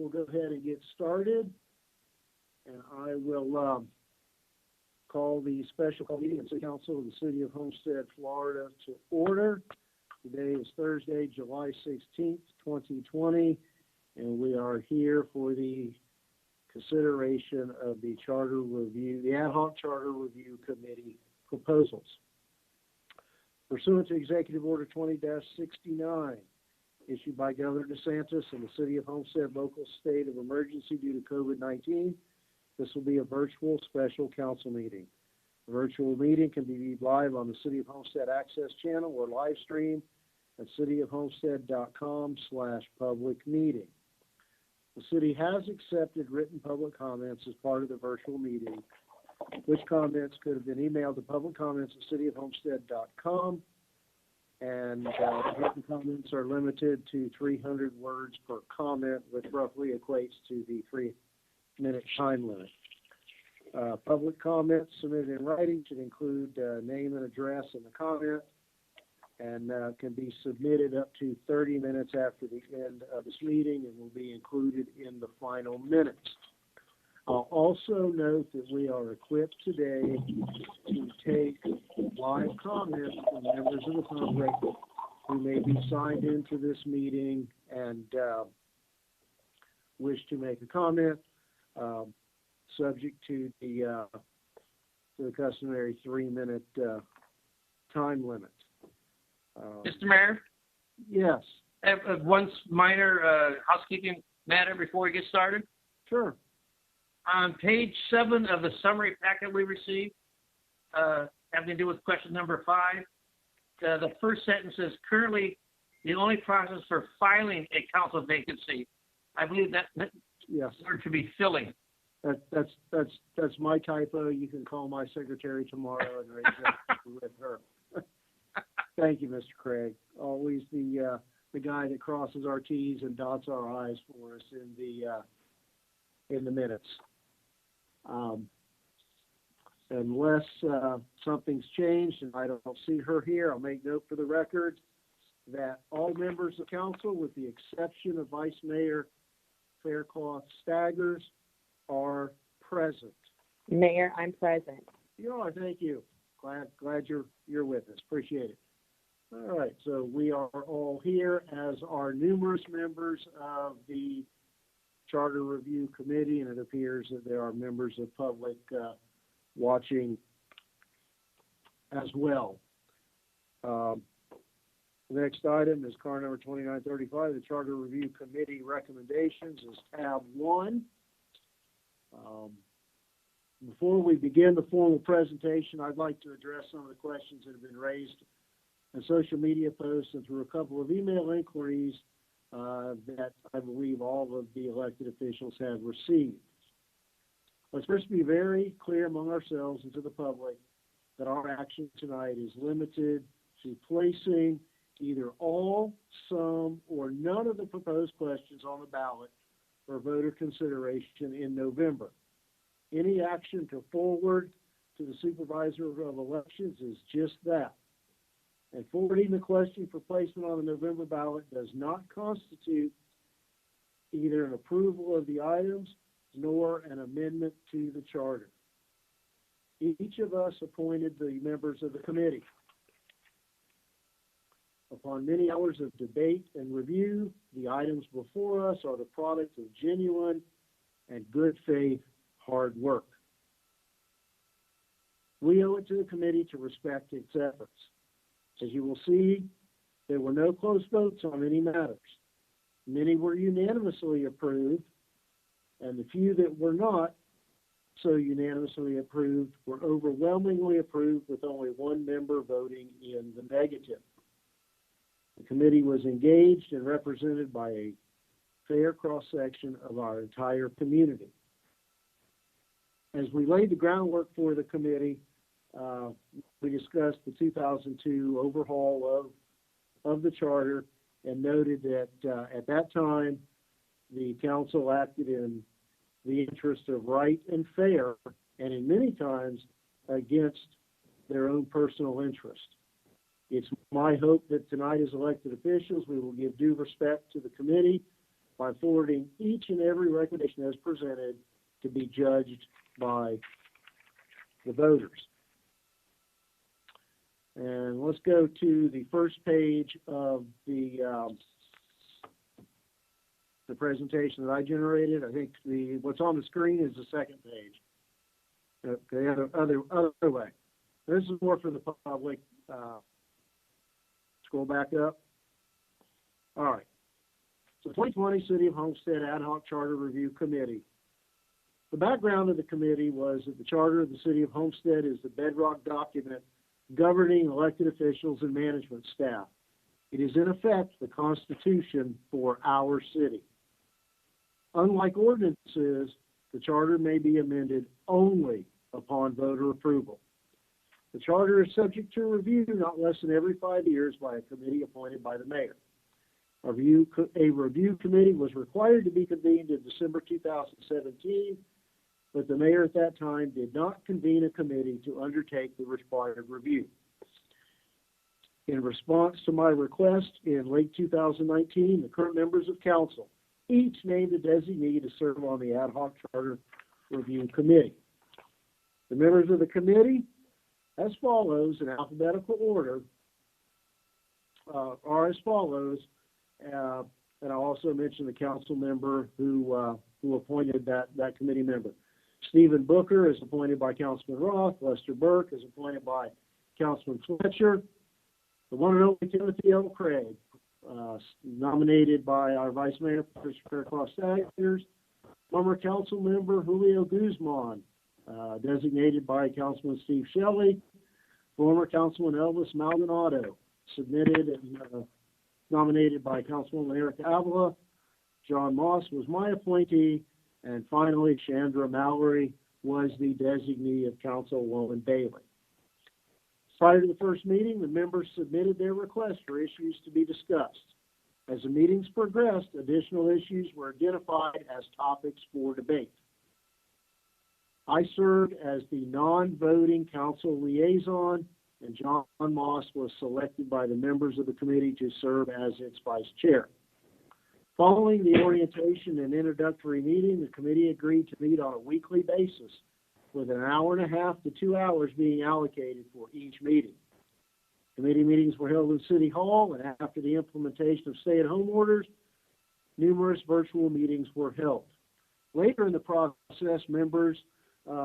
We'll go ahead and get started, and I will call the special meeting of the City Council of the City of Homestead, Florida to order. Today is Thursday, July 16th, 2020, and we are here for the consideration of the Charter Review, the Ad Hoc Charter Review Committee proposals. Pursuant to Executive Order 20-69, issued by Governor DeSantis and the City of Homestead local state of emergency due to COVID-19, this will be a virtual special council meeting. The virtual meeting can be viewed live on the City of Homestead Access channel or live stream at cityofhomestead.com/public meeting. The city has accepted written public comments as part of the virtual meeting, which comments could have been emailed to publiccomments@cityofhomestead.com, and written comments are limited to 300 words per comment, which roughly equates to the 3-minute time limit. Public comments submitted in writing should include name and address in the comment, and can be submitted up to 30 minutes after the end of this meeting and will be included in the final minutes. I'll also note that we are equipped today to take live comments from members of the public who may be signed into this meeting and wish to make a comment, subject to the customary 3-minute time limit. Mr. Mayor? Yes. I have one minor housekeeping matter before we get started. Sure. On page 7 of the summary packet we received, having to do with question number 5, the first sentence says, currently the only process for filing a council vacancy. I believe that yes, word should be filling. That's my typo. You can call my secretary tomorrow and raise that with her. Thank you, Mr. Craig. Always the guy that crosses our T's and dots our I's for us in the minutes. Unless something's changed and I don't see her here, I'll make note for the record that all members of council, with the exception of Vice Mayor Faircloth Staggers, are present. Mayor, I'm present. You are. Thank you. Glad you're with us. Appreciate it. All right. So we are all here, as are numerous members of the Charter Review Committee, and it appears that there are members of public watching as well. The next item is card number 2935. The Charter Review Committee recommendations is tab 1. Before we begin the formal presentation, I'd like to address some of the questions that have been raised in social media posts and through a couple of email inquiries that I believe all of the elected officials have received. Let's first be very clear among ourselves and to the public that our action tonight is limited to placing either all, some, or none of the proposed questions on the ballot for voter consideration in November. Any action to forward to the Supervisor of Elections is just that. And forwarding the question for placement on the November ballot does not constitute either an approval of the items nor an amendment to the charter. Each of us appointed the members of the committee. Upon many hours of debate and review, the items before us are the product of genuine and good faith hard work. We owe it to the committee to respect its efforts. As you will see, there were no close votes on any matters. Many were unanimously approved, and the few that were not so unanimously approved were overwhelmingly approved, with only one member voting in the negative. The committee was engaged and represented by a fair cross-section of our entire community. As we laid the groundwork for the committee, we discussed the 2002 overhaul of the charter and noted that at that time the council acted in the interest of right and fair, and in many times against their own personal interest. It's my hope that tonight, as elected officials, we will give due respect to the committee by forwarding each and every recommendation as presented to be judged by the voters. And let's go to the first page of the presentation that I generated. I think what's on the screen is the second page. Okay, other way. This is more for the public. Scroll back up. All right. So 2020 City of Homestead Ad Hoc Charter Review Committee. The background of the committee was that the Charter of the City of Homestead is the bedrock document governing elected officials and management staff. It is in effect the Constitution for our city. Unlike ordinances, the charter may be amended only upon voter approval. The charter is subject to review not less than every 5 years by a committee appointed by the mayor. A review committee was required to be convened in December 2017, but the mayor at that time did not convene a committee to undertake the required review. In response to my request in late 2019, the current members of council each named a designee to serve on the Ad Hoc Charter Review Committee. The members of the committee, as follows, in alphabetical order, are as follows, and I'll also mention the council member who appointed that committee member. Stephen Booker is appointed by Councilman Roth. Lester Burke is appointed by Councilman Fletcher. The one and only Timothy L. Craig, nominated by our Vice Mayor, Christopher Claus-Staggers. Former council member Julio Guzman, designated by Councilman Steve Shelley. Former Councilman Elvis Maldonado, submitted and nominated by Councilwoman Erica Avila. John Moss was my appointee. And finally, Chandra Mallory was the designee of Councilwoman Bailey. Prior to the first meeting, the members submitted their requests for issues to be discussed. As the meetings progressed, additional issues were identified as topics for debate. I served as the non-voting council liaison, and John Moss was selected by the members of the committee to serve as its vice chair. Following the orientation and introductory meeting, the committee agreed to meet on a weekly basis, with 1.5 hours to 2 hours being allocated for each meeting. Committee meetings were held in City Hall, and after the implementation of stay-at-home orders, numerous virtual meetings were held. Later in the process, members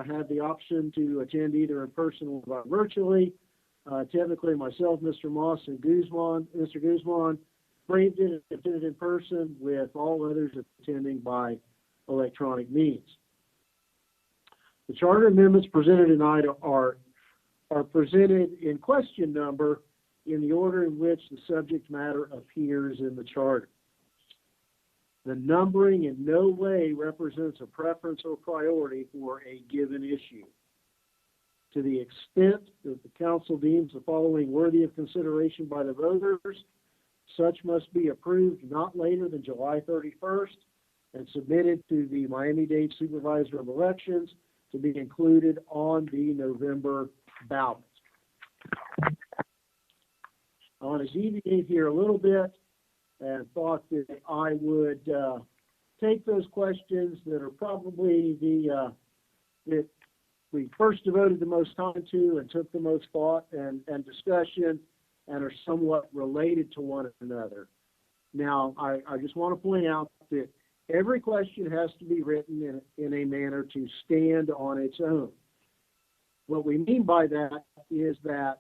had the option to attend either in person or virtually. Typically, myself, Mr. Moss, and Mr. Guzman braved it and attended in person, with all others attending by electronic means. The charter amendments presented tonight are presented in question number in the order in which the subject matter appears in the charter. The numbering in no way represents a preference or priority for a given issue. To the extent that the council deems the following worthy of consideration by the voters, such must be approved not later than July 31st and submitted to the Miami-Dade Supervisor of Elections to be included on the November ballot. I want to deviate here a little bit and thought that I would take those questions that are probably that we first devoted the most time to and took the most thought and discussion, and are somewhat related to one another. Now, I just want to point out that every question has to be written in a manner to stand on its own. What we mean by that is that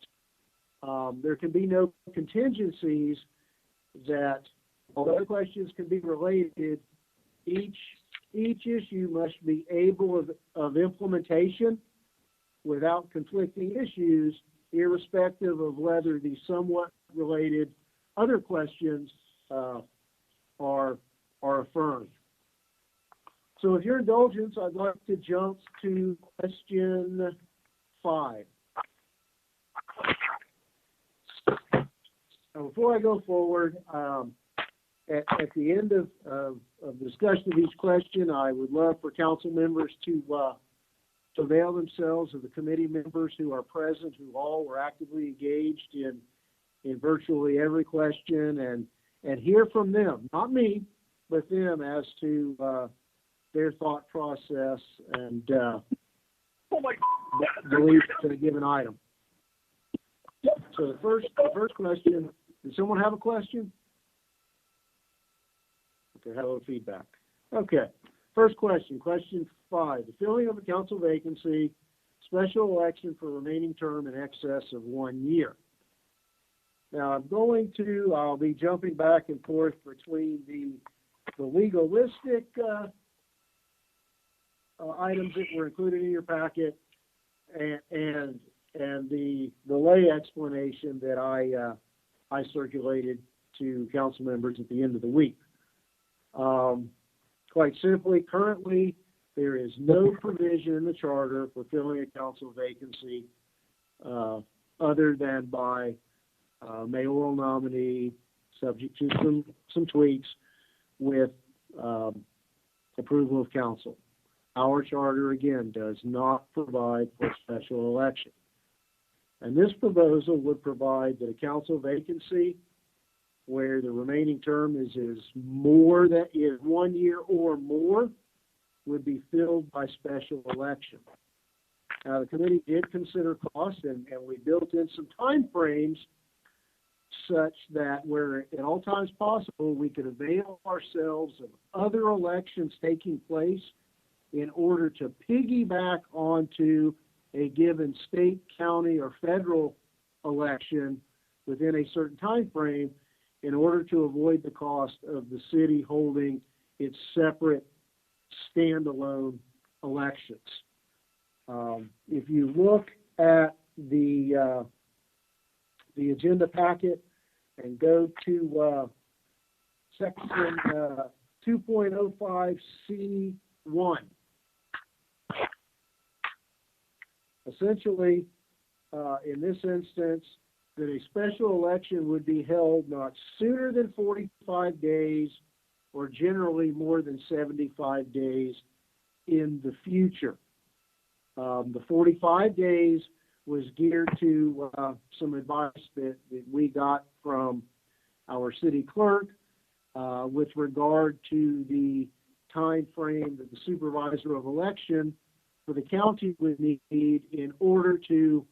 there can be no contingencies, that although questions can be related, each issue must be able of implementation without conflicting issues, irrespective of whether the somewhat related other questions are affirmed. So with your indulgence, I'd like to jump to question 5. Now, before I go forward, at the end of the discussion of each question, I would love for council members to avail themselves of the committee members who are present, who all were actively engaged in virtually every question, and hear from them, not me, with them as to their thought process and belief in a given item. So the first question, did someone have a question? Okay, hello, feedback. Okay, first question 5. The filling of a council vacancy, special election for remaining term in excess of 1 year. Now I'll be jumping back and forth between the legalistic items that were included in your packet and the lay explanation that I circulated to council members at the end of the week. Quite simply, currently there is no provision in the charter for filling a council vacancy other than by mayoral nominee, subject to some tweaks with approval of council. Our charter, again, does not provide for special election. And this proposal would provide that a council vacancy where the remaining term is 1 year or more would be filled by special election. Now, the committee did consider cost, and we built in some time frames such that where at all times possible we could avail ourselves of other elections taking place in order to piggyback onto a given state, county, or federal election within a certain time frame in order to avoid the cost of the city holding its separate standalone elections. If you look at the agenda packet and go to section 2.05C1, essentially, in this instance, that a special election would be held not sooner than 45 days or generally more than 75 days in the future. The 45 days was geared to some advice that we got from our city clerk with regard to the time frame that the supervisor of election for the county would need in order to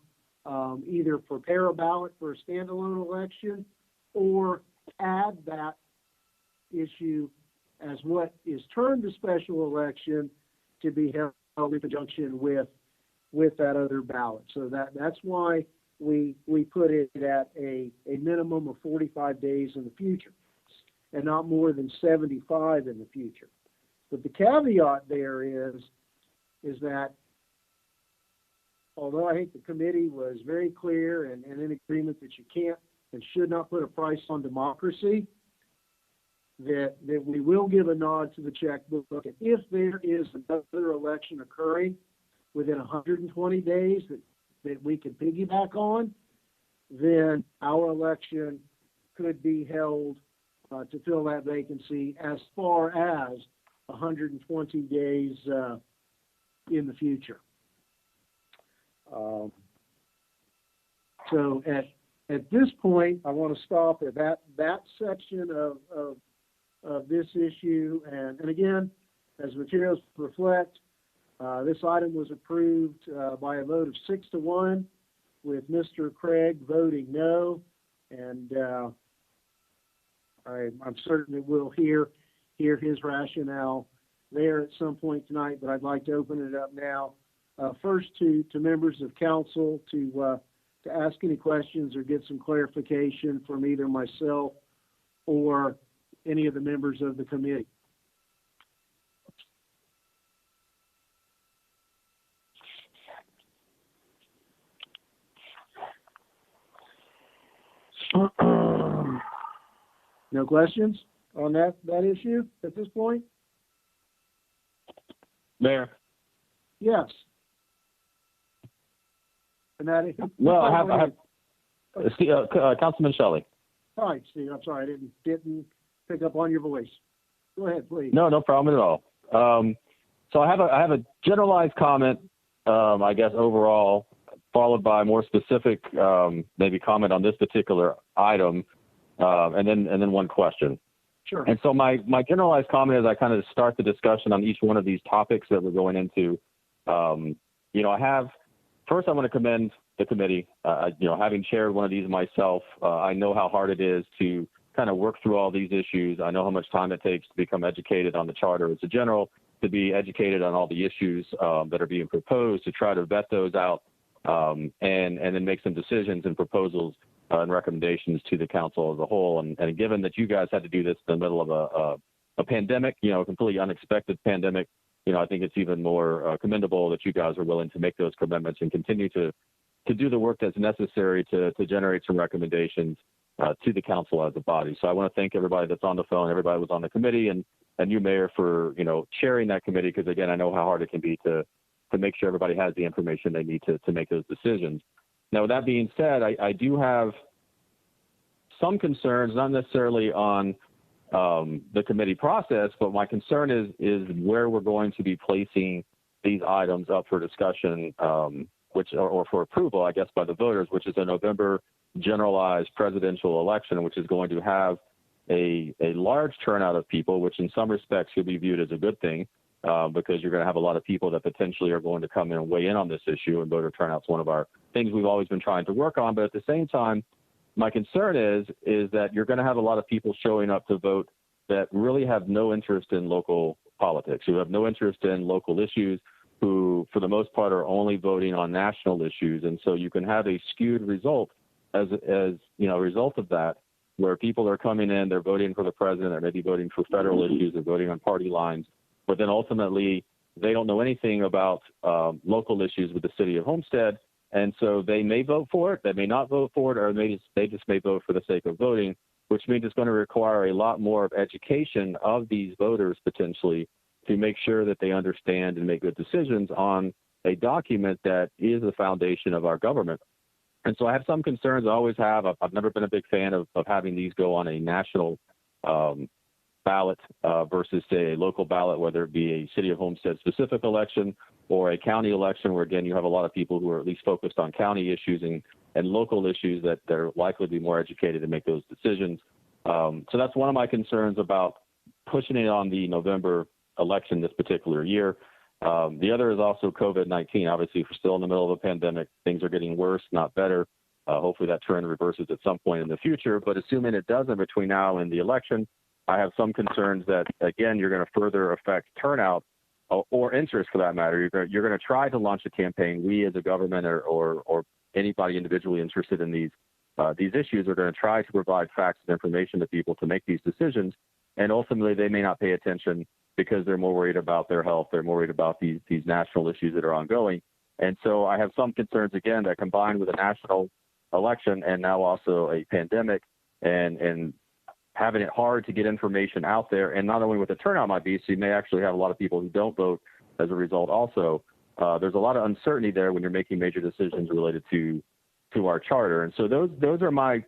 either prepare a ballot for a standalone election or add that issue as what is termed a special election to be held in conjunction with that other ballot. So that's why we put it at a minimum of 45 days in the future and not more than 75 in the future. But the caveat there is that although I think the committee was very clear and in agreement that you can't and should not put a price on democracy, that we will give a nod to the checkbook. And if there is another election occurring within 120 days that we can piggyback on, then our election could be held to fill that vacancy as far as 120 days in the future. So at this point, I want to stop at that section of this issue. And again, as materials reflect, this item was approved by a vote of 6-1, with Mr. Craig voting no. And I'm certain that we'll hear his rationale there at some point tonight, but I'd like to open it up now. First to members of council to ask any questions or get some clarification from either myself or any of the members of the committee. No questions on that issue at this point? Mayor. Yes. And that is, Well, I have Councilman Shelley. Hi, Steve. I'm sorry, I didn't pick up on your voice. Go ahead, please. No problem at all. So I have a generalized comment, I guess overall, followed by a more specific, maybe comment on this particular item, and then one question. Sure. And so my generalized comment as I kind of start the discussion on each one of these topics that we're going into, first I want to commend the committee. Having chaired one of these myself, I know how hard it is to kind of work through all these issues. I know how much time it takes to become educated on the charter as a general, to be educated on all the issues that are being proposed, to try to vet those out, and then make some decisions and proposals and recommendations to the council as a whole. And given that you guys had to do this in the middle of a pandemic, a completely unexpected pandemic, I think it's even more commendable that you guys are willing to make those commitments and continue to do the work that's necessary to generate some recommendations to the council as a body. So I want to thank everybody that's on the phone, everybody was on the committee, and you, Mayor, for chairing that committee, because again, I know how hard it can be to make sure everybody has the information they need to make those decisions. Now, with that being said, I do have some concerns, not necessarily on the committee process, but my concern is where we're going to be placing these items up for discussion, or for approval, I guess, by the voters, which is a November generalized presidential election, which is going to have a large turnout of people, which in some respects should be viewed as a good thing, because you're going to have a lot of people that potentially are going to come in and weigh in on this issue, and voter turnout's one of our things we've always been trying to work on. But at the same time, my concern is that you're going to have a lot of people showing up to vote that really have no interest in local politics, who have no interest in local issues, who for the most part are only voting on national issues. And so you can have a skewed result as a result of that, where people are coming in, they're voting for the president, or maybe voting for federal issues, or voting on party lines, but then ultimately they don't know anything about local issues with the city of Homestead. And so they may vote for it, they may not vote for it, or they just may vote for the sake of voting, which means it's going to require a lot more of education of these voters potentially to make sure that they understand and make good decisions on a document that is the foundation of our government. And so I have some concerns. I always have. I've never been a big fan of having these go on a national ballot versus, say, a local ballot, whether it be a City of Homestead specific election or a county election, where, again, you have a lot of people who are at least focused on county issues and local issues that they're likely to be more educated to make those decisions. So that's one of my concerns about pushing it on the November election this particular year. The other is also COVID-19. Obviously, if we're still in the middle of a pandemic, things are getting worse, not better. Hopefully that trend reverses at some point in the future. But assuming it doesn't between now and the election, I have some concerns that, again, you're going to further affect turnout or interest for that matter. You're going to try to launch a campaign. We as a government or anybody individually interested in these issues are going to try to provide facts and information to people to make these decisions. And ultimately, they may not pay attention because they're more worried about their health. They're more worried about these national issues that are ongoing. And so I have some concerns, again, that combined with a national election and now also a pandemic and having it hard to get information out there, and not only what the turnout might be, so you may actually have a lot of people who don't vote as a result also. There's a lot of uncertainty there when you're making major decisions related to our charter. And so those are my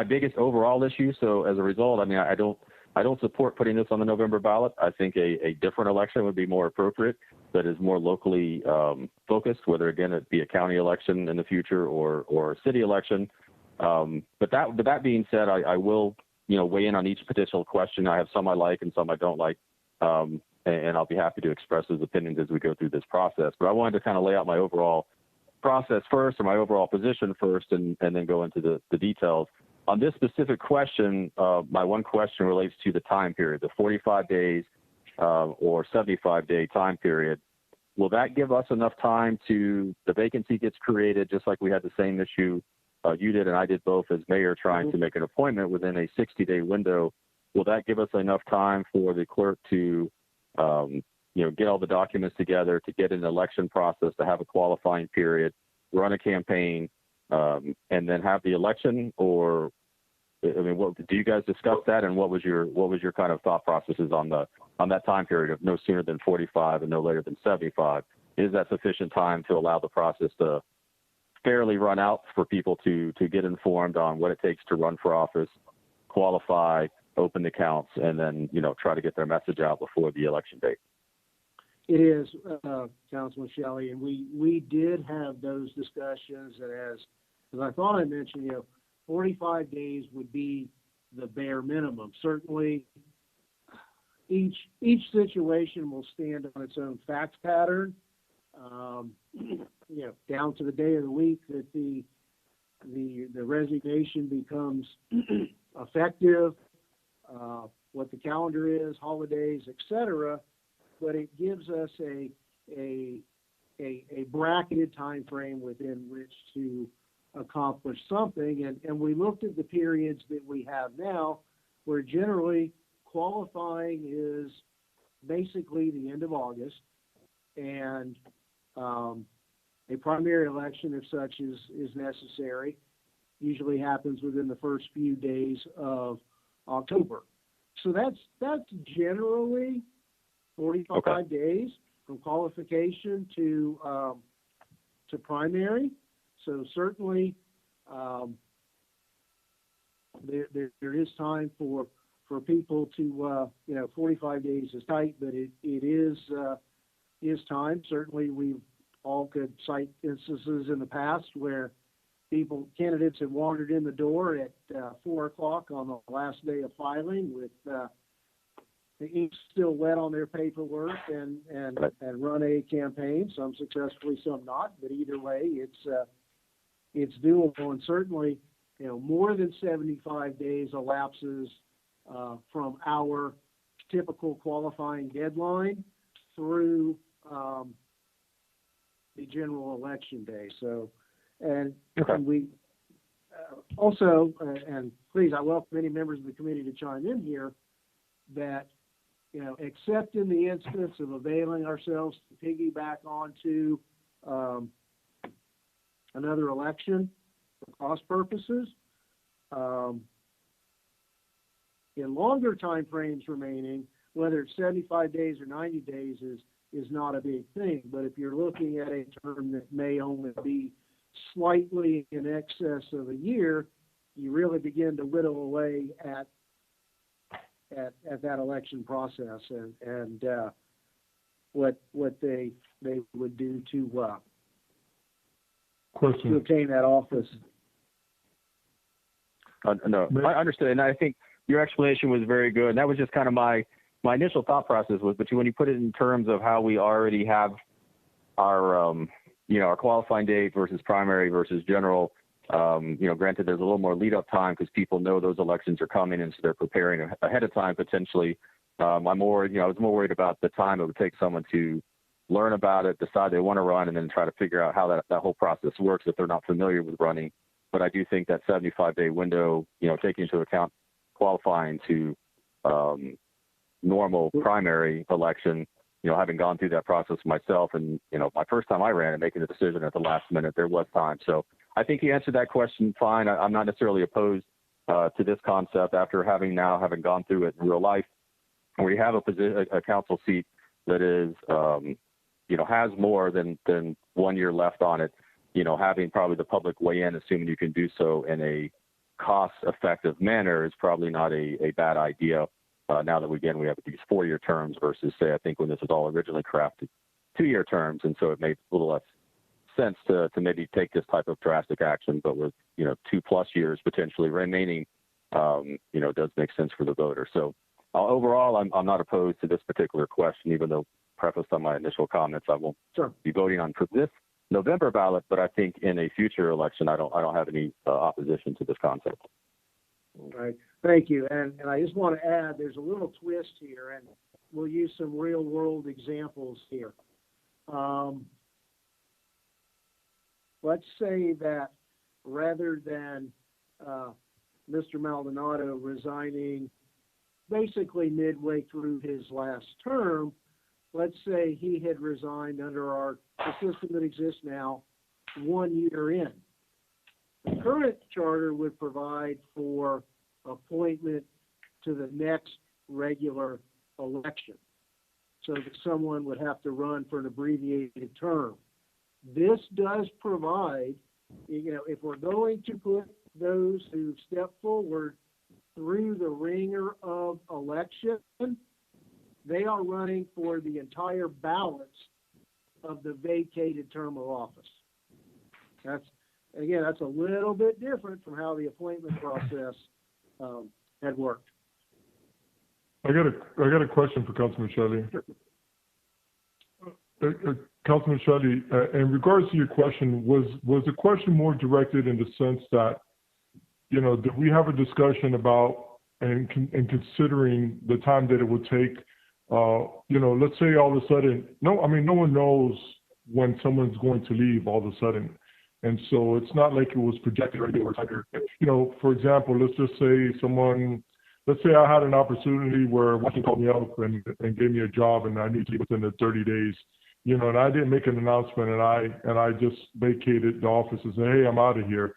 biggest overall issues. So as a result, I mean, I don't support putting this on the November ballot. I think a different election would be more appropriate that is more locally focused, whether, again, it be a county election in the future or a city election. But that being said, I will weigh in on each potential question. I have some I like and some I don't like, and I'll be happy to express those opinions as we go through this process. But I wanted to kind of lay out my overall process first, or my overall position first, and then go into the details. On this specific question, my one question relates to the time period, the 45 days or 75-day time period. Will that give us enough time to the vacancy gets created, just like we had the same issue you did and I did both as mayor, trying to make an appointment within a 60-day window? Will that give us enough time for the clerk to get all the documents together, to get an election process, to have a qualifying period, run a campaign, and then have the election? Or, I mean, do you guys discuss that? And what was your kind of thought processes on that time period of no sooner than 45 and no later than 75? Is that sufficient time to allow the process to fairly run out for people to get informed on what it takes to run for office, qualify, open the accounts, and then try to get their message out before the election date? It is, Councilman Shelley, and we did have those discussions, and as I thought I mentioned, 45 days would be the bare minimum. Certainly, each situation will stand on its own fact pattern, down to the day of the week that the resignation becomes effective, what the calendar is, holidays, etc. But it gives us a bracketed time frame within which to accomplish something. And we looked at the periods that we have now, where generally qualifying is basically the end of August, and a primary election, if such is necessary, usually happens within the first few days of October. So that's generally 45 days from qualification to primary. So certainly there is time for people to 45 days is tight, but it is time. Certainly we all could cite instances in the past where candidates have wandered in the door at 4 o'clock on the last day of filing with the ink still wet on their paperwork and run a campaign, some successfully, some not, but either way, it's doable. And certainly, more than 75 days elapses from our typical qualifying deadline through the general election day. So, and we also, and please, I welcome any members of the committee to chime in here, that except in the instance of availing ourselves to piggyback onto another election for cost purposes, in longer time frames remaining, whether it's 75 days or 90 days is not a big thing. But if you're looking at a term that may only be slightly in excess of a year, you really begin to whittle away at that election process and what they would do to obtain that office. No, I understood, and I think your explanation was very good. And that was just kind of my initial thought process was, but when you put it in terms of how we already have our our qualifying date versus primary versus general, granted there's a little more lead up time because people know those elections are coming and so they're preparing ahead of time potentially. I was more worried about the time it would take someone to learn about it, decide they want to run, and then try to figure out how that whole process works if they're not familiar with running. But I do think that 75-day window, taking into account qualifying to normal primary election, having gone through that process myself, and my first time I ran and making the decision at the last minute, there was time. So I think you answered that question fine. I'm not necessarily opposed to this concept after having gone through it in real life, where you have a council seat that is has more than 1 year left on it. Having probably the public weigh in, assuming you can do so in a cost-effective manner, is probably not a bad idea. Now that we have these 4-year terms versus, say, I think when this was all originally crafted, 2-year terms, and so it made a little less sense to maybe take this type of drastic action, but with 2+ years potentially remaining, does make sense for the voter. So overall, I'm not opposed to this particular question, even though prefaced on my initial comments, I won't be voting on for this November ballot, but I think in a future election, I don't have any opposition to this concept. All right. Thank you. And I just want to add, there's a little twist here, and we'll use some real world examples here. Let's say that rather than Mr. Maldonado resigning basically midway through his last term, let's say he had resigned under the system that exists now 1 year in. The current charter would provide for appointment to the next regular election, so that someone would have to run for an abbreviated term. This does provide, if we're going to put those who step forward through the ringer of election, they are running for the entire balance of the vacated term of office. That's a little bit different from how the appointment process had worked. I got a question for Councilman Shelley. Councilman Shelley, in regards to your question, was the question more directed in the sense that, did we have a discussion about and considering the time that it would take? Let's say all of a sudden, no one knows when someone's going to leave all of a sudden, and so it's not like it was projected or anything. For example, let's say I had an opportunity where Washington called me up and gave me a job, and I need to leave within the 30 days. And I didn't make an announcement, and I just vacated the office and said, hey, I'm out of here.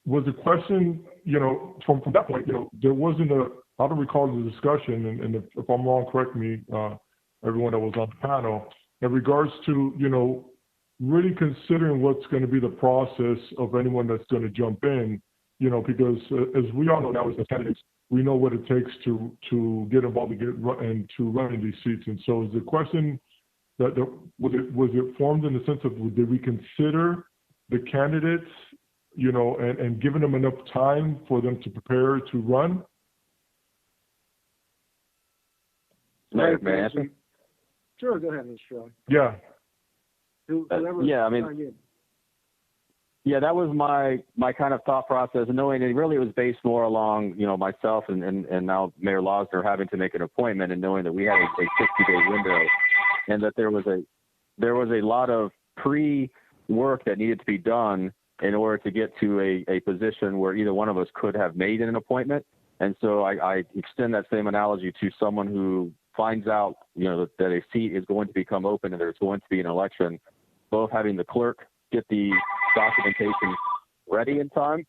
Was the question, from that point, there wasn't I don't recall the discussion, and if I'm wrong, correct me, everyone that was on the panel, in regards to, really considering what's going to be the process of anyone that's going to jump in, because as we all know now as candidates, we know what it takes to get involved and to run in these seats. And so is the question that was it formed in the sense of, did we consider the candidates, and giving them enough time for them to prepare to run? May I answer? Sure, go ahead, Mr. Shelley. Yeah. Yeah, that was my kind of thought process, and knowing it really was based more along, myself and now Mayor Losner having to make an appointment, and knowing that we had a 60-day window, and that there was a lot of pre-work that needed to be done in order to get to a position where either one of us could have made an appointment. And so I extend that same analogy to someone who finds out, that a seat is going to become open and there's going to be an election, both having the clerk get the documentation ready in time,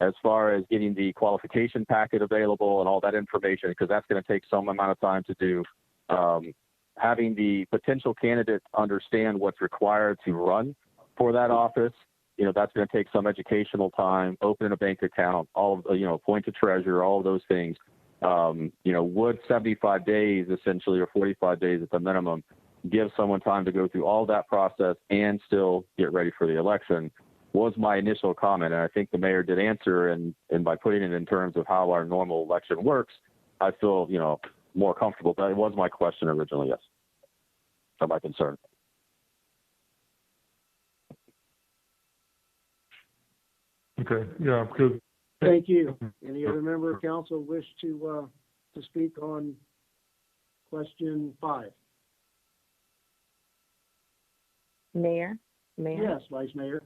as far as getting the qualification packet available and all that information, because that's going to take some amount of time to do. Having the potential candidates understand what's required to run for that office, that's going to take some educational time, opening a bank account, all of, appoint a treasurer, all of those things. Would 75 days essentially, or 45 days at the minimum, give someone time to go through all that process and still get ready for the election, was my initial comment. And I think the mayor did answer, and by putting it in terms of how our normal election works, I feel, more comfortable. But it was my question originally, yes. Or my concern. Okay, yeah, because... Thank you. Any other member of council wish to speak on question 5? Mayor? Yes, Vice Mayor.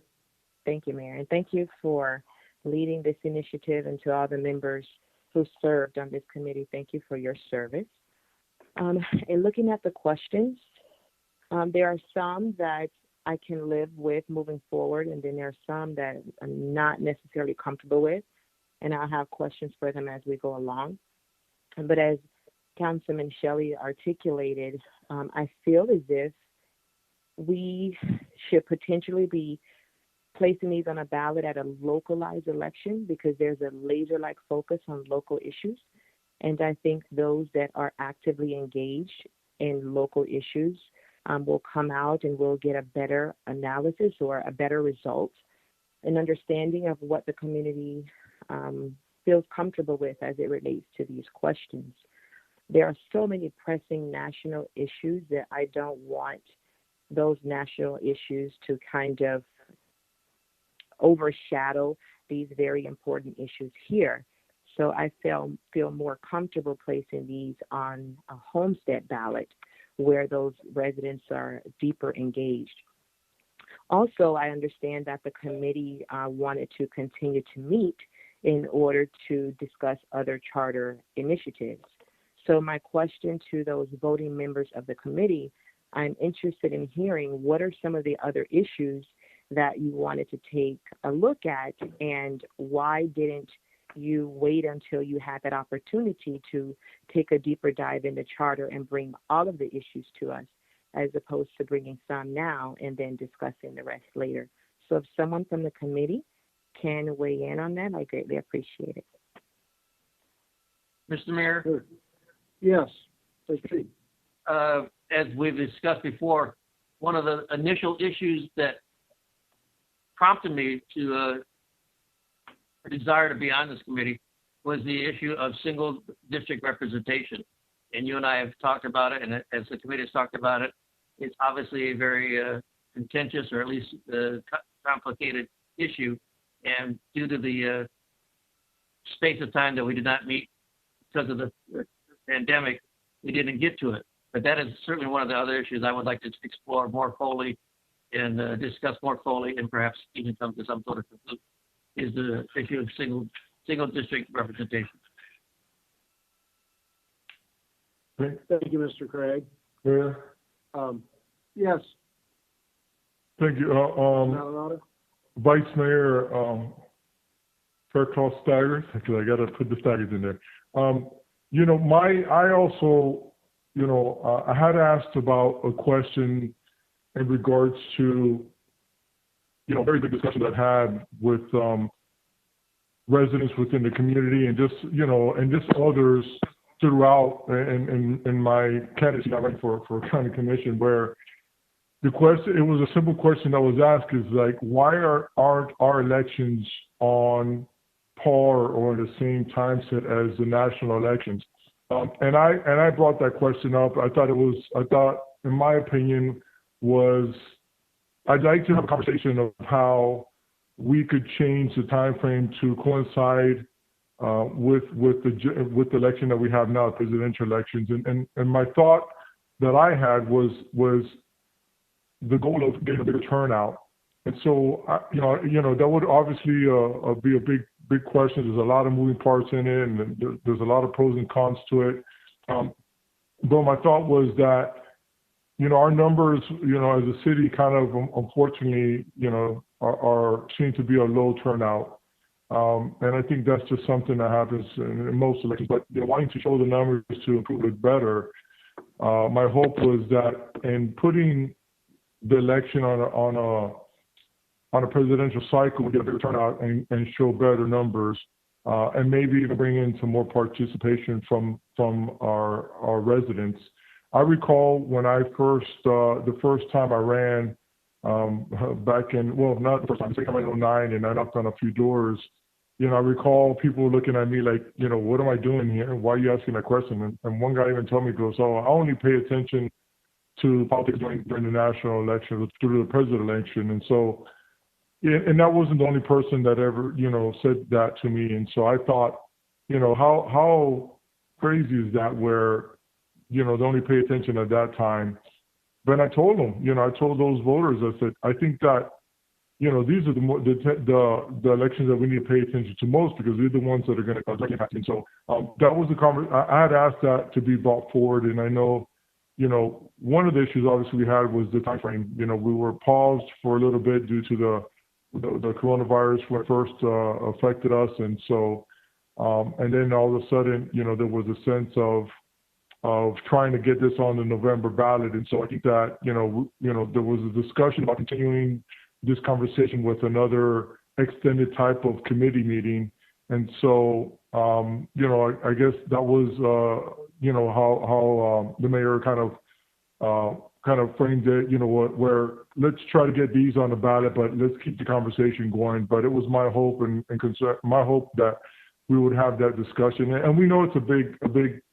Thank you, Mayor. And thank you for leading this initiative, and to all the members who served on this committee, thank you for your service. And looking at the questions, there are some that I can live with moving forward, and then there are some that I'm not necessarily comfortable with, and I'll have questions for them as we go along. But as Councilman Shelley articulated, I feel as if we should potentially be placing these on a ballot at a localized election, because there's a laser-like focus on local issues. And I think those that are actively engaged in local issues will come out and will get a better analysis or a better result, an understanding of what the community feels comfortable with as it relates to these questions. There are so many pressing national issues that I don't want those national issues to kind of overshadow these very important issues here. So I feel more comfortable placing these on a homestead ballot where those residents are deeper engaged. Also, I understand that the committee wanted to continue to meet in order to discuss other charter initiatives. So my question to those voting members of the committee, I'm interested in hearing what are some of the other issues that you wanted to take a look at, and why didn't you wait until you had that opportunity to take a deeper dive into charter and bring all of the issues to us, as opposed to bringing some now and then discussing the rest later. So if someone from the committee can weigh in on that, I greatly appreciate it. Mr. Mayor? Sure. Yes, please proceed. As we've discussed before, one of the initial issues that prompted me to desire to be on this committee was the issue of single district representation. And you and I have talked about it, and as the committee has talked about it, it's obviously a very contentious or at least complicated issue. And due to the space of time that we did not meet because of the pandemic, we didn't get to it. But that is certainly one of the other issues I would like to explore more fully and discuss more fully, and perhaps even come to some sort of conclusion, is the issue of single district representation. Okay. Thank you, Mr. Craig. Mayor? Yes, Thank you. Maldonado? Vice Mayor Faircloth Staggers, because I got to put the Staggers in there. I also, I had asked about a question in regards to, very big discussion that I had with residents within the community and just, and just others throughout in my candidacy I ran for county commission, where the question, it was a simple question that was asked, is like, why aren't our elections on par or the same time set as the national elections? And I brought that question up. I thought, in my opinion, I'd like to have a conversation of how we could change the time frame to coincide with the election that we have now, presidential elections. And my thought that I had was the goal of getting a bigger turnout. And so, that would obviously be a big question. There's a lot of moving parts in it, and there's a lot of pros and cons to it. But my thought was that, our numbers, as a city, kind of unfortunately, are seem to be a low turnout. And I think that's just something that happens in most elections. But wanting to show the numbers to improve it better, my hope was that in putting the election on a presidential cycle, we get a bigger turnout and show better numbers, and maybe even bring in some more participation from our residents. I recall when I the first time I ran, back in, well, not the first time, the second time in 2009, and I knocked on a few doors. I recall people looking at me like, what am I doing here? Why are you asking that question? And one guy even told me, goes, oh, I only pay attention to politics during the national election, through the presidential election. And so, and that wasn't the only person that ever, said that to me. And so I thought, how crazy is that, where, they only pay attention at that time. But I told them, I told those voters, I said, I think that, these are the elections that we need to pay attention to most, because they're the ones that are going to impact. And so that was the conversation. I had asked that to be brought forward, and I know, one of the issues obviously we had was the time frame. We were paused for a little bit due to the coronavirus when it first affected us, and so and then all of a sudden, there was a sense of trying to get this on the November ballot. And so I think that, there was a discussion about continuing this conversation with another extended type of committee meeting. And so, I guess that was, how the mayor kind of framed it, where let's try to get these on the ballot, but let's keep the conversation going. But it was my hope and concern, my hope that we would have that discussion, and we know it's a big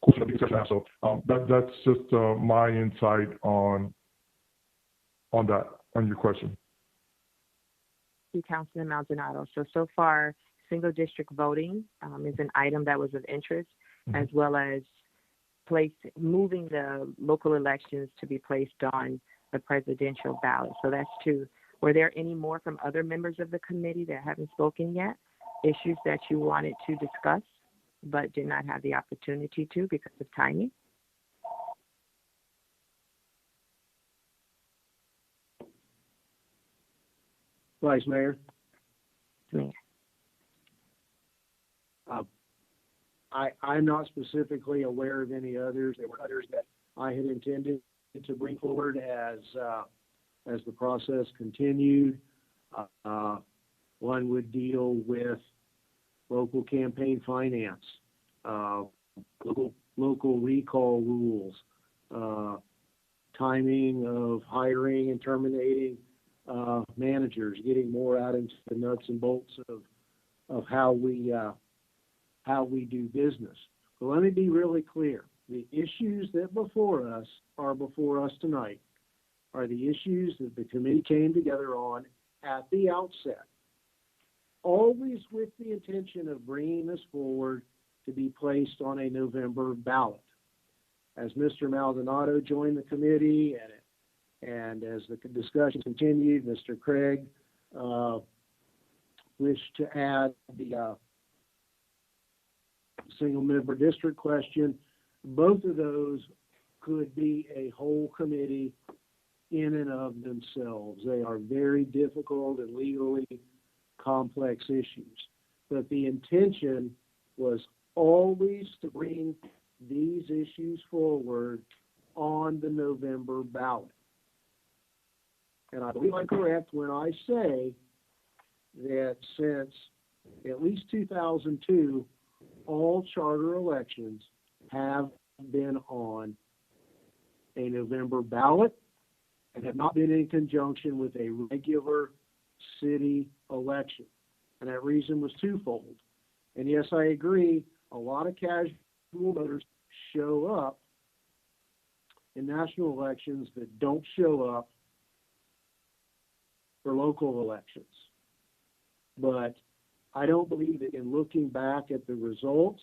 question, a big discussion. So that's just my insight on your question. Thank you, Councilman Maldonado. So far, single district voting is an item that was of interest, as well as moving the local elections to be placed on the presidential ballot. So that's two. Were there any more from other members of the committee that haven't spoken yet? Issues that you wanted to discuss but did not have the opportunity to because of timing? Vice Mayor? Mayor. I'm not specifically aware of any others. There were others that I had intended to bring forward as the process continued. One would deal with local campaign finance, local recall rules, timing of hiring and terminating managers, getting more out into the nuts and bolts of how we how we do business. But let me be really clear. The issues that are before us tonight are the issues that the committee came together on at the outset, always with the intention of bringing this forward to be placed on a November ballot. As Mr. Maldonado joined the committee and as the discussion continued, Mr. Craig wished to add the single member district question. Both of those could be a whole committee in and of themselves. They are very difficult and legally complex issues. But the intention was always to bring these issues forward on the November ballot. And I believe I'm correct when I say that since at least 2002, all charter elections have been on a November ballot and have not been in conjunction with a regular city election. And that reason was twofold. And yes, I agree, a lot of casual voters show up in national elections that don't show up for local elections. But I don't believe that in looking back at the results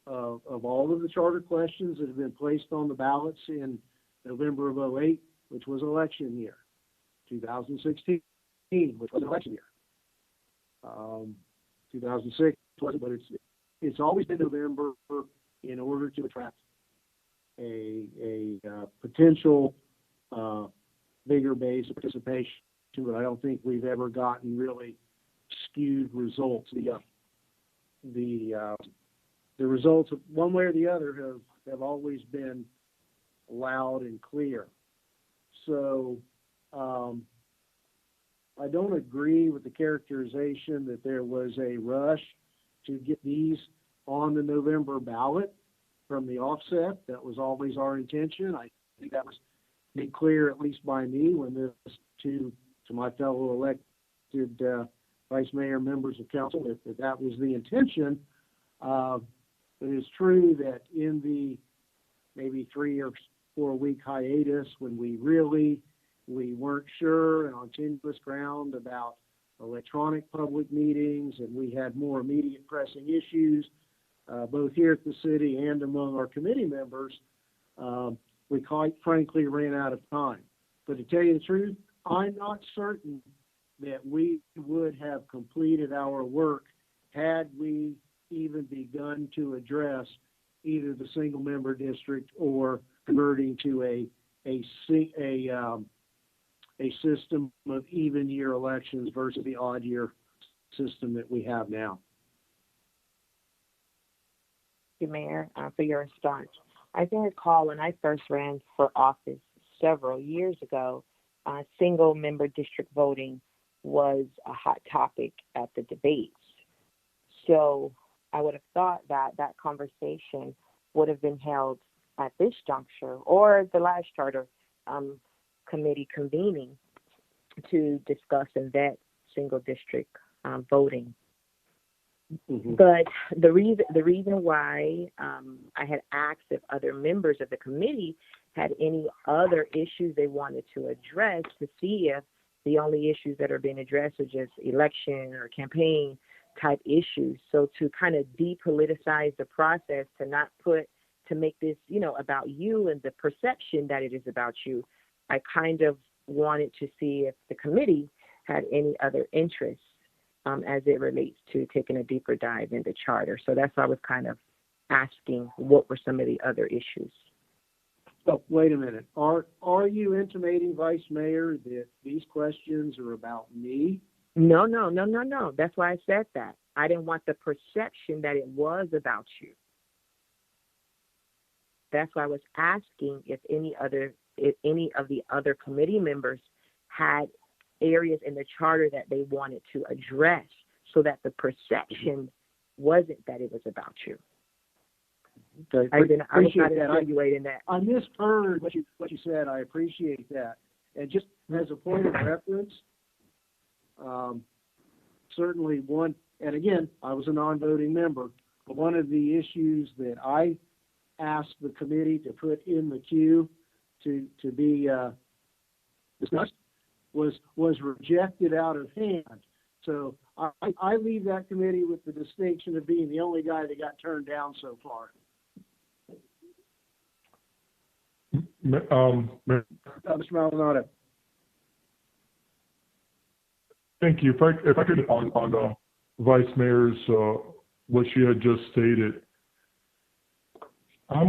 of all of the charter questions that have been placed on the ballots in November of 08, which was election year, 2016, which was election year, 2006 wasn't, but it's always been November in order to attract a potential bigger base of participation. But I don't think we've ever gotten really skewed results. The results of one way or the other have always been loud and clear. So I don't agree with the characterization that there was a rush to get these on the November ballot from the offset. That was always our intention. I think that was made clear, at least by me, when this to my fellow elected vice mayor, members of council, that was the intention. It is true that in the maybe 3 or 4 week hiatus, when we weren't sure and on tenuous ground about electronic public meetings, and we had more immediate pressing issues, both here at the city and among our committee members, we quite frankly ran out of time. But to tell you the truth, I'm not certain that we would have completed our work had we even begun to address either the single member district or converting to a system of even year elections versus the odd year system that we have now. Thank you, Mayor, for your response. I can recall when I first ran for office several years ago, single member district voting was a hot topic at the debates. So I would have thought that that conversation would have been held at this juncture or the last charter committee convening to discuss and vet single district voting. Mm-hmm. But the reason why I had asked if other members of the committee had any other issues they wanted to address, to see if the only issues that are being addressed are just election or campaign type issues. So to kind of depoliticize the process, to make this, about you and the perception that it is about you, I kind of wanted to see if the committee had any other interests as it relates to taking a deeper dive into charter. So that's why I was kind of asking what were some of the other issues. Oh, wait a minute. Are you intimating, Vice Mayor, that these questions are about me? No. That's why I said that. I didn't want the perception that it was about you. That's why I was asking if any of the other committee members had areas in the charter that they wanted to address, so that the perception wasn't that it was about you. Okay. I was not evaluating that. I misheard what you said. I appreciate that. And just as a point of reference, certainly one, and again, I was a non-voting member. one of the issues that I asked the committee to put in the queue to be discussed was rejected out of hand. So I leave that committee with the distinction of being the only guy that got turned down so far. Mr. Maldonado. Thank you. If I could on the Vice Mayor's what she had just stated. I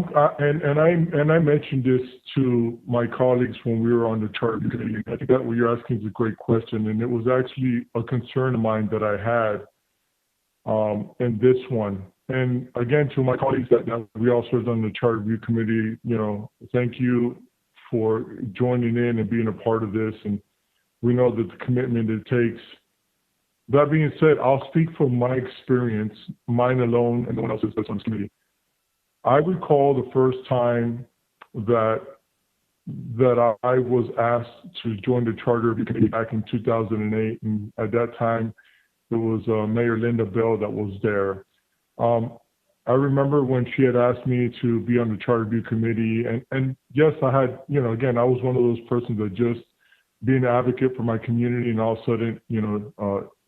mentioned this to my colleagues when we were on the charter committee. I think that what you're asking is a great question, and it was actually a concern of mine that I had in this one. And again, to my colleagues that we all served on the charter review committee, thank you for joining in and being a part of this. And we know that the commitment it takes. That being said, I'll speak from my experience, mine alone, and no one else's that's on this committee. I recall the first time that I was asked to join the charter review committee back in 2008, and at that time it was Mayor Linda Bell that was there. I remember when she had asked me to be on the charter review committee, and yes, I had, again, I was one of those persons that just being an advocate for my community, and all of a sudden,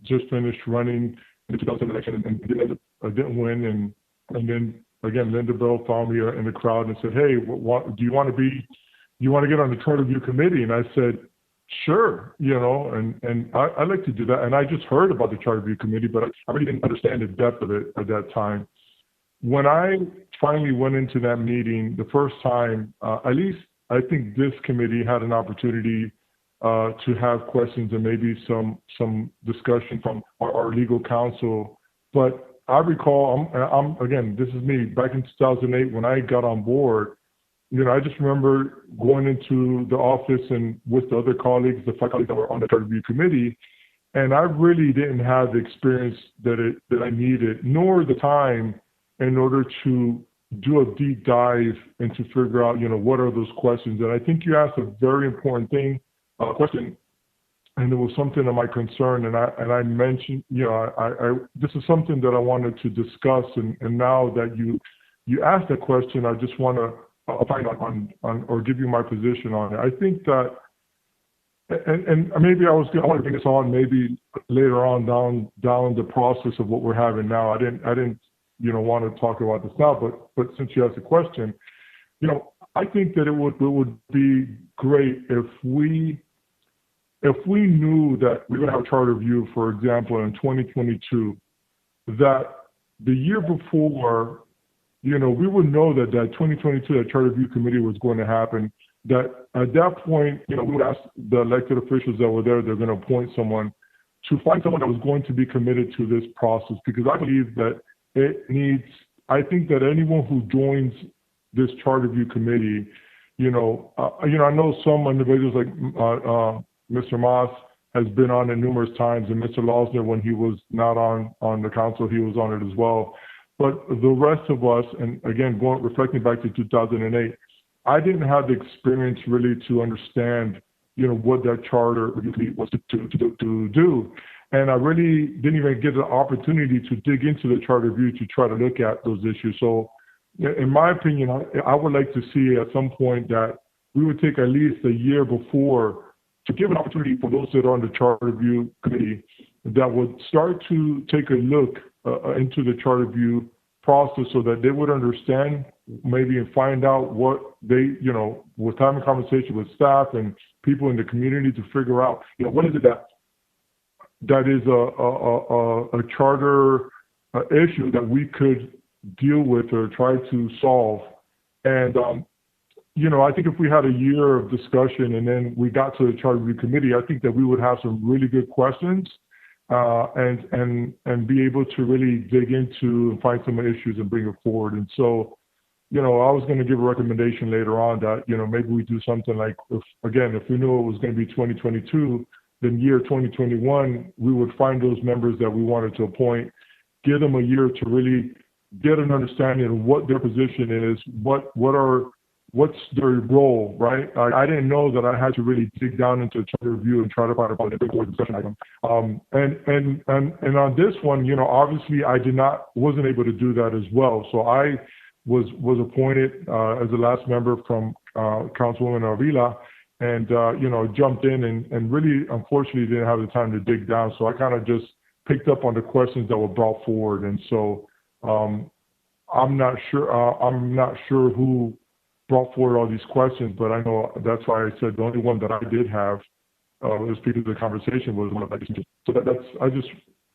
just finished running in the 2000 election and didn't win, and then again, Linda Bell found me in the crowd and said, "Hey, do you want to get on the charter review committee?" And I said, "Sure," and I like to do that. And I just heard about the charter review committee, but I really didn't understand the depth of it at that time. When I finally went into that meeting the first time, at least I think this committee had an opportunity to have questions and maybe some discussion from our legal counsel. But I recall, again, this is me, back in 2008 when I got on board, I just remember going into the office and with the other colleagues, the 5 colleagues that were on the charter review committee, and I really didn't have the experience that I needed, nor the time in order to do a deep dive and to figure out, what are those questions. And I think you asked a very important question, and it was something of my concern. And I mentioned, this is something that I wanted to discuss. And now that you asked that question, I just want to opine on or give you my position on it. I think that, and maybe I want to bring this on maybe later on down the process of what we're having now. I didn't want to talk about this now, but since you asked the question, I think that it would be great if we knew that we would have a charter review, for example, in 2022, that the year before, we would know that 2022, that charter review committee was going to happen, that at that point, we would ask the elected officials that were there, they're going to appoint someone, to find someone that was going to be committed to this process, because I believe that I think that anyone who joins this charter review committee, I know some individuals like Mr. Moss has been on it numerous times, and Mr. Losner, when he was not on the council, he was on it as well. But the rest of us, and again, reflecting back to 2008, I didn't have the experience really to understand, what that charter review was to do. And I really didn't even get the opportunity to dig into the charter review to try to look at those issues. So in my opinion, I would like to see at some point that we would take at least a year before to give an opportunity for those that are on the charter review committee that would start to take a look into the charter review process so that they would understand maybe and find out what they, with time and conversation with staff and people in the community to figure out, what is it that is a charter issue that we could deal with or try to solve. And, I think if we had a year of discussion and then we got to the charter review committee, I think that we would have some really good questions and be able to really dig into and find some issues and bring it forward. And so, I was going to give a recommendation later on that, maybe we do something like, if we knew it was going to be 2022, then year 2021, we would find those members that we wanted to appoint, give them a year to really get an understanding of what their position is, what are what's their role, right? I didn't know that I had to really dig down into the charter review and try to find a political discussion item. And on this one, you know, obviously wasn't able to do that as well. So I was appointed as the last member from Councilwoman Avila, and you know, jumped in and really, unfortunately, didn't have the time to dig down. So I kind of just picked up on the questions that were brought forward, and so I'm not sure who brought forward all these questions, but I know that's why I said the only one that I did have was because the conversation was one of that. So I just,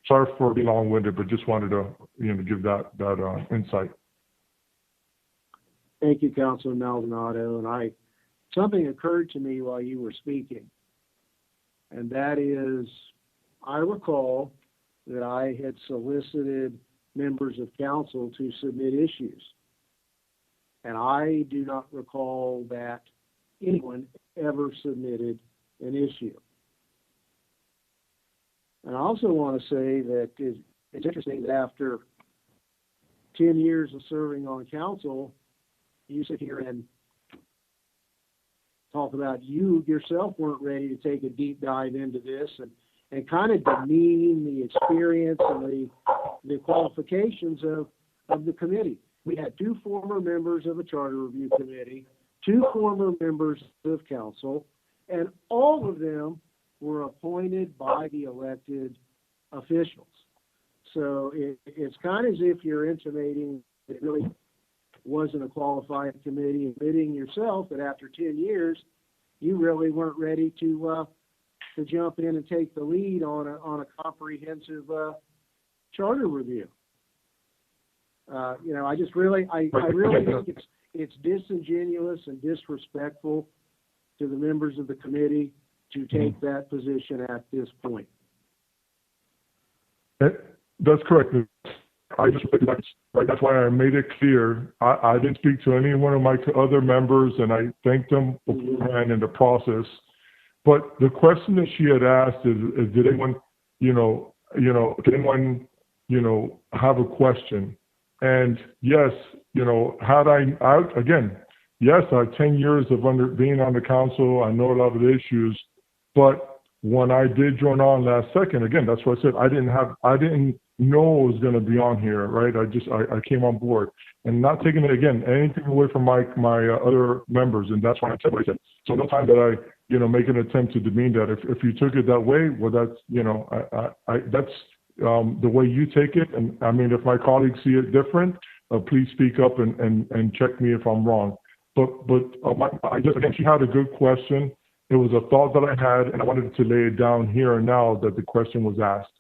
sorry for being long-winded, but just wanted to, you know, give that insight. Thank you, Councilman Maldonado. And something occurred to me while you were speaking, and that is, I recall that I had solicited members of council to submit issues. And I do not recall that anyone ever submitted an issue. And I also want to say that it's interesting that after 10 years of serving on council, you sit here and talk about you yourself weren't ready to take a deep dive into this and kind of demean the experience and the qualifications of the committee. We had 2 former members of the Charter Review Committee, 2 former members of council, and all of them were appointed by the elected officials. So it's kind of as if you're intimating it really wasn't a qualified committee, admitting yourself that after 10 years, you really weren't ready to jump in and take the lead on a comprehensive charter review. You know, I really think it's disingenuous and disrespectful to the members of the committee to take that position at this point. That's correct. I just, right, that's why I made it clear. I didn't speak to any one of my other members, and I thanked them beforehand in the process. But the question that she had asked is did anyone, did anyone, have a question? And yes, had yes, I have 10 years of being on the council. I know a lot of the issues, but when I did join on last second, again, that's what I said. I didn't know it was going to be on here, right? I came on board, and not taking anything away from my other members, and that's why I said what I said. So no time that I make an attempt to demean that. If you took it that way, well, that's that's the way you take it. And I mean, if my colleagues see it different, please speak up and check me if I'm wrong. But she had a good question. It was a thought that I had, and I wanted to lay it down here and now that the question was asked.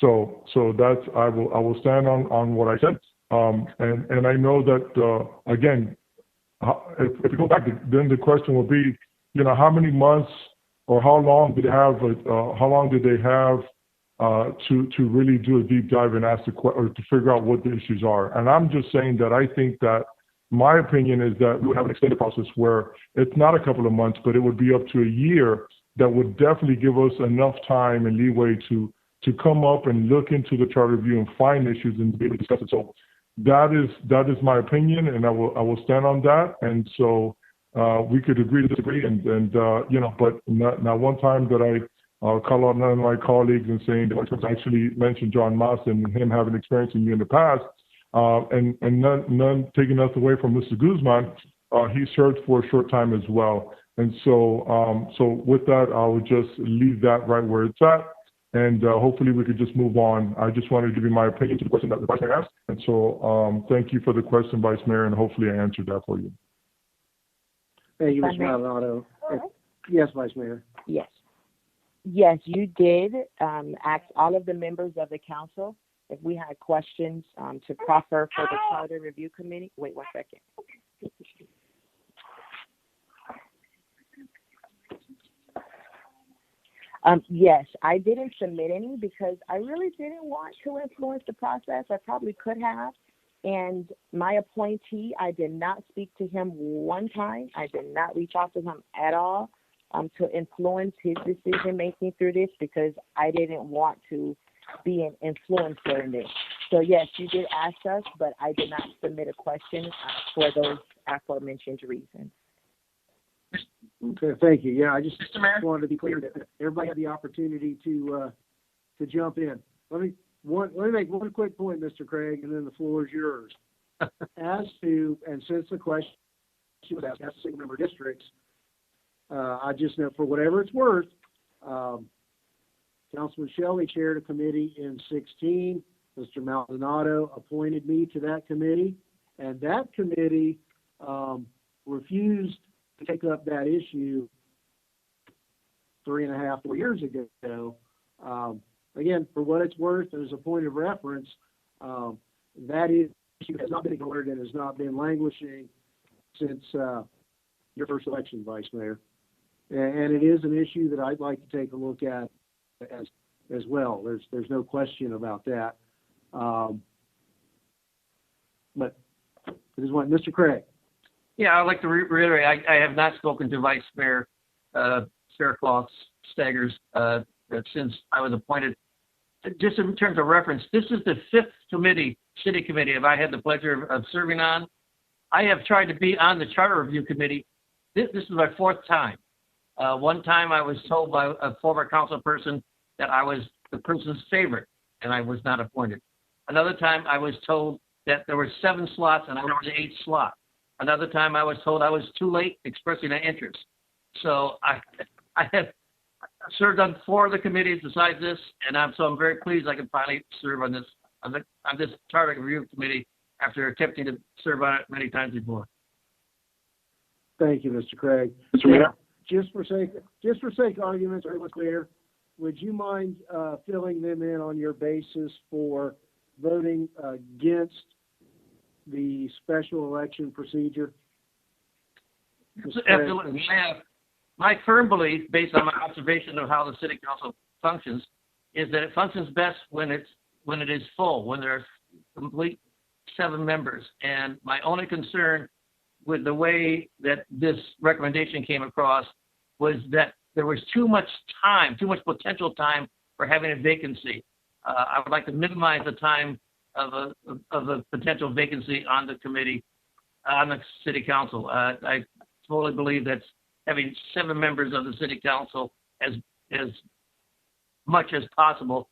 So that's, I will stand on what I said. And I know that, again, if you go back, then the question will be, how many months or how long did they have to really do a deep dive and ask or to figure out what the issues are? And I'm just saying that I think that my opinion is that we would have an extended process where it's not a couple of months, but it would be up to a year. That would definitely give us enough time and leeway to come up and look into the charter review and find issues and be able to discuss it. So that is my opinion, and I will stand on that. And so we could agree to disagree, but not one time that I call out none of my colleagues and saying that I actually mentioned John Moss and him having experience in you in the past, and none taking us away from Mr. Guzman. He served for a short time as well. And so with that, I would just leave that right where it's at. And hopefully we could just move on. I just wanted to give you my opinion to the question that the Vice Mayor asked. And so thank you for the question, Vice Mayor, and hopefully I answered that for you. Thank you, Mr. Maldonado. Yes, Vice Mayor. Yes. Yes, you did ask all of the members of the council if we had questions to proffer for the Charter Review Committee. Wait 1 second. Yes, I didn't submit any because I really didn't want to influence the process. I probably could have. And my appointee, I did not speak to him one time. I did not reach out to him at all to influence his decision making through this because I didn't want to be an influencer in this. So yes, you did ask us, but I did not submit a question for those aforementioned reasons. Okay, thank you. Yeah, I just Mr. Mayor? wanted to be clear that everybody had the opportunity to jump in. Let me make one quick point, Mr. Craig, and then the floor is yours. As to, and since the question was asked as to single member districts, I just know for whatever it's worth, Councilman Shelley chaired a committee in 16. Mr. Maldonado appointed me to that committee, and that committee refused to take up that issue 3.5, 4 years ago. Again, for what it's worth, as a point of reference, that issue has not been ignored and has not been languishing since your first election, Vice Mayor. And it is an issue that I'd like to take a look at as well. There's no question about that. But this is what Mr. Craig. Yeah, I'd like to reiterate, I have not spoken to Vice Mayor Faircloth Staggers since I was appointed. Just in terms of reference, this is the 5th city committee I had the pleasure of serving on. I have tried to be on the Charter Review Committee. This is my 4th time. One time I was told by a former council person that I was the person's favorite, and I was not appointed. Another time I was told that there were 7 slots and I was the 8th slot. Another time I was told I was too late expressing an interest. So I have served on 4 of the committees besides this, and I'm very pleased I can finally serve on this Charter Review Committee after attempting to serve on it many times before. Thank you, Mr. Craig. Mr. Mayor? Just for sake of argument, so everyone's clear, would you mind filling them in on your basis for voting against the special election procedure? Absolutely. My firm belief, based on my observation of how the city council functions, is that it functions best when it is full, when there are complete 7 members. And my only concern with the way that this recommendation came across was that there was too much potential time for having a vacancy. I would like to minimize the time of a potential vacancy on the committee, on the city council. I totally believe that having 7 members of the city council as much as possible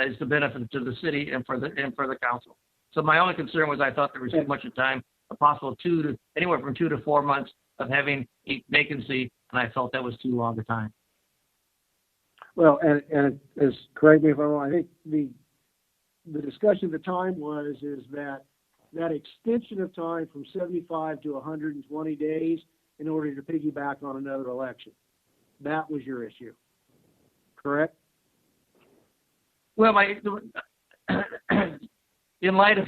is the benefit to the city and for the council. So my only concern was I thought there was too much time, possible anywhere from 2 to 4 months of having a vacancy, and I felt that was too long a time. Well, and as correct me if I'm wrong, I think the discussion at the time is that extension of time from 75 to 120 days in order to piggyback on another election. That was your issue, correct? Well, in light of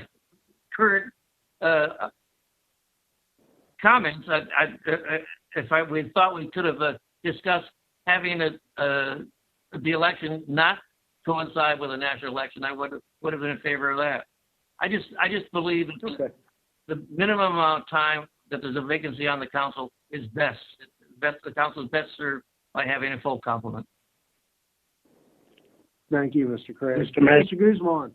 current comments, we thought we could have discussed having the election not coincide with a national election. I would have been in favor of that. I just believe that the minimum amount of time that there's a vacancy on the council is best. The council is best served by having a full complement. Thank you, Mr. Craig. Mr. Mayor? Mr. Guzman.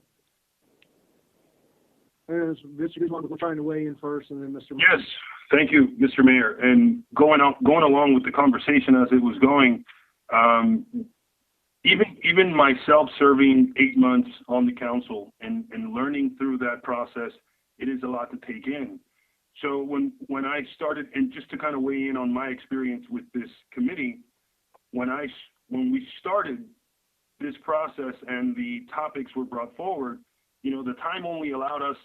Mr. Guzman, we're trying to weigh in first, and then Mr. Yes, thank you, Mr. Mayor. And going along with the conversation as it was going, even myself serving 8 months on the council and learning through that process, it is a lot to take in. So when I started, and just to kind of weigh in on my experience with this committee, when we started this process and the topics were brought forward, the time only allowed us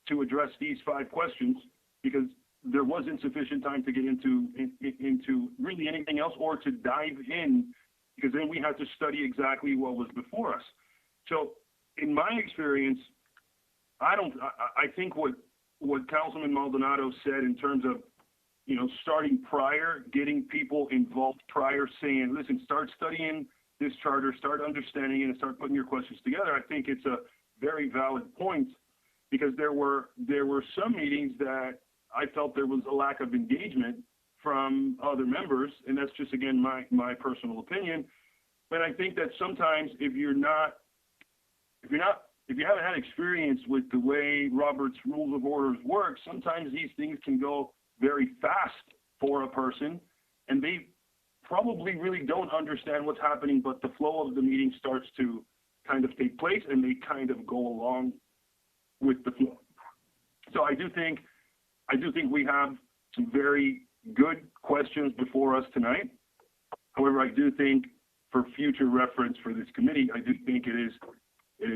to address these 5 questions because there wasn't sufficient time to get into really anything else or to dive in, because then we had to study exactly what was before us. So in my experience, I think what Councilman Maldonado said in terms of, starting prior, getting people involved prior, saying, listen, start studying this charter, start understanding it, and start putting your questions together. I think it's a very valid point, because there were some meetings that I felt there was a lack of engagement from other members, and that's just, again, my personal opinion. But I think that sometimes if you haven't had experience with the way Robert's Rules of Orders work, sometimes these things can go very fast for a person, and they probably really don't understand what's happening, but the flow of the meeting starts to kind of take place, and they kind of go along with the flow. So I do think we have some very good questions before us tonight. However, I do think for future reference for this committee, I do think it is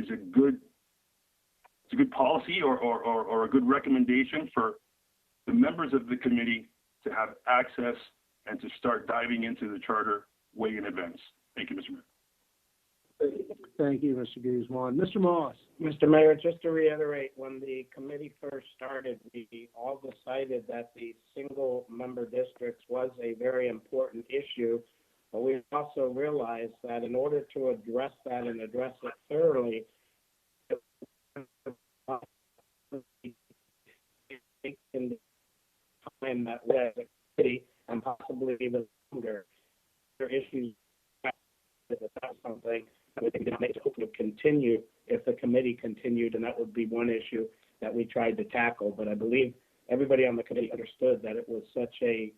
a good policy or a good recommendation for the members of the committee to have access and to start diving into the charter way in advance. Thank you, Mr. Mayor. Thank you, Mr. Guzman. Mr. Moss. Mr. Mayor, just to reiterate, when the committee first started, we all decided that the single-member districts was a very important issue, but we also realized that in order to address that and address it thoroughly, in the time that we as a committee and possibly even longer, there are issues that that's something that we think would continue if the committee continued, and that would be one issue that we tried to tackle. But I believe everybody on the committee understood that it was such a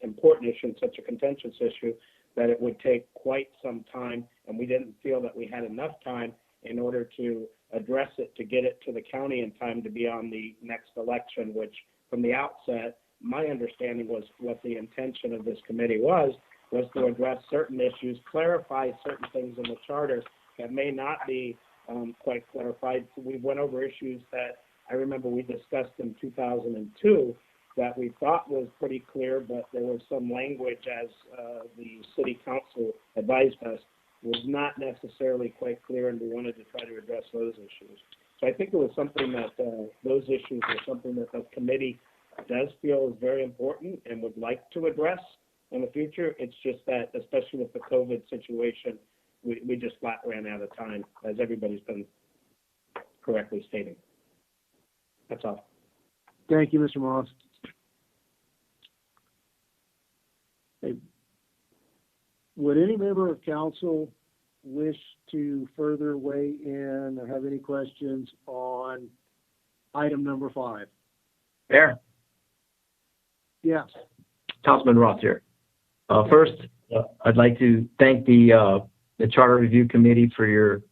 important issue and such a contentious issue that it would take quite some time, and we didn't feel that we had enough time in order to address it, to get it to the county in time to be on the next election, which from the outset, my understanding was what the intention of this committee was to address certain issues, clarify certain things in the charter that may not be quite clarified. We went over issues that I remember we discussed in 2002 that we thought was pretty clear, but there was some language, as the city council advised us, was not necessarily quite clear, and we wanted to try to address those issues. So I think it was something that those issues were something that the committee does feel is very important and would like to address in the future. It's just that, especially with the COVID situation, we just flat ran out of time, as everybody's been correctly stating. That's all. Thank you, Mr. Moss. Hey, would any member of council wish to further weigh in or have any questions on item number 5? Mayor, Yes. Councilman Roth here. First, I'd like to thank the Charter Review Committee for your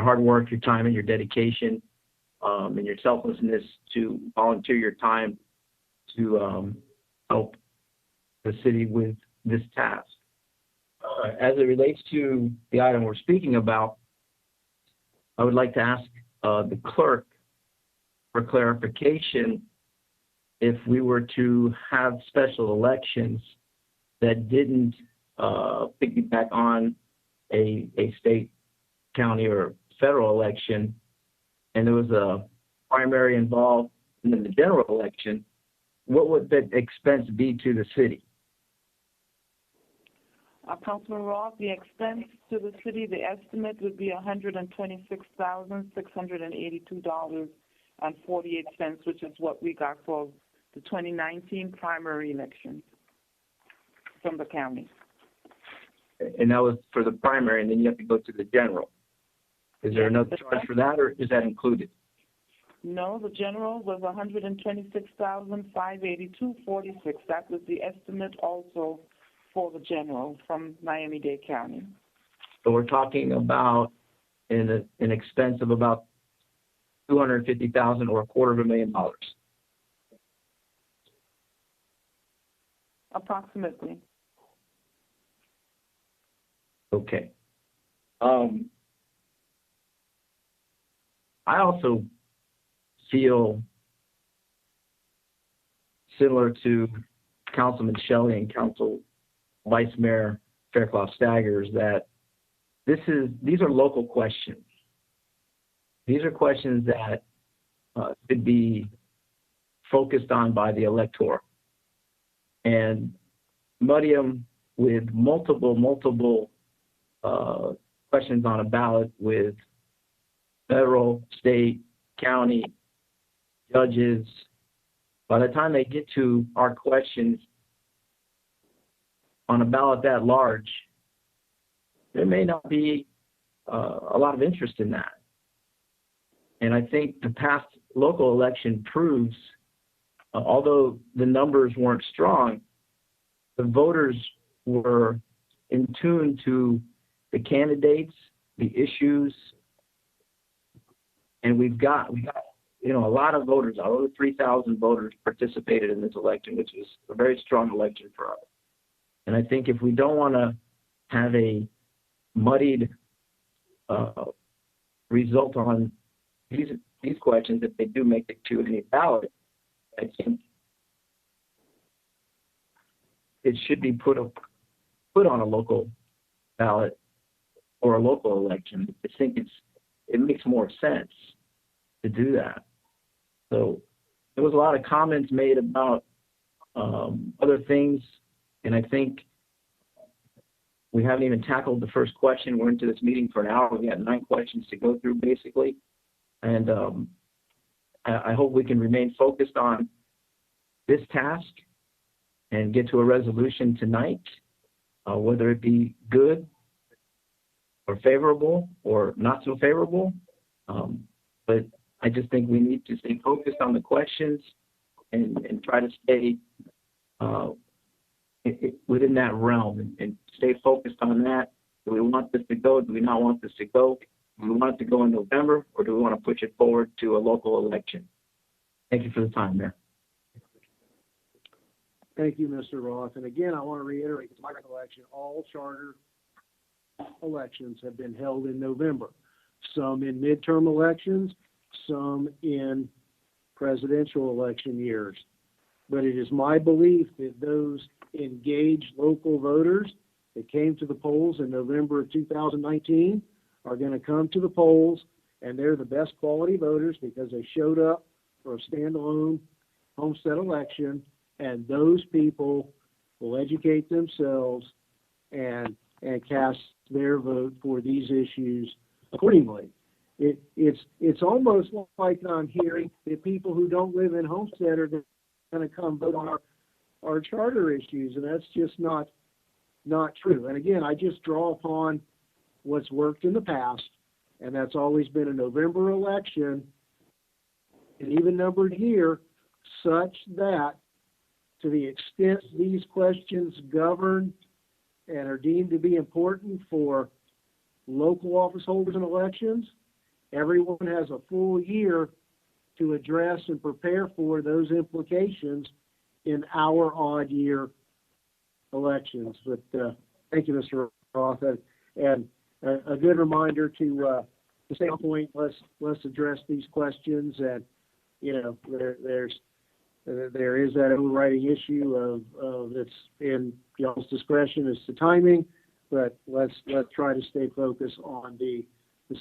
hard work, your time, and your dedication, and your selflessness to volunteer your time to help the city with this task. As it relates to the item we're speaking about, I would like to ask the clerk for clarification if we were to have special elections that didn't piggyback on a state, county, or federal election, and there was a primary involved in the general election, what would that expense be to the city? Councilman Roth, the expense to the city, the estimate would be $126,682.48, which is what we got for the 2019 primary election from the county. And that was for the primary, and then you have to go to the general. Is there another charge for that, or is that included? No, the general was $126,582.46. That was the estimate also for the general from Miami-Dade County. So we're talking about an expense of about $250,000 or $250,000. Approximately. Okay. I also feel similar to Councilman Shelley and Council Vice Mayor Fairclough-Staggers that these are local questions. These are questions that could be focused on by the electorate, and muddy them with multiple questions on a ballot with federal, state, county, judges. By the time they get to our questions on a ballot that large, there may not be a lot of interest in that. And I think the past local election proves although the numbers weren't strong, the voters were in tune to the candidates, the issues, and we got a lot of voters. Over 3,000 voters participated in this election, which was a very strong election for us. And I think if we don't want to have a muddied result on these questions, if they do make it to any ballot, I think it should be put on a local ballot or a local election. I think it makes more sense to do that. So there was a lot of comments made about other things, and I think we haven't even tackled the first question. We're into this meeting for an hour. We got 9 questions to go through, basically. And I hope we can remain focused on this task and get to a resolution tonight, whether it be good or favorable or not so favorable. But I just think we need to stay focused on the questions and try to stay within that realm and stay focused on that. Do we want this to go? Do we not want this to go? Do we want it to go in November, or do we want to push it forward to a local election? Thank you for the time, Mayor. Thank you, Mr. Roth. And again, I want to reiterate, to my recollection, all charter elections have been held in November. Some in midterm elections, some in presidential election years. But it is my belief that those engaged local voters that came to the polls in November of 2019 are going to come to the polls, and they're the best quality voters because they showed up for a standalone homestead election, and those people will educate themselves and cast their vote for these issues accordingly. It's almost like I'm hearing that people who don't live in Homestead are going to come vote on our charter issues, and that's just not true. And again, I just draw upon what's worked in the past, and that's always been a November election, an even-numbered year, such that to the extent these questions govern and are deemed to be important for local office holders in elections, everyone has a full year to address and prepare for those implications in our odd year elections. But thank you, Mr. Roth, and a good reminder to stay on point. Let's address these questions, and there is that overriding issue of it's in y'all's discretion as to timing, but let's try to stay focused on the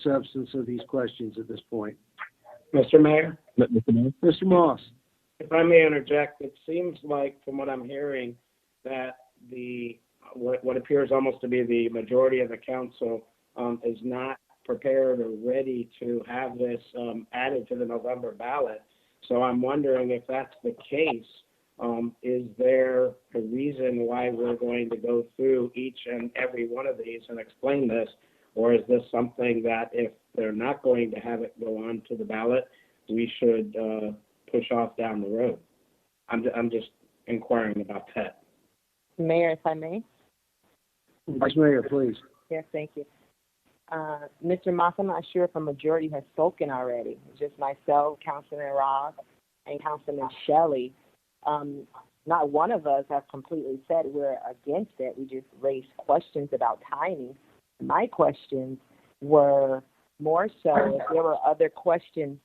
substance of these questions at this point. Mr. Mayor? Mr. Moss. If I may interject, it seems like, from what I'm hearing, that what appears almost to be the majority of the council is not prepared or ready to have this added to the November ballot. So I'm wondering if that's the case, is there a reason why we're going to go through each and every one of these and explain this? Or is this something that if they're not going to have it go on to the ballot, we should push off down the road? I'm just inquiring about that. Mayor, if I may? Vice Mayor, please. Yes, thank you. Mr. Moss, I'm not sure if a majority has spoken already. Just myself, Councilman Roth, and Councilman Shelley. Not one of us have completely said we're against it. We just raised questions about timing. My questions were more so if there were other questions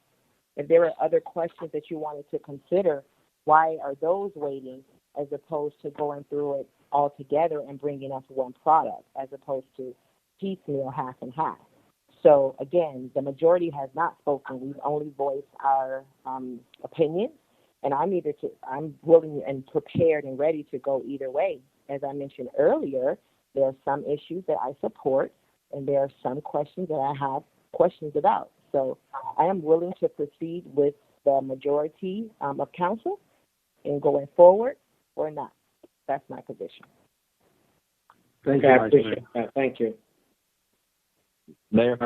that you wanted to consider, why are those waiting as opposed to going through it all together and bringing us one product as opposed to piecemeal, half and half. So again, the majority has not spoken. We've only voiced our opinion, and I'm willing and prepared and ready to go either way. As I mentioned earlier, there are some issues that I support, and there are some questions that I have questions about. So I am willing to proceed with the majority of council in going forward or not. That's my position. Thank Okay, you, I appreciate that. Thank you. Mayor?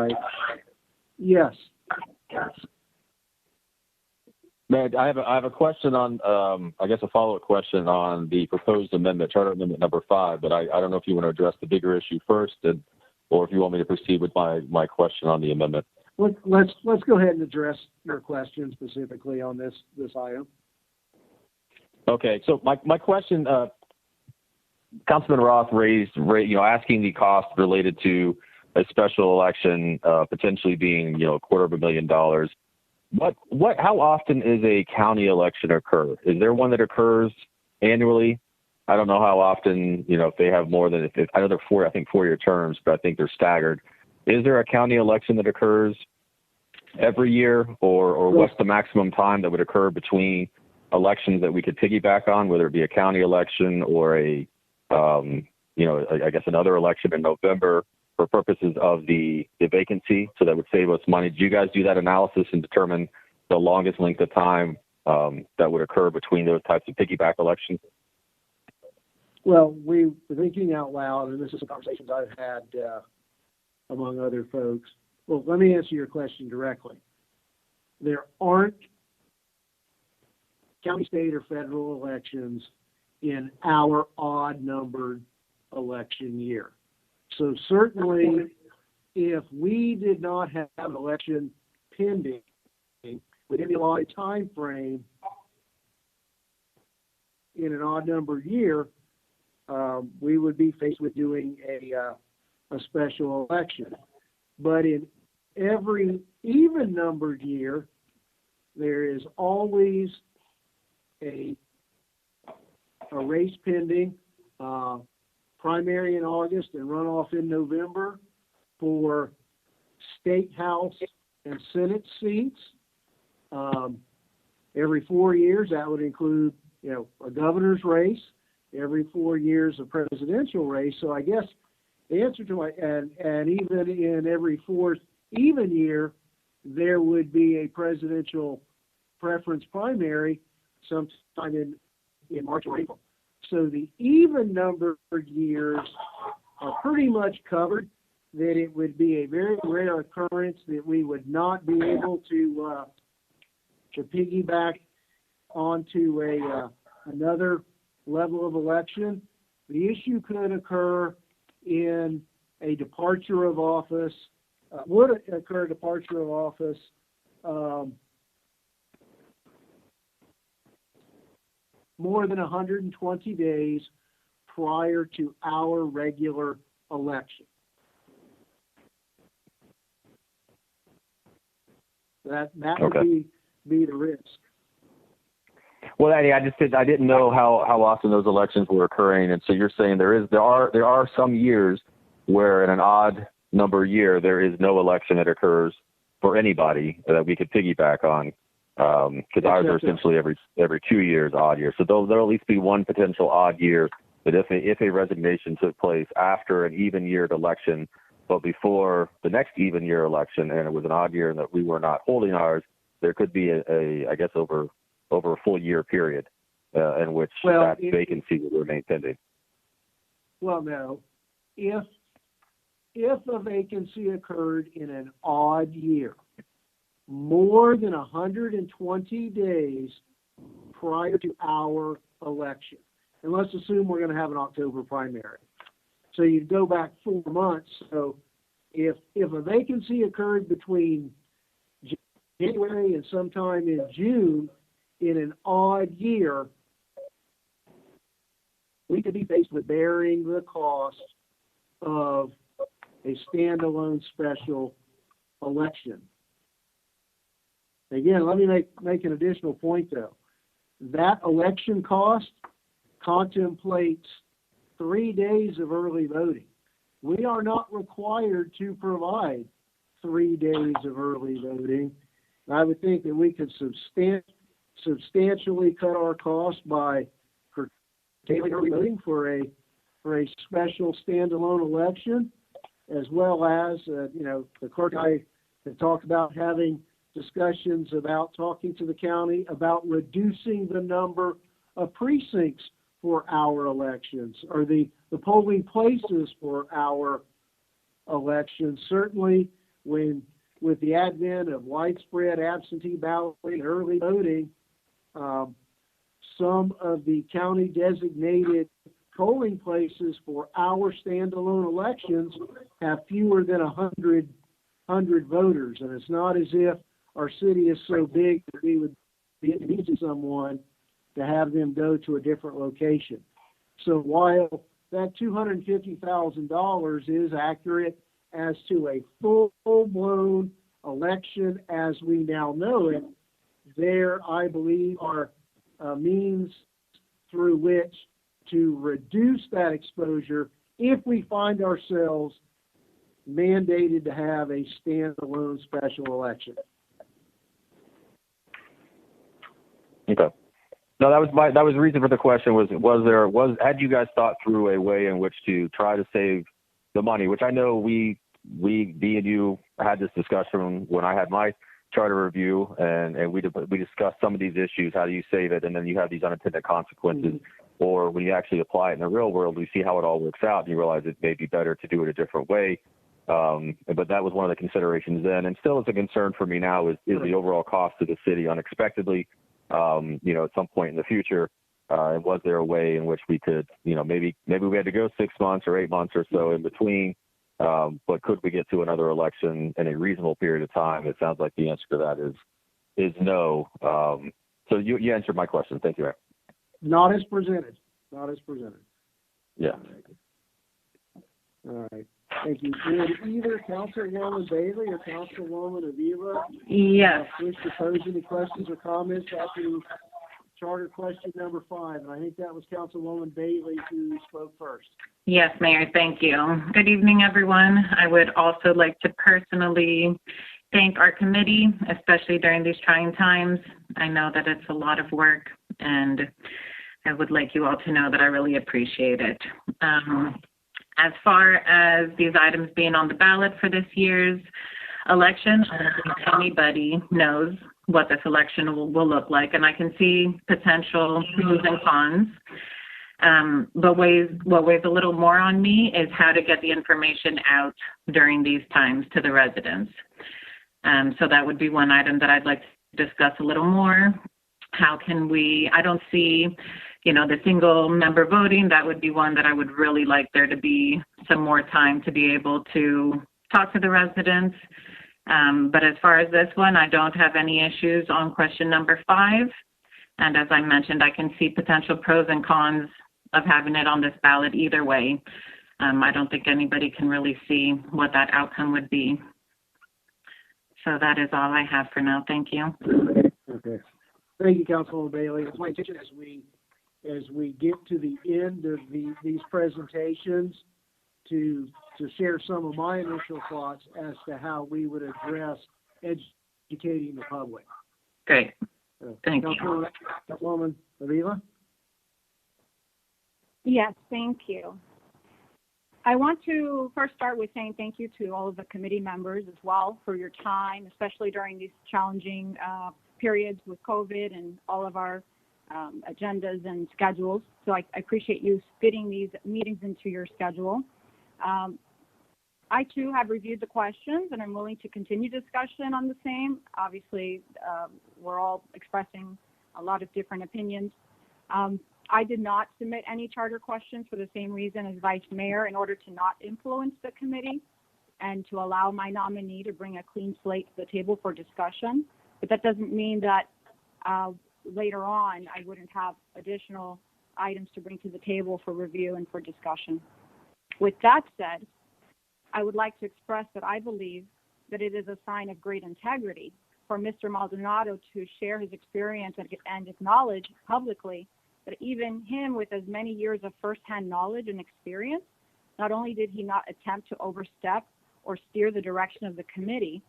Yes. Man, I have a question on, I guess a follow-up question on the proposed amendment, Charter Amendment number 5, but I don't know if you want to address the bigger issue first, or if you want me to proceed with my question on the amendment. Let's go ahead and address your question specifically on this item. Okay, so my question, Councilman Roth raised, asking the cost related to a special election potentially being, $250,000. How often is a county election occur? Is there one that occurs annually? I don't know how often, if they have more than, I know they're 4-year terms, but I think they're staggered. Is there a county election that occurs every year, or what's the maximum time that would occur between elections that we could piggyback on, whether it be a county election or I guess another election in November for purposes of the vacancy, so that would save us money? Do you guys do that analysis and determine the longest length of time that would occur between those types of piggyback elections? Well, we were thinking out loud, and this is some conversations I've had among other folks. Well, let me answer your question directly. There aren't county, state, or federal elections in our odd-numbered election year. So certainly, if we did not have an election pending within the allotted time frame in an odd-numbered year, we would be faced with doing a special election. But in every even-numbered year, there is always a race pending, primary in August and runoff in November for state house and Senate seats. Every 4 years, that would include, a governor's race. Every 4 years, a presidential race. So I guess the answer to and even in every fourth even year, there would be a presidential preference primary sometime in March or April. So the even numbered years are pretty much covered, that it would be a very rare occurrence that we would not be able to piggyback onto another level of election. The issue could occur in a departure of office, would occur departure of office more than 120 days prior to our regular election. That would be the risk. Well, Eddie, I didn't know how often those elections were occurring, and so you're saying there are some years where in an odd number year there is no election that occurs for anybody that we could piggyback on, because ours are essentially every 2 years odd years. So there'll at least be one potential odd year that if a resignation took place after an even year election, but before the next even year election, and it was an odd year and that we were not holding ours, there could be I guess over a full year period in which that vacancy would remain pending. Well, no. If a vacancy occurred in an odd year, more than 120 days prior to our election, and let's assume we're going to have an October primary. So you'd go back 4 months. So if a vacancy occurred between January and sometime in June in an odd year, we could be faced with bearing the cost of a standalone special election. Again, let me make an additional point, though. That election cost contemplates 3 days of early voting. We are not required to provide 3 days of early voting. I would think that we could substantially cut our costs by curtailing early voting for a special standalone election, as well as the clerk and I have talked about having discussions about talking to the county about reducing the number of precincts for our elections, or the polling places for our elections. Certainly, with the advent of widespread absentee balloting and early voting, Some of the county designated polling places for our standalone elections have fewer than 100 voters, and it's not as if our city is so big that we would be introducing someone to have them go to a different location. So while that $250,000 is accurate as to a full-blown election as we now know it, there, I believe, are means through which to reduce that exposure if we find ourselves mandated to have a standalone special election. Okay. No, that was the reason for the question had you guys thought through a way in which to try to save the money, which I know we D and you had this discussion when I had my charter review, and we discussed some of these issues. How do you save it? And then you have these unintended consequences. Or when you actually apply it in the real world, you see how it all works out, and you realize it may be better to do it a different way. But that was one of the considerations then, and still is a concern for me now is the overall cost to the city unexpectedly, at some point in the future. And was there a way in which we could, maybe we had to go 6 months or 8 months or so in between, but could we get to another election in a reasonable period of time? It sounds like the answer to that is no. So you answered my question. Thank you, Mayor. Not as presented. Yeah. All right. Thank you. Would either Councilwoman Bailey or Councilwoman Avila wish to pose any questions or comments after charter question number 5? And I think that was Councilwoman Bailey who spoke first. Yes, Mayor, thank you. Good evening, everyone. I would also like to personally thank our committee, especially during these trying times. I know that it's a lot of work, and I would like you all to know that I really appreciate it. As far as these items being on the ballot for this year's election, I don't think anybody knows what this election will look like, and I can see potential pros and cons. But what weighs a little more on me is how to get the information out during these times to the residents. So that would be one item that I'd like to discuss a little more. How can I don't see, the single member voting. That would be one that I would really like there to be some more time to be able to talk to the residents. But as far as this one, I don't have any issues on question number 5. And as I mentioned, I can see potential pros and cons of having it on this ballot either way. I don't think anybody can really see what that outcome would be. So that is all I have for now. Thank you. Okay. Thank you, Councilwoman Bailey. It's my intention as we get to the end of these presentations to share some of my initial thoughts as to how we would address educating the public. Great. Thank you. Councilwoman Avila? Yes, thank you. I want to first start with saying thank you to all of the committee members as well for your time, especially during these challenging periods with COVID and all of our agendas and schedules. So I appreciate you fitting these meetings into your schedule. I too have reviewed the questions and I'm willing to continue discussion on the same. Obviously, we're all expressing a lot of different opinions. I did not submit any charter questions for the same reason as Vice Mayor, in order to not influence the committee and to allow my nominee to bring a clean slate to the table for discussion. But that doesn't mean that later on I wouldn't have additional items to bring to the table for review and for discussion. With that said, I would like to express that I believe that it is a sign of great integrity for Mr. Maldonado to share his experience and acknowledge publicly that even him, with as many years of firsthand knowledge and experience, not only did he not attempt to overstep or steer the direction of the committee,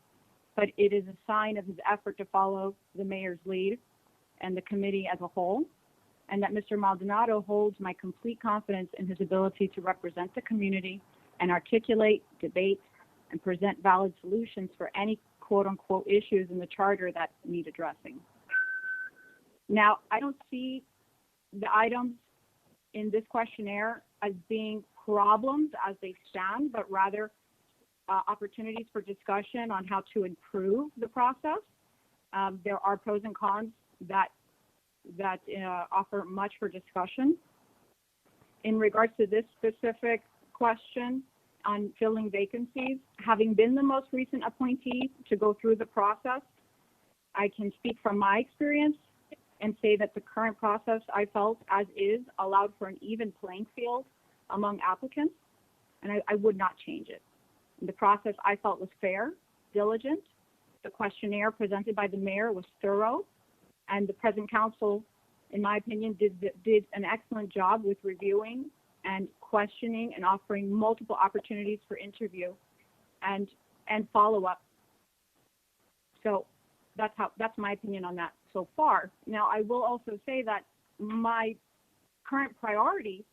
but it is a sign of his effort to follow the mayor's lead and the committee as a whole, and that Mr. Maldonado holds my complete confidence in his ability to represent the community and articulate, debate, and present valid solutions for any quote-unquote issues in the charter that need addressing. Now, I don't see the items in this questionnaire as being problems as they stand, but rather opportunities for discussion on how to improve the process. There are pros and cons that that offer much for discussion. In regards to this specific question on filling vacancies, having been the most recent appointee to go through the process, I can speak from my experience and say that the current process I felt as is allowed for an even playing field among applicants, and I would not change it. The process I felt was fair, diligent. The questionnaire presented by the mayor was thorough, and the present council, in my opinion, did an excellent job with reviewing and questioning and offering multiple opportunities for interview and follow-up. So that's my opinion on that so far. Now, I will also say that my current priority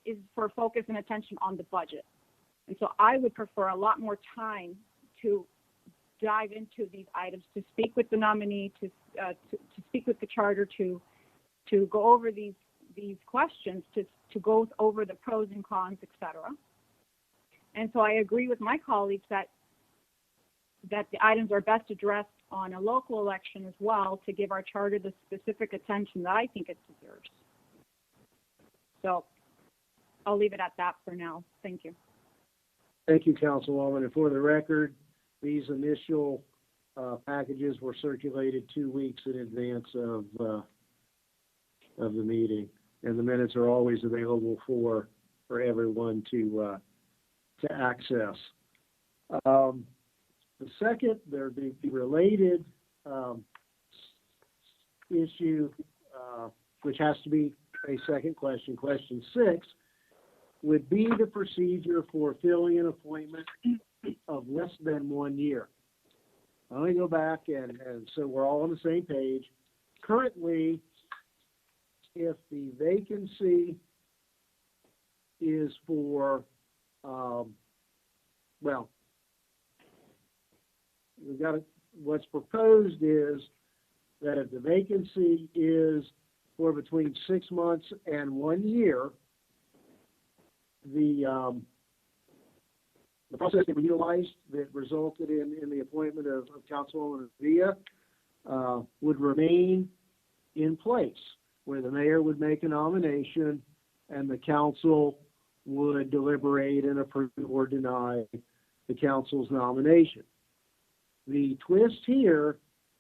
is for focus and attention on the budget. And so I would prefer a lot more time to dive into these items, to speak with the nominee, to speak with the charter, to go over these questions, to go over the pros and cons, etc. And so I agree with my colleagues that the items are best addressed on a local election as well, to give our charter the specific attention that I think it deserves. So I'll leave it at that for now. Thank you. Thank you, Councilwoman. And for the record, these initial packages were circulated 2 weeks in advance of the meeting, and the minutes are always available for everyone to access. The second, the related issue, which has to be a second question, question 6, would be the procedure for filling an appointment of less than 1 year. Let me go back and so we're all on the same page. Currently, if the vacancy is for, what's proposed is that if the vacancy is for between 6 months and 1 year, the process that we utilized that resulted in the appointment of Councilwoman Villa would remain in place, where the mayor would make a nomination and the council would deliberate and approve or deny the council's nomination. The twist here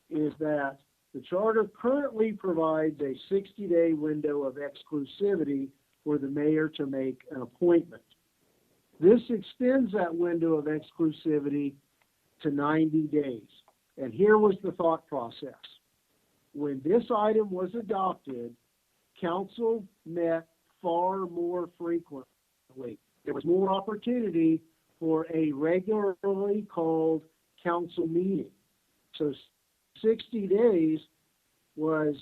is that the charter currently provides a 60-day window of exclusivity for the mayor to make an appointment. This extends that window of exclusivity to 90 days. And here was the thought process. When this item was adopted, council met far more frequently. There was more opportunity for a regularly called council meeting. So 60 days was,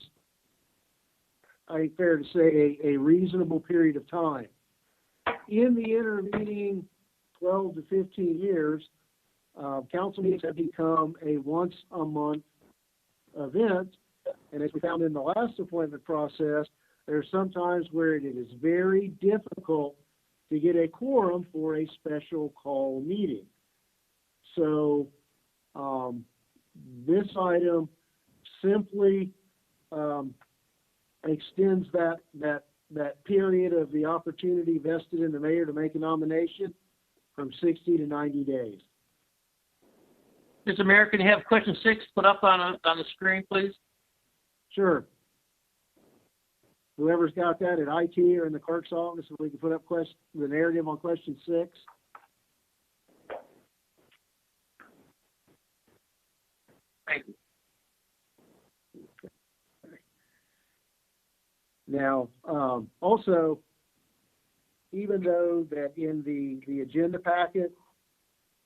I think, fair to say, a reasonable period of time. In the intervening 12 to 15 years, council meetings have become a once-a-month event. And as we found in the last appointment process, there are some times where it is very difficult to get a quorum for a special call meeting. So this item simply extends that period of the opportunity vested in the mayor to make a nomination from 60 to 90 days. Mr. Mayor, can you have question 6 put up on the screen, please? Sure. Whoever's got that at IT or in the clerk's office, if we can put up the narrative on question 6. Thank you. Now, also, even though that in the agenda packet,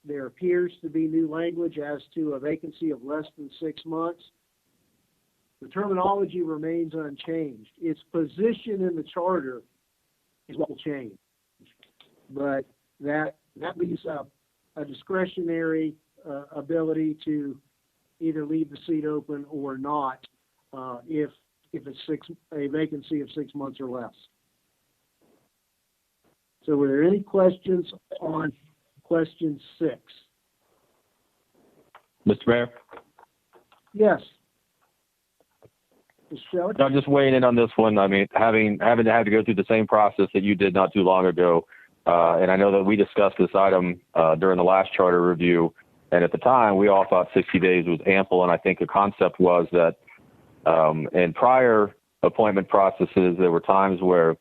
there appears to be new language as to a vacancy of less than 6 months, the terminology remains unchanged. Its position in the charter is what will change. But that leaves a discretionary ability to either leave the seat open or not if it's a vacancy of 6 months or less. So were there any questions on question 6? Mr. Mayor? Yes. Mr. Shelley? No, just weighing in on this one. I mean, having to go through the same process that you did not too long ago, and I know that we discussed this item during the last charter review, and at the time we all thought 60 days was ample, and I think the concept was that in prior appointment processes, there were times where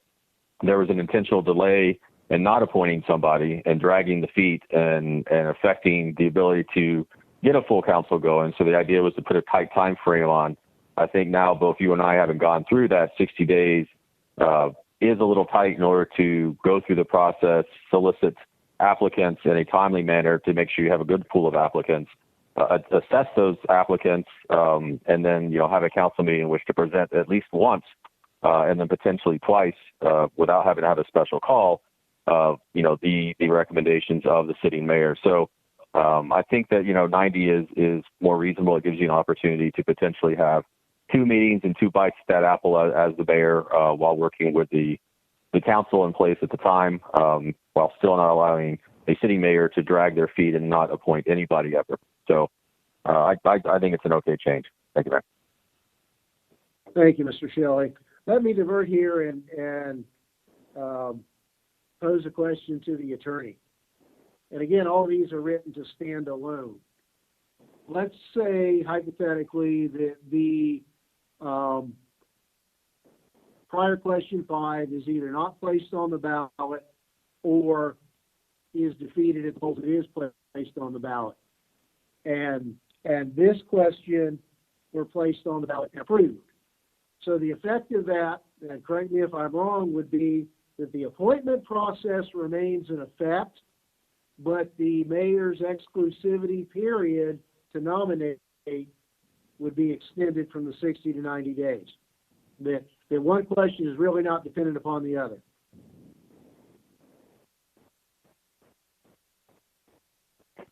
there was an intentional delay in not appointing somebody and dragging the feet and affecting the ability to get a full council going. So the idea was to put a tight time frame on. I think now both you and I having gone through that 60 days is a little tight in order to go through the process, solicit applicants in a timely manner to make sure you have a good pool of applicants, assess those applicants, and then, have a council meeting in which to present at least once and then potentially twice without having to have a special call, the recommendations of the sitting mayor. So I think that, 90 is more reasonable. It gives you an opportunity to potentially have 2 meetings and 2 bites at that apple as the mayor while working with the council in place at the time, while still not allowing a sitting mayor to drag their feet and not appoint anybody ever. So I think it's an okay change. Thank you, Mayor. Thank you, Mr. Shelley. Let me divert here and pose a question to the attorney. And again, all these are written to stand alone. Let's say, hypothetically, that the prior question 5 is either not placed on the ballot or is defeated if it is placed on the ballot. And this question were placed on the ballot and approved. So the effect of that, and correct me if I'm wrong, would be that the appointment process remains in effect, but the mayor's exclusivity period to nominate would be extended from the 60 to 90 days. That one question is really not dependent upon the other.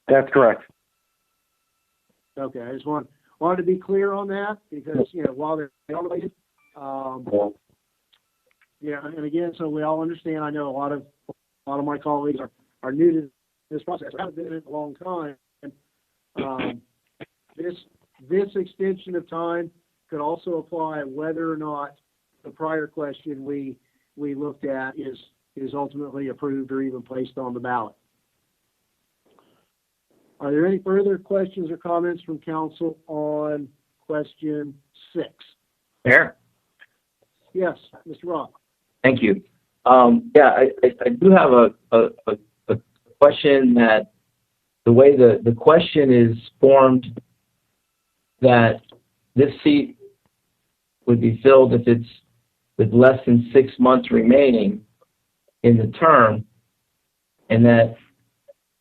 That's correct. Okay, I just wanted to be clear on that because, while they're related, and again, so we all understand, I know a lot of my colleagues are new to this process. I haven't been in it a long time. This extension of time could also apply whether or not the prior question we looked at is ultimately approved or even placed on the ballot. Are there any further questions or comments from council on question 6? Mayor? Yes, Mr. Roth. Thank you. I do have a question that the way the question is formed, that this seat would be filled if it's with less than 6 months remaining in the term, and that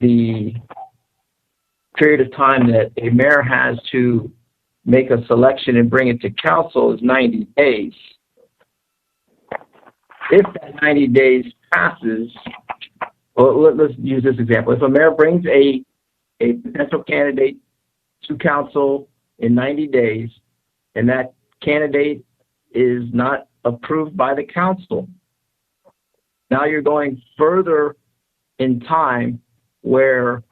the period of time that a mayor has to make a selection and bring it to council is 90 days. If that 90 days passes, well, let's use this example. If a mayor brings a potential candidate to council in 90 days and that candidate is not approved by the council, now you're going further in time where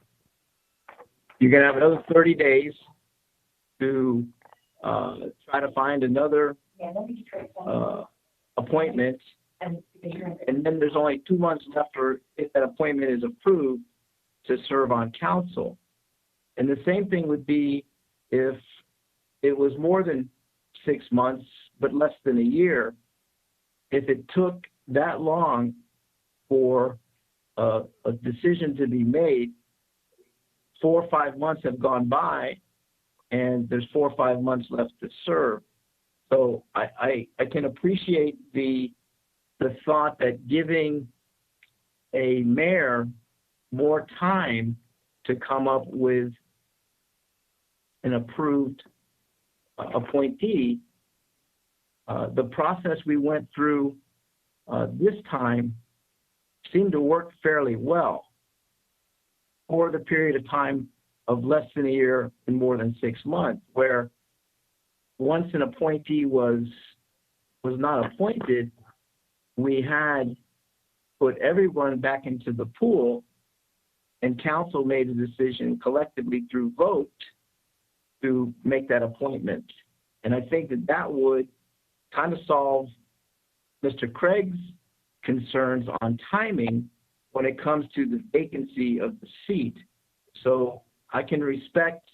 you're going to have another 30 days to try to find another appointment. And then there's only 2 months left for if that appointment is approved to serve on council. And the same thing would be if it was more than 6 months, but less than a year. If it took that long for a decision to be made, 4 or 5 months have gone by and there's 4 or 5 months left to serve. So I can appreciate the thought that giving a mayor more time to come up with an approved appointee, the process we went through this time seemed to work fairly well for the period of time of less than a year and more than 6 months, where once an appointee was not appointed, we had put everyone back into the pool, and council made a decision collectively through vote to make that appointment. And I think that would kind of solve Mr. Craig's concerns on timing when it comes to the vacancy of the seat. So I can respect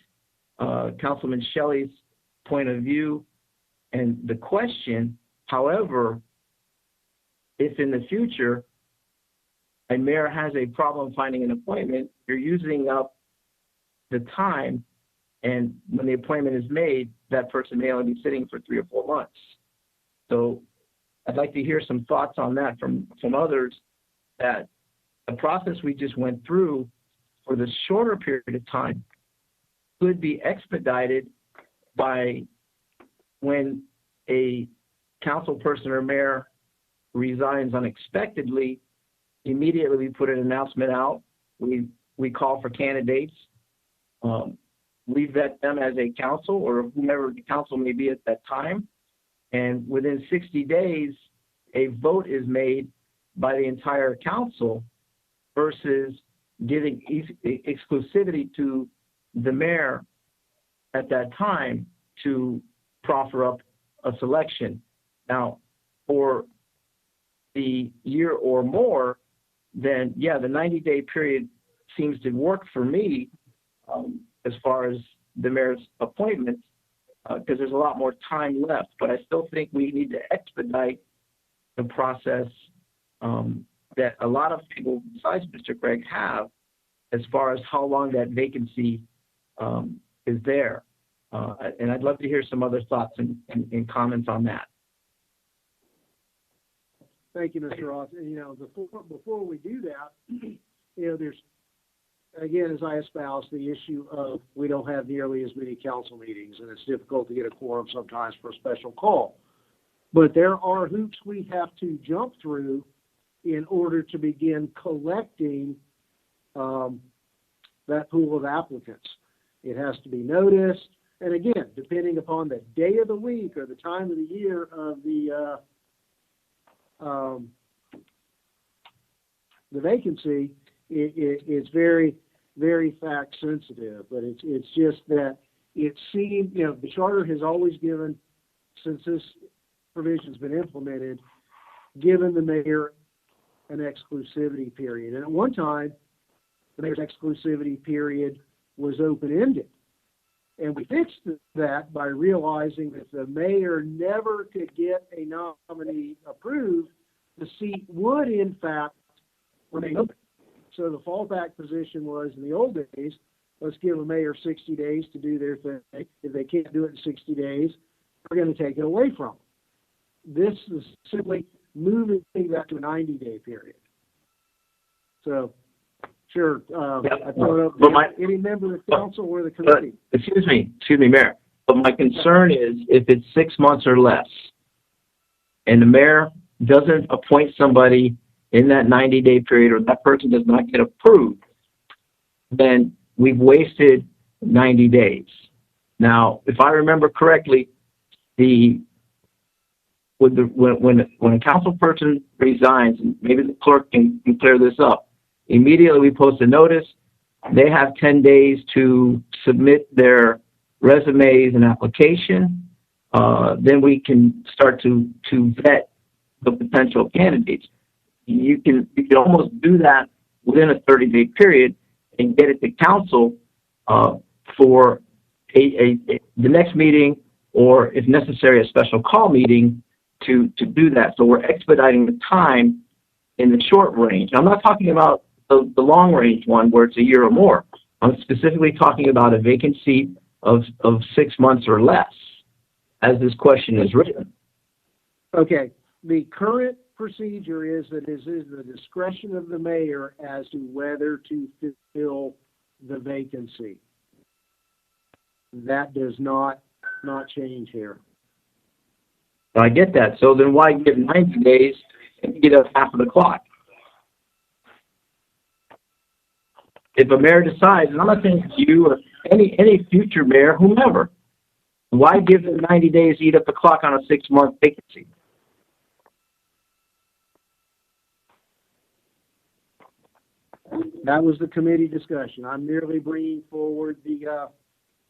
Councilman Shelley's point of view and the question. However, if in the future a mayor has a problem finding an appointment, you're using up the time, and when the appointment is made, that person may only be sitting for 3 or 4 months. So I'd like to hear some thoughts on that from others, that the process we just went through for the shorter period of time could be expedited by when a council person or mayor resigns unexpectedly. Immediately we put an announcement out. We call for candidates. We vet them as a council or whomever the council may be at that time. And within 60 days, a vote is made by the entire council versus giving exclusivity to the mayor at that time to proffer up a selection. Now, for the year or more, then yeah, the 90-day period seems to work for me as far as the mayor's appointments, because there's a lot more time left. But I still think we need to expedite the process that a lot of people besides Mr. Craig have as far as how long that vacancy is there. And I'd love to hear some other thoughts and comments on that. Thank you, Mr. Roth. And, before we do that, there's, again, as I espouse, the issue of we don't have nearly as many council meetings, and it's difficult to get a quorum sometimes for a special call. But there are hoops we have to jump through in order to begin collecting that pool of applicants. It has to be noticed. And again, depending upon the day of the week or the time of the year of the vacancy, it's very, very fact sensitive. But it's just that it seemed, the charter has always given, since this provision's been implemented, given the mayor an exclusivity period. And at one time, the mayor's exclusivity period was open-ended. And we fixed that by realizing that the mayor never could get a nominee approved, the seat would, in fact, remain open. So the fallback position was, in the old days, let's give a mayor 60 days to do their thing. If they can't do it in 60 days, we're going to take it away from them. This is simply moving that to a 90-day period. So, sure, I throw it up to any member of the council or the committee. Excuse me, Mayor. But my concern is if it's 6 months or less, and the mayor doesn't appoint somebody in that 90-day period, or that person does not get approved, then we've wasted 90 days. Now, if I remember correctly, when a council person resigns, and maybe the clerk can clear this up, immediately we post a notice. They have 10 days to submit their resumes and application. Then we can start to vet the potential candidates. You can almost do that within a 30-day period and get it to council for the next meeting, or if necessary, a special call meeting to do that. So we're expediting the time in the short range. I'm not talking about the long range one where it's a year or more. I'm specifically talking about a vacant seat of 6 months or less, as this question is written. Okay. The current procedure is that it is the discretion of the mayor as to whether to fill the vacancy. That does not change here. I get that. So then why give 90 days and get up half of the clock? If a mayor decides, and I'm not saying you or any future mayor, whomever, why give them 90 days to eat up the clock on a 6-month vacancy? That was the committee discussion. I'm merely bringing forward the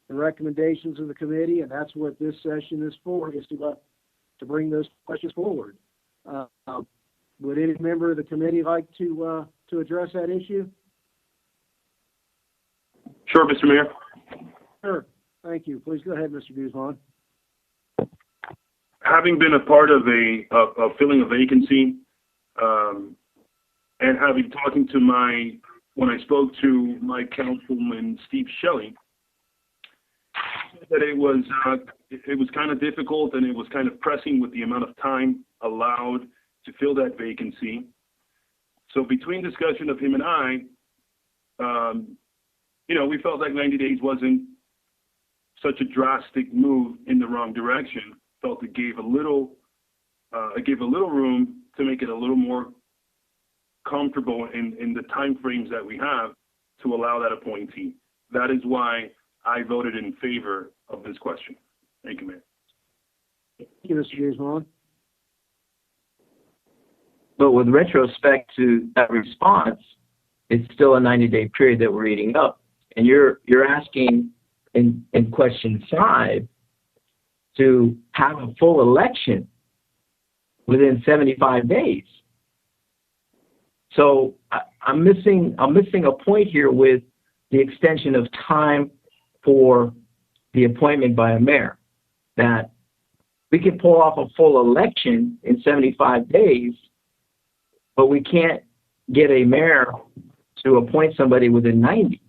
recommendations of the committee, and that's what this session is for, is to to bring those questions forward. Would any member of the committee like to address that issue? Sure, Mr. Mayor. Sure. Thank you. Please go ahead, Mr. Guzman. Having been a part of filling a vacancy, and having talking to when I spoke to my councilman, Steve Shelley, that it was kind of difficult and it was kind of pressing with the amount of time allowed to fill that vacancy. So between discussion of him and I, we felt like 90 days wasn't such a drastic move in the wrong direction. Felt it gave a little room to make it a little more comfortable in the time frames that we have to allow that appointee. That is why I voted in favor of this question. Thank you, Mayor. Thank you, Mr. Guzman. But with retrospect to that response, it's still a 90-day period that we're eating up. And you're asking in question 5 to have a full election within 75 days. So I'm missing a point here with the extension of time for the appointment by a mayor. That we can pull off a full election in 75 days, but we can't get a mayor to appoint somebody within 90.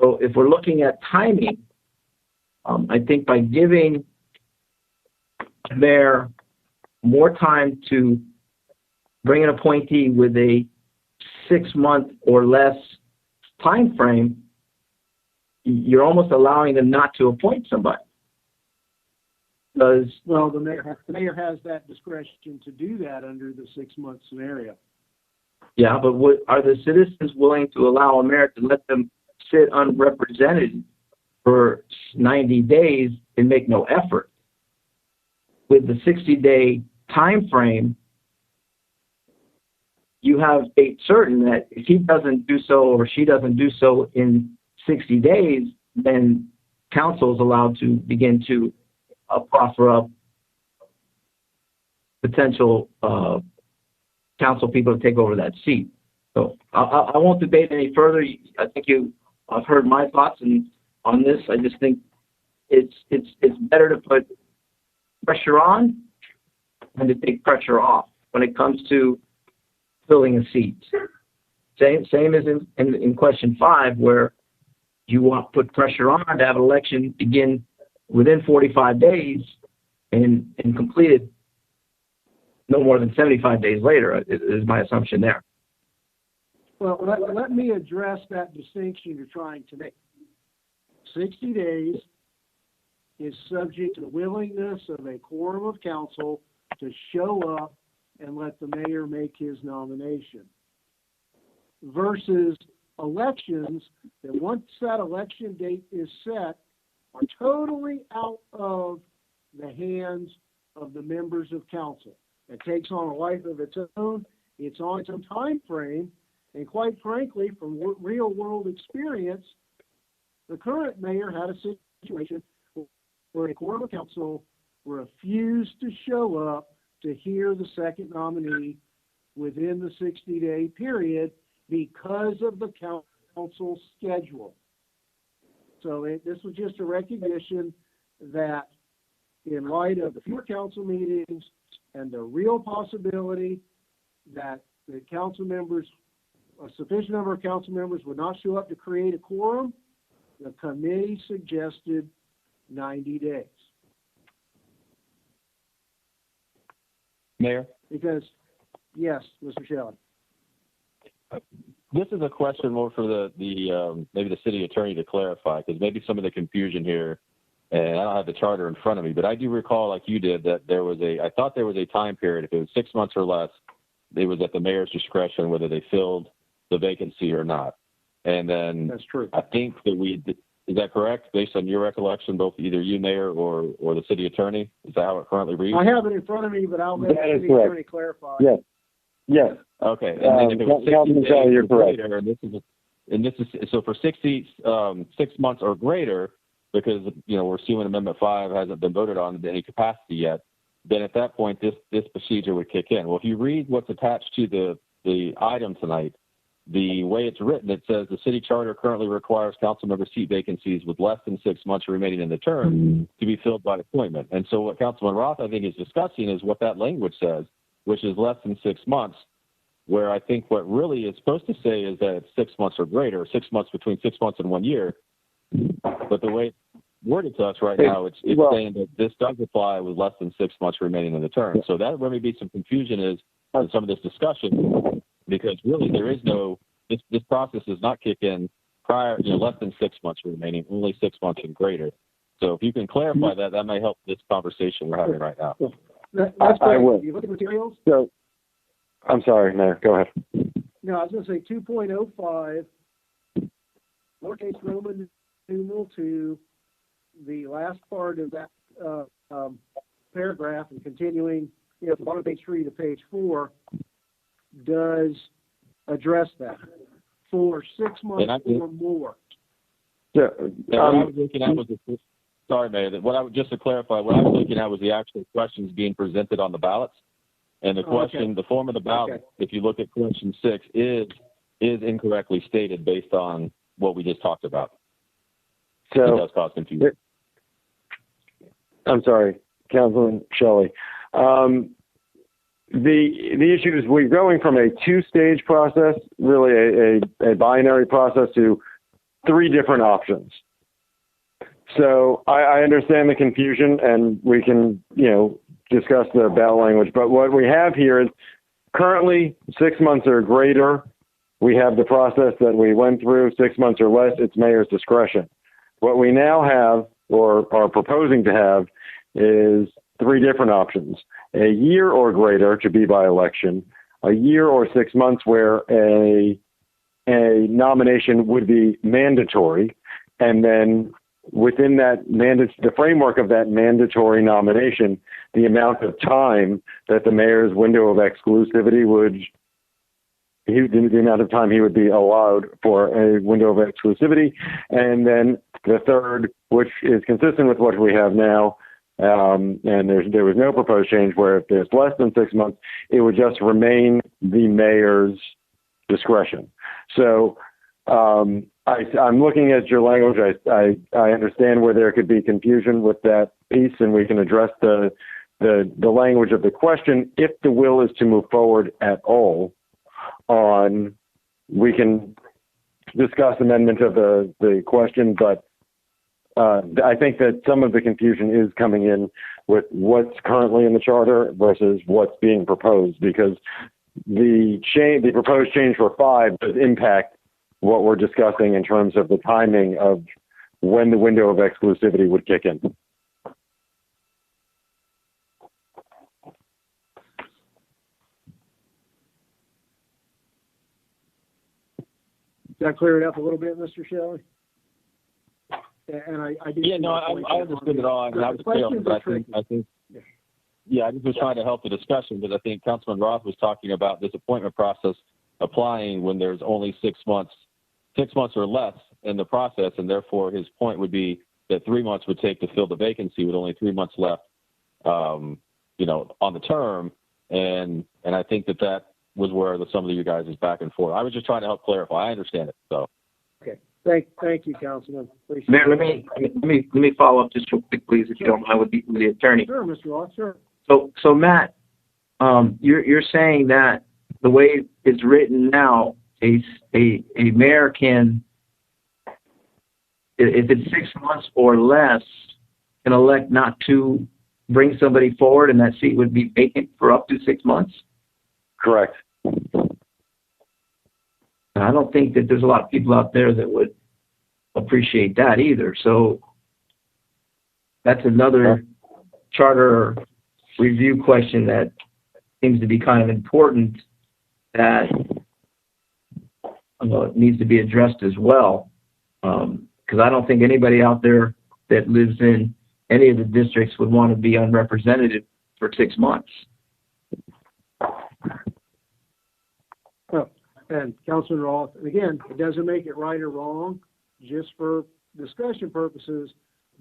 So if we're looking at timing, I think by giving the mayor more time to bring an appointee with a 6-month or less time frame, you're almost allowing them not to appoint somebody. The mayor has that discretion to do that under the 6-month scenario. Yeah, but are the citizens willing to allow a mayor to let them sit unrepresented for 90 days and make no effort? With the 60-day time frame, you have a certain that if he doesn't do so or she doesn't do so in 60 days, then council is allowed to begin to offer up potential council people to take over that seat. So I won't debate any further. I think I've heard my thoughts on this. I just think it's better to put pressure on than to take pressure off when it comes to filling a seat. Same as in question 5, where you want to put pressure on to have an election begin within 45 days and completed no more than 75 days later, is my assumption there. Well, let me address that distinction you're trying to make. 60 days is subject to the willingness of a quorum of council to show up and let the mayor make his nomination. Versus elections that once that election date is set are totally out of the hands of the members of council. It takes on a life of its own. It's on its own time frame. And quite frankly, from real world experience, the current mayor had a situation where a quorum of council refused to show up to hear the second nominee within the 60-day period because of the council schedule. So this was just a recognition that in light of the fewer council meetings and the real possibility that the council members, a sufficient number of council members would not show up to create a quorum, the committee suggested 90 days. Mayor? Because, yes, Mr. Shelley. This is a question more for the maybe the city attorney to clarify, because maybe some of the confusion here, and I don't have the charter in front of me, but I do recall, like you did, that I thought there was a time period, if it was 6 months or less, it was at the mayor's discretion whether they filled the vacancy or not. And then that's true. I think that is that correct, based on your recollection, both either you, Mayor, or the city attorney? Is that how it currently reads? I have it in front of me, but I'll let the city attorney clarify. Yes. Okay. And then if it was 60 days you're correct. Greater, and this is so for 6 months or greater, because we're assuming Amendment 5 hasn't been voted on in any capacity yet. then at that point, this procedure would kick in. Well, if you read what's attached to the item tonight, the way it's written, it says the city charter currently requires council member seat vacancies with less than 6 months remaining in the term to be filled by appointment. And so what Councilman Roth, I think, is discussing is what that language says, which is less than 6 months, where I think what really it's supposed to say is that it's 6 months or greater, 6 months between 6 months and 1 year. But the way it's worded to us right now, it's saying that this does apply with less than 6 months remaining in the term. So that where maybe some confusion is in some of this discussion, because really there is no, this process does not kick in prior, less than 6 months remaining, only 6 months and greater. So if you can clarify that, that may help this conversation we're having right now. That's I great. will. You look at materials? So, I'm sorry, Mayor, go ahead. No, I was going to say 2.05, lowercase Roman numeral 2, the last part of that paragraph and continuing, from bottom of page 3 to page 4, does address that for 6 months or more. So, what I was looking at was sorry, Mayor. Just to clarify, what I was looking at was the actual questions being presented on the ballots, and the question, the form of the ballot. If you look at question 6, is incorrectly stated based on what we just talked about. So it does cause confusion. I'm sorry, Councilman Shelley. The issue is we're going from a 2-stage process, really a binary process, to 3 different options. So I understand the confusion, and we can, discuss the ballot language. But what we have here is currently 6 months or greater. We have the process that we went through. 6 months or less, it's mayor's discretion. What we now have, or are proposing to have, is 3 different options. A year or greater to be by election, a year or 6 months where a nomination would be mandatory, and then within that the framework of that mandatory nomination, the amount of time that the mayor's window of exclusivity the amount of time he would be allowed for a window of exclusivity. And then the third, which is consistent with what we have now, and there was no proposed change, where if there's less than 6 months, it would just remain the mayor's discretion. So I'm looking at your language. I understand where there could be confusion with that piece, and we can address the language of the question. If the will is to move forward at all, we can discuss amendment of the question, but I think that some of the confusion is coming in with what's currently in the charter versus what's being proposed, because the proposed change for 5 does impact what we're discussing in terms of the timing of when the window of exclusivity would kick in. Did that clear it up a little bit, Mr. Shelley? And I understood it all, and I was clear, but I think I just was trying to help the discussion, because I think Councilman Roth was talking about this appointment process applying when there's only 6 months or less in the process, and therefore his point would be that 3 months would take to fill the vacancy with only 3 months left, on the term, and I think that was where some of you guys is back and forth. I was just trying to help clarify. I understand it. So. Okay. Thank you, Councilman. Mayor, let me follow up just real quick, please, if you don't mind, with the attorney. Sure, Mr. Roth. Sure. So Matt, you're saying that the way it's written now, a mayor can, if it's 6 months or less, can elect not to bring somebody forward, and that seat would be vacant for up to 6 months? Correct. And I don't think that there's a lot of people out there that would appreciate that either. So that's another charter review question that seems to be kind of important, that needs to be addressed as well. Because I don't think anybody out there that lives in any of the districts would want to be unrepresented for 6 months. Well, and Councilman Roth, again, it doesn't make it right or wrong. Just for discussion purposes,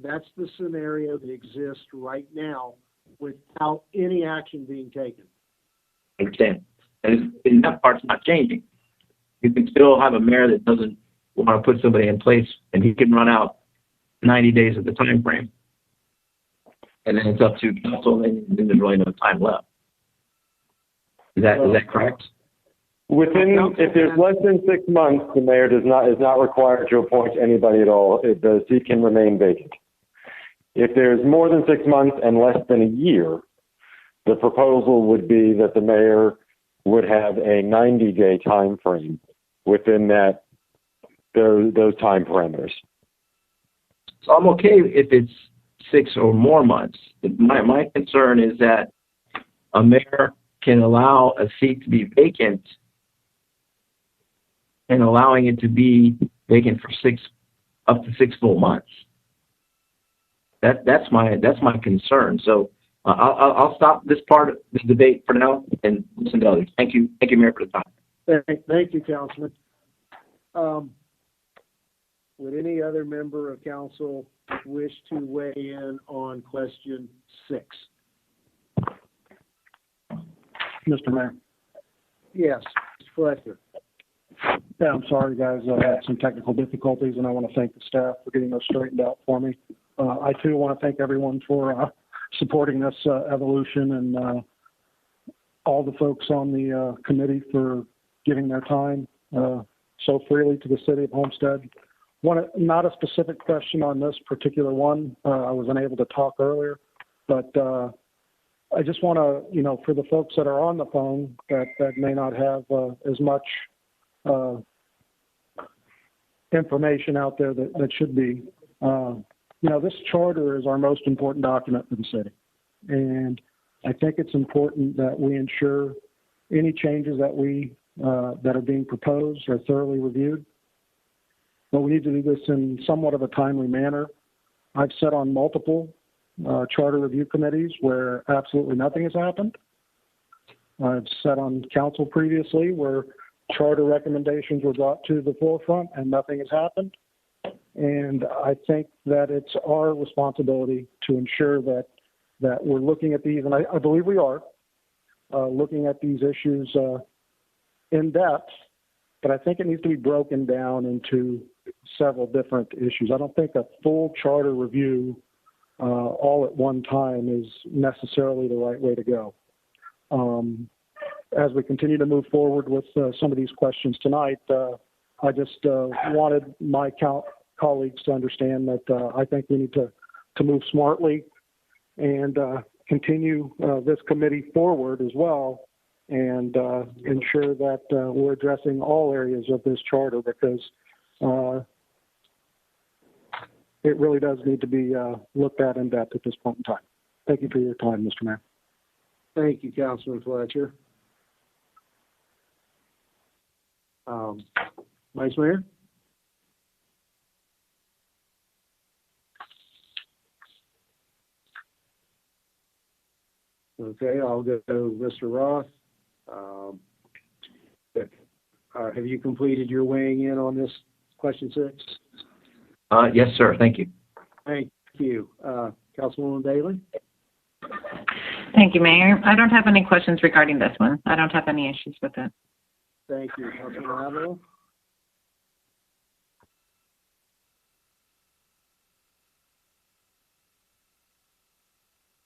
that's the scenario that exists right now without any action being taken. Understand? And that part's not changing. You can still have a mayor that doesn't want to put somebody in place, and he can run out 90 days of the time frame. And then it's up to council, and then there's really no time left. Is that correct? If there's less than 6 months, the mayor is not required to appoint anybody at all. The seat can remain vacant. If there's more than 6 months and less than a year, the proposal would be that the mayor would have a 90-day time frame within those time parameters. So I'm okay if it's 6 or more months. My concern is that a mayor can allow a seat to be vacant and allowing it to be vacant for up to 6 full months. That's my concern. So I'll stop this part of the debate for now and listen to others. Thank you, Mayor, for the time. Thank you, Councilman. Would any other member of council wish to weigh in on question 6? Mr. Mayor. Yes, Mr. Fletcher. Yeah, I'm sorry, guys. I had some technical difficulties, and I want to thank the staff for getting those straightened out for me. I, too, want to thank everyone for supporting this evolution and all the folks on the committee for giving their time so freely to the city of Homestead. Not a specific question on this particular one. I was unable to talk earlier, but I just want to, for the folks that are on the phone that may not have as much information out there that should be, this charter is our most important document for the city. And I think it's important that we ensure any changes that are being proposed are thoroughly reviewed. But we need to do this in somewhat of a timely manner. I've sat on multiple charter review committees where absolutely nothing has happened. I've sat on council previously where charter recommendations were brought to the forefront and nothing has happened. And I think that it's our responsibility to ensure that we're looking at these, and I believe we are, looking at these issues in depth, but I think it needs to be broken down into several different issues. I don't think a full charter review all at one time is necessarily the right way to go. As we continue to move forward with some of these questions tonight, I just wanted my colleagues to understand that I think we need to move smartly and continue this committee forward as well and ensure that we're addressing all areas of this charter because it really does need to be looked at in depth at this point in time. Thank you for your time, Mr. Mayor. Thank you, Councilman Fletcher. Vice Mayor? Okay, I'll go to Mr. Roth. Have you completed your weighing in on this question 6? Yes, sir. Thank you. Thank you. Councilwoman Bailey? Thank you, Mayor. I don't have any questions regarding this one. I don't have any issues with it. Thank you. Councilman Avila?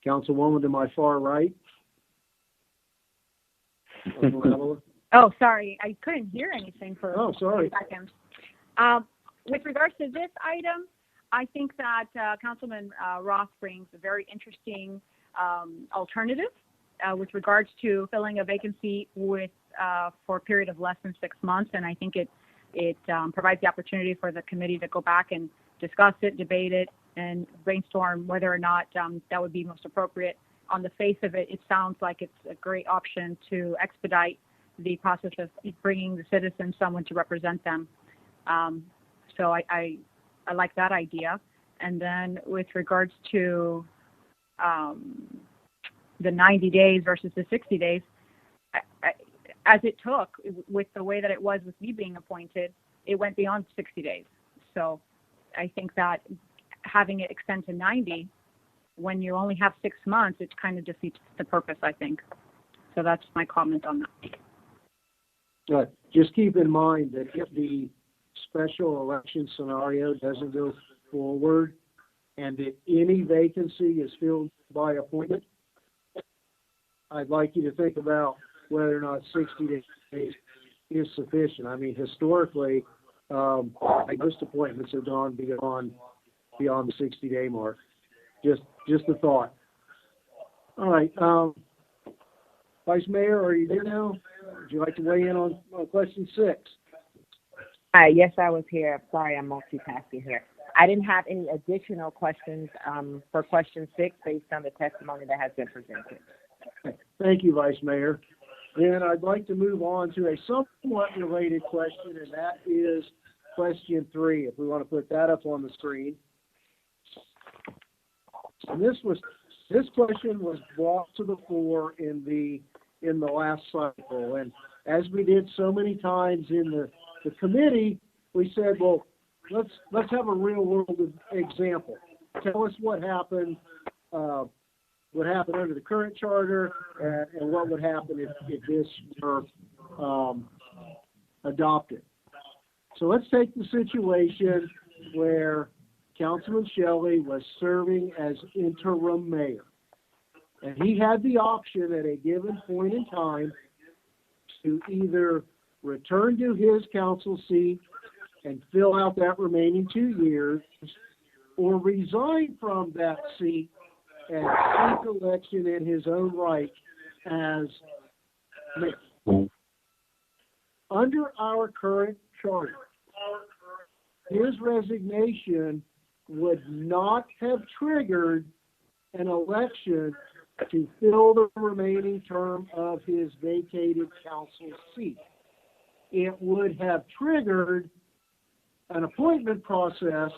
Councilwoman to my far right? Oh, sorry. I couldn't hear anything for a second. With regards to this item, I think that Councilman Roth brings a very interesting alternative with regards to filling a vacancy for a period of less than 6 months. And I think it provides the opportunity for the committee to go back and discuss it, debate it, and brainstorm whether or not that would be most appropriate. On the face of it, it sounds like it's a great option to expedite the process of bringing the citizens someone to represent them. So I like that idea. And then with regards to the 90 days versus the 60 days, as it took, with the way that it was with me being appointed, it went beyond 60 days. So I think that having it extend to 90 when you only have 6 months, it kind of defeats the purpose, I think. So that's my comment on that. Just keep in mind that if the special election scenario doesn't go forward and that any vacancy is filled by appointment, I'd like you to think about whether or not 60 days is sufficient. I mean, historically, most appointments have gone beyond the 60-day mark. Just a thought. All right. Vice Mayor, are you there now? Would you like to weigh in on question 6? Hi, yes, I was here. Sorry, I'm multitasking here. I didn't have any additional questions for question 6 based on the testimony that has been presented. Thank you, Vice Mayor. Then I'd like to move on to a somewhat related question, and that is question 3, if we want to put that up on the screen. And this question was brought to the fore in the last cycle, and as we did so many times in the committee, we said, well, let's have a real world example. Tell us what happened under the current charter, and what would happen if this were adopted. So let's take the situation where Councilman Shelley was serving as interim mayor, and he had the option at a given point in time to either return to his council seat and fill out that remaining 2 years, or resign from that seat and seek election in his own right as mayor. Under our current charter, his resignation would not have triggered an election to fill the remaining term of his vacated council seat. It would have triggered an appointment process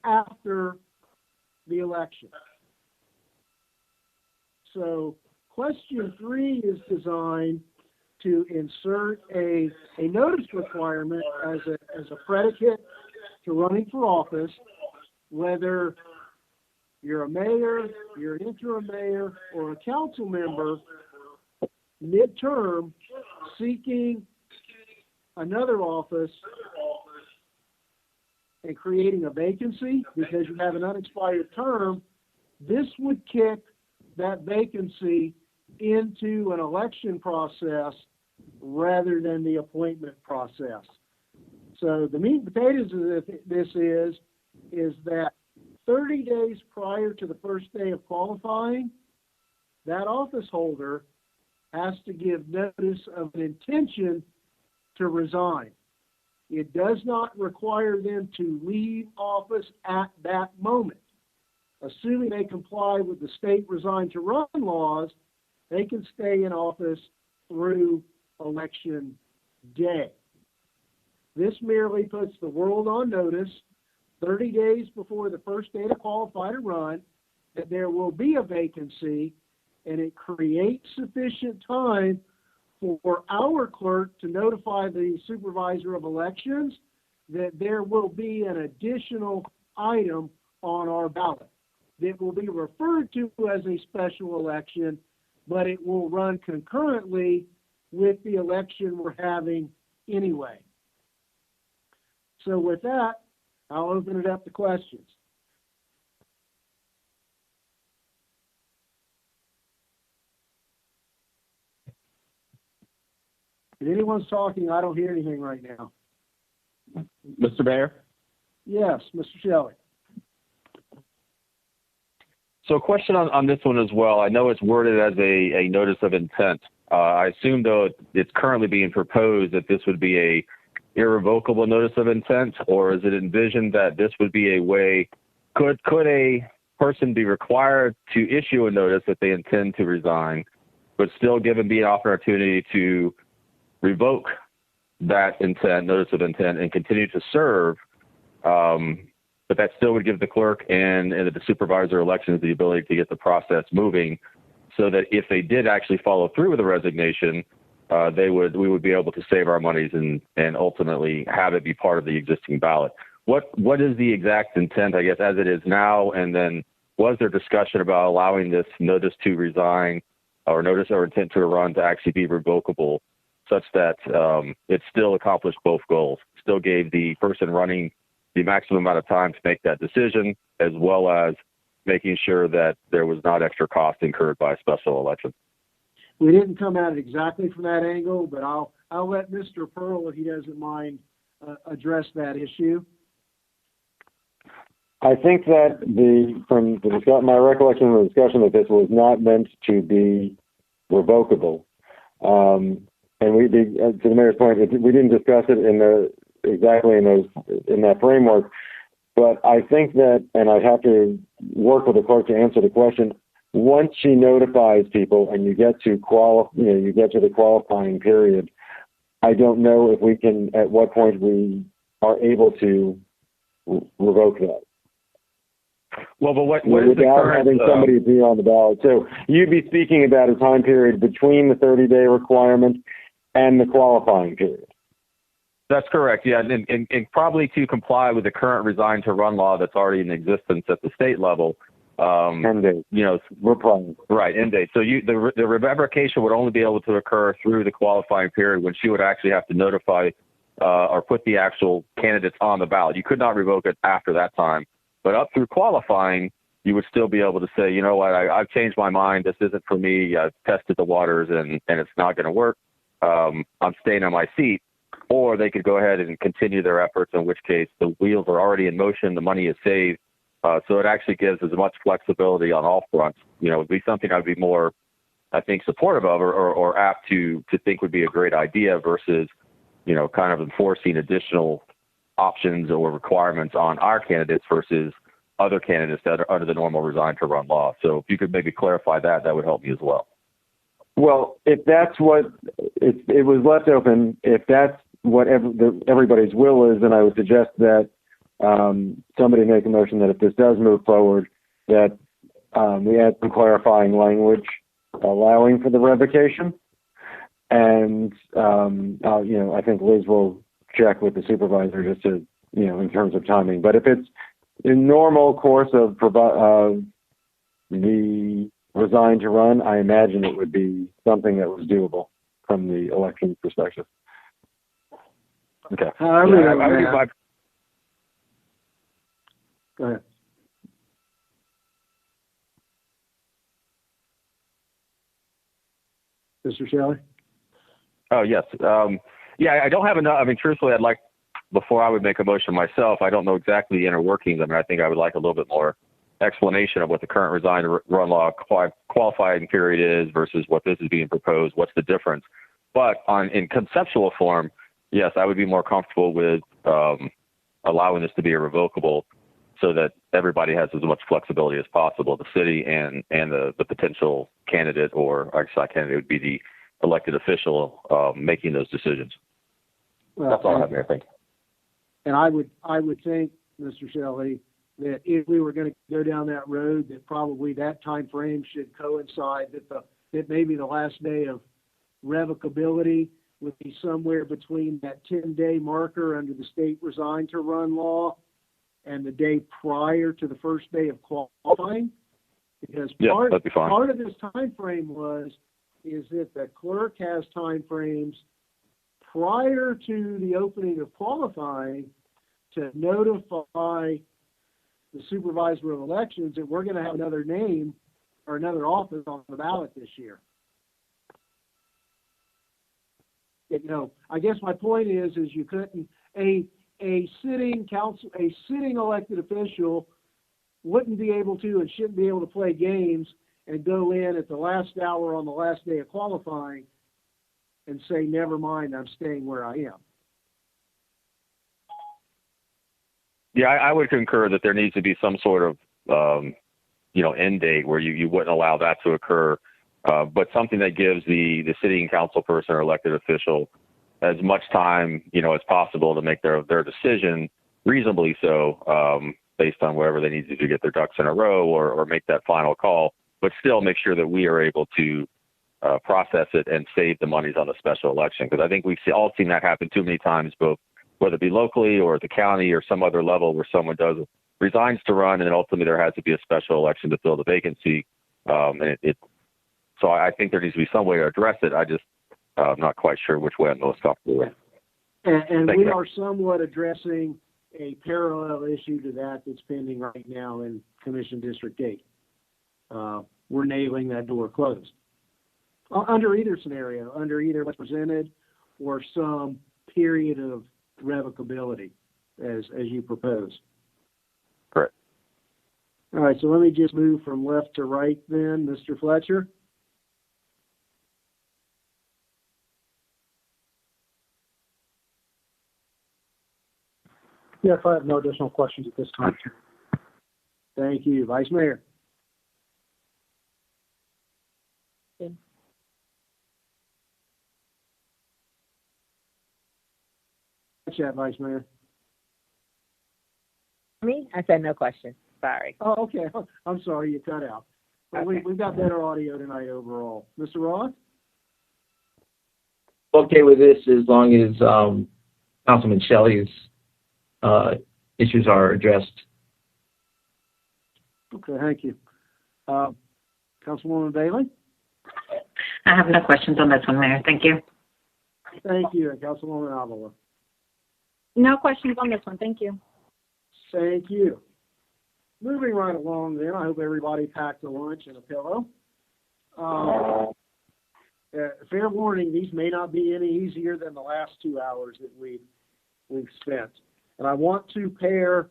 after the election. So question 3 is designed to insert a notice requirement as a predicate to running for office, whether you're a mayor, you're an interim mayor, or a council member, midterm, seeking another office and creating a vacancy because you have an unexpired term. This would kick that vacancy into an election process rather than the appointment process. So the meat and potatoes of this is that 30 days prior to the first day of qualifying, that office holder has to give notice of an intention to resign. It does not require them to leave office at that moment. Assuming they comply with the state resign to run laws, they can stay in office through election day. This merely puts the world on notice 30 days before the first day to qualify to run that there will be a vacancy, and it creates sufficient time for our clerk to notify the supervisor of elections that there will be an additional item on our ballot that will be referred to as a special election, but it will run concurrently with the election we're having anyway. So with that, I'll open it up to questions. If anyone's talking, I don't hear anything right now. Mr. Mayor? Yes, Mr. Shelley. So a question on this one as well. I know it's worded as a notice of intent. I assume, though, it's currently being proposed that this would be a irrevocable notice of intent, or is it envisioned that this would be a way, could a person be required to issue a notice that they intend to resign, but still given the opportunity to revoke that intent, notice of intent, and continue to serve, but that still would give the clerk and the supervisor elections the ability to get the process moving, so that if they did actually follow through with the resignation, we would be able to save our monies and ultimately have it be part of the existing ballot. What is the exact intent, I guess, as it is now, and then was there discussion about allowing this notice to resign or notice or intent to run to actually be revocable, such that it still accomplished both goals, still gave the person running the maximum amount of time to make that decision, as well as making sure that there was not extra cost incurred by a special election. We didn't come at it exactly from that angle, but I'll let Mr. Pearl, if he doesn't mind, address that issue. I think that my recollection of the discussion that this was not meant to be revocable. And to the mayor's point, we didn't discuss it in that framework. But I think that, and I'd have to work with the clerk to answer the question, once she notifies people and you get to the qualifying period, I don't know if we can, at what point we are able to revoke that. Well, but what is the current, having somebody be on the ballot. So you'd be speaking about a time period between the 30-day requirement and the qualifying period. That's correct. Yeah, and probably to comply with the current resign to run law that's already in existence at the state level. 10 days. Right, end date. So the revocation would only be able to occur through the qualifying period, when she would actually have to notify or put the actual candidates on the ballot. You could not revoke it after that time. But up through qualifying, you would still be able to say, you know what, I've changed my mind. This isn't for me. I've tested the waters and it's not going to work. I'm staying on my seat. Or they could go ahead and continue their efforts, in which case the wheels are already in motion, the money is saved. So it actually gives as much flexibility on all fronts. You know, it would be something I'd be more, I think, supportive of or apt to think would be a great idea versus, you know, kind of enforcing additional options or requirements on our candidates versus other candidates that are under the normal resign to run law. So if you could maybe clarify that, that would help me as well. Well, if that's what it was left open, if that's what everybody's will is, then I would suggest that somebody make a motion that if this does move forward, that we add some clarifying language allowing for the revocation. And, I think Liz will check with the supervisor just to, in terms of timing. But if it's in normal course of the resign to run, I imagine it would be something that was doable from the election perspective. Okay. Go ahead. Mr. Shelley? Oh, yes. I don't have enough. I mean, truthfully, I'd like, before I would make a motion myself, I don't know exactly the inner workings. I mean, I think I would like a little bit more explanation of what the current resign to run law qualifying period is versus what this is being proposed. What's the difference? But in conceptual form, yes, I would be more comfortable with allowing this to be irrevocable so that everybody has as much flexibility as possible, the city and the potential candidate, or actually not candidate, would be the elected official making those decisions. Well, that's all I have here. Thank you. And I would think, Mr. Shelley, that if we were going to go down that road, that probably that time frame should coincide that maybe the last day of revocability would be somewhere between that 10-day marker under the state resign to run law and the day prior to the first day of qualifying. Because part of this time frame is that the clerk has time frames prior to the opening of qualifying to notify the supervisor of elections that we're going to have another name or another office on the ballot this year. I guess my point is you couldn't, a sitting elected official wouldn't be able to and shouldn't be able to play games and go in at the last hour on the last day of qualifying and say, never mind, I'm staying where I am. Yeah, I would concur that there needs to be some sort of, end date where you wouldn't allow that to occur, but something that gives the city and council person or elected official as much time, as possible to make their decision reasonably so, based on wherever they need to get their ducks in a row or make that final call, but still make sure that we are able to process it and save the monies on the special election. Because I think we've all seen that happen too many times, both whether it be locally or at the county or some other level where someone does resigns to run, and then ultimately there has to be a special election to fill the vacancy. So I think there needs to be some way to address it. I'm not quite sure which way I'm most comfortable with. And Thank we you. are somewhat addressing a parallel issue to that that's pending right now in Commission District 8. We're nailing that door closed. Under either scenario, under either what's presented or some period of revocability as you propose. Correct. All right, so let me just move from left to right then. Mr. Fletcher? Yes, I have no additional questions at this time. Thank you. Vice Mayor? Chat, Vice Mayor. Me? I said no question. Sorry. Oh, okay. I'm sorry, you cut out. But Okay. we've got better audio tonight overall. Mr. Roth? Okay with this as long as Councilman Shelley's issues are addressed. Okay, thank you. Councilwoman Bailey? I have no questions on this one, Mayor. Thank you. Thank you. And Councilwoman Avila? No questions on this one. Thank you. Thank you. Moving right along then, I hope everybody packed a lunch and a pillow. Fair warning, these may not be any easier than the last 2 hours that we've spent. And I want to pair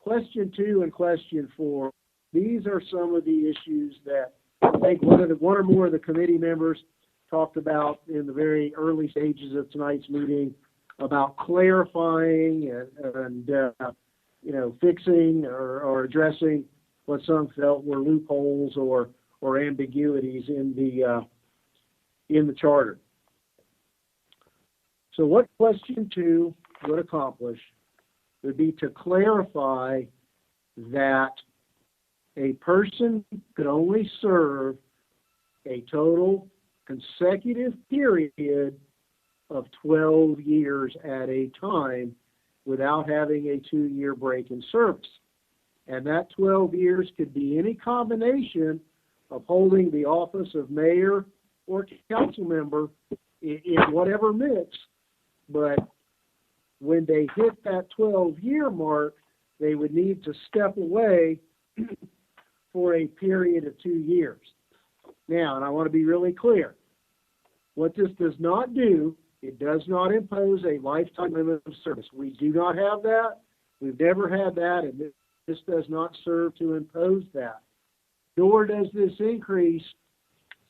question 2 and question 4. These are some of the issues that I think one or more of the committee members talked about in the very early stages of tonight's meeting about clarifying and fixing or addressing what some felt were loopholes or ambiguities in the charter. So what question 2 would accomplish would be to clarify that a person could only serve a total consecutive period of 12 years at a time without having a 2-year break in service. And that 12 years could be any combination of holding the office of mayor or council member in whatever mix, but when they hit that 12-year mark, they would need to step away for a period of 2 years. Now, and I want to be really clear, what this does not do, it does not impose a lifetime limit of service. We do not have that. We've never had that, and this does not serve to impose that. Nor does this increase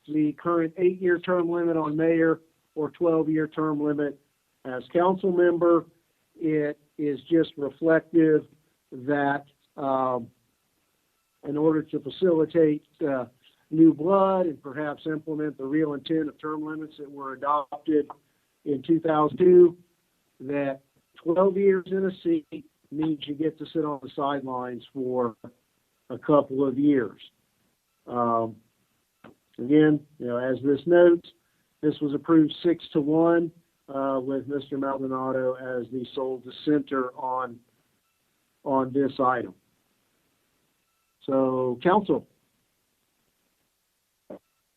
the current 8-year term limit on mayor or 12-year term limit as council member. It is just reflective that in order to facilitate new blood and perhaps implement the real intent of term limits that were adopted in 2002, that 12 years in a seat means you get to sit on the sidelines for a couple of years. Again, as this notes, this was approved 6-1 with Mr. Maldonado as the sole dissenter on this item. So, council,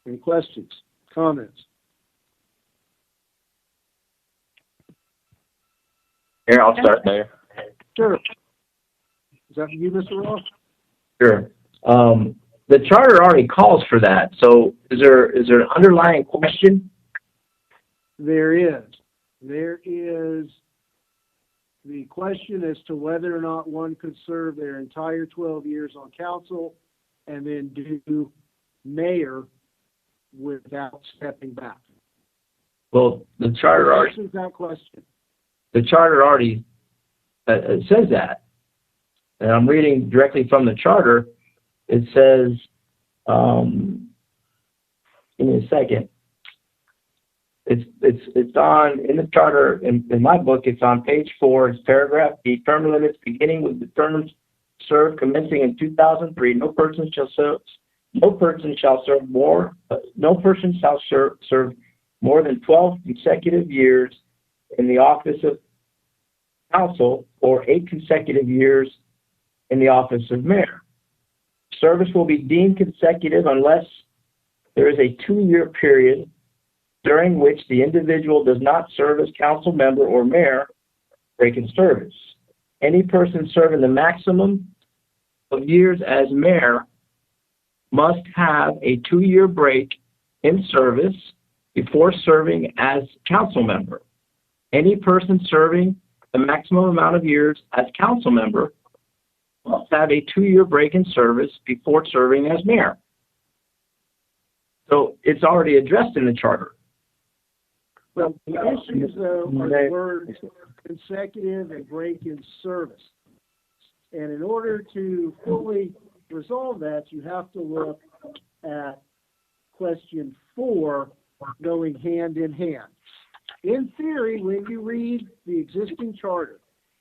any questions, comments? Here, I'll start, Mayor. Sure. Is that you, Mr. Ross? Sure. The charter already calls for that. So is there an underlying question? There is. There is the question as to whether or not one could serve their entire 12 years on council and then do mayor without stepping back. Well, the charter already Answers that question. the charter already says that, and I'm reading directly from the charter. It says, give me a second. It's on in the charter in my book. It's on page 4. It's paragraph B. Term limits beginning with the terms served commencing in 2003. No person shall serve more than 12 consecutive years in the office of council or 8 consecutive years in the office of mayor. Service will be deemed consecutive unless there is a 2-year period during which the individual does not serve as council member or mayor break in service. Any person serving the maximum of years as mayor must have a 2-year break in service before serving as council member. Any person serving the maximum amount of years as council member must have a 2-year break in service before serving as mayor. So it's already addressed in the charter. Well, the issues, though, are the words consecutive and break in service. And in order to fully resolve that, you have to look at question 4 going hand in hand. In theory, when you read the existing charter,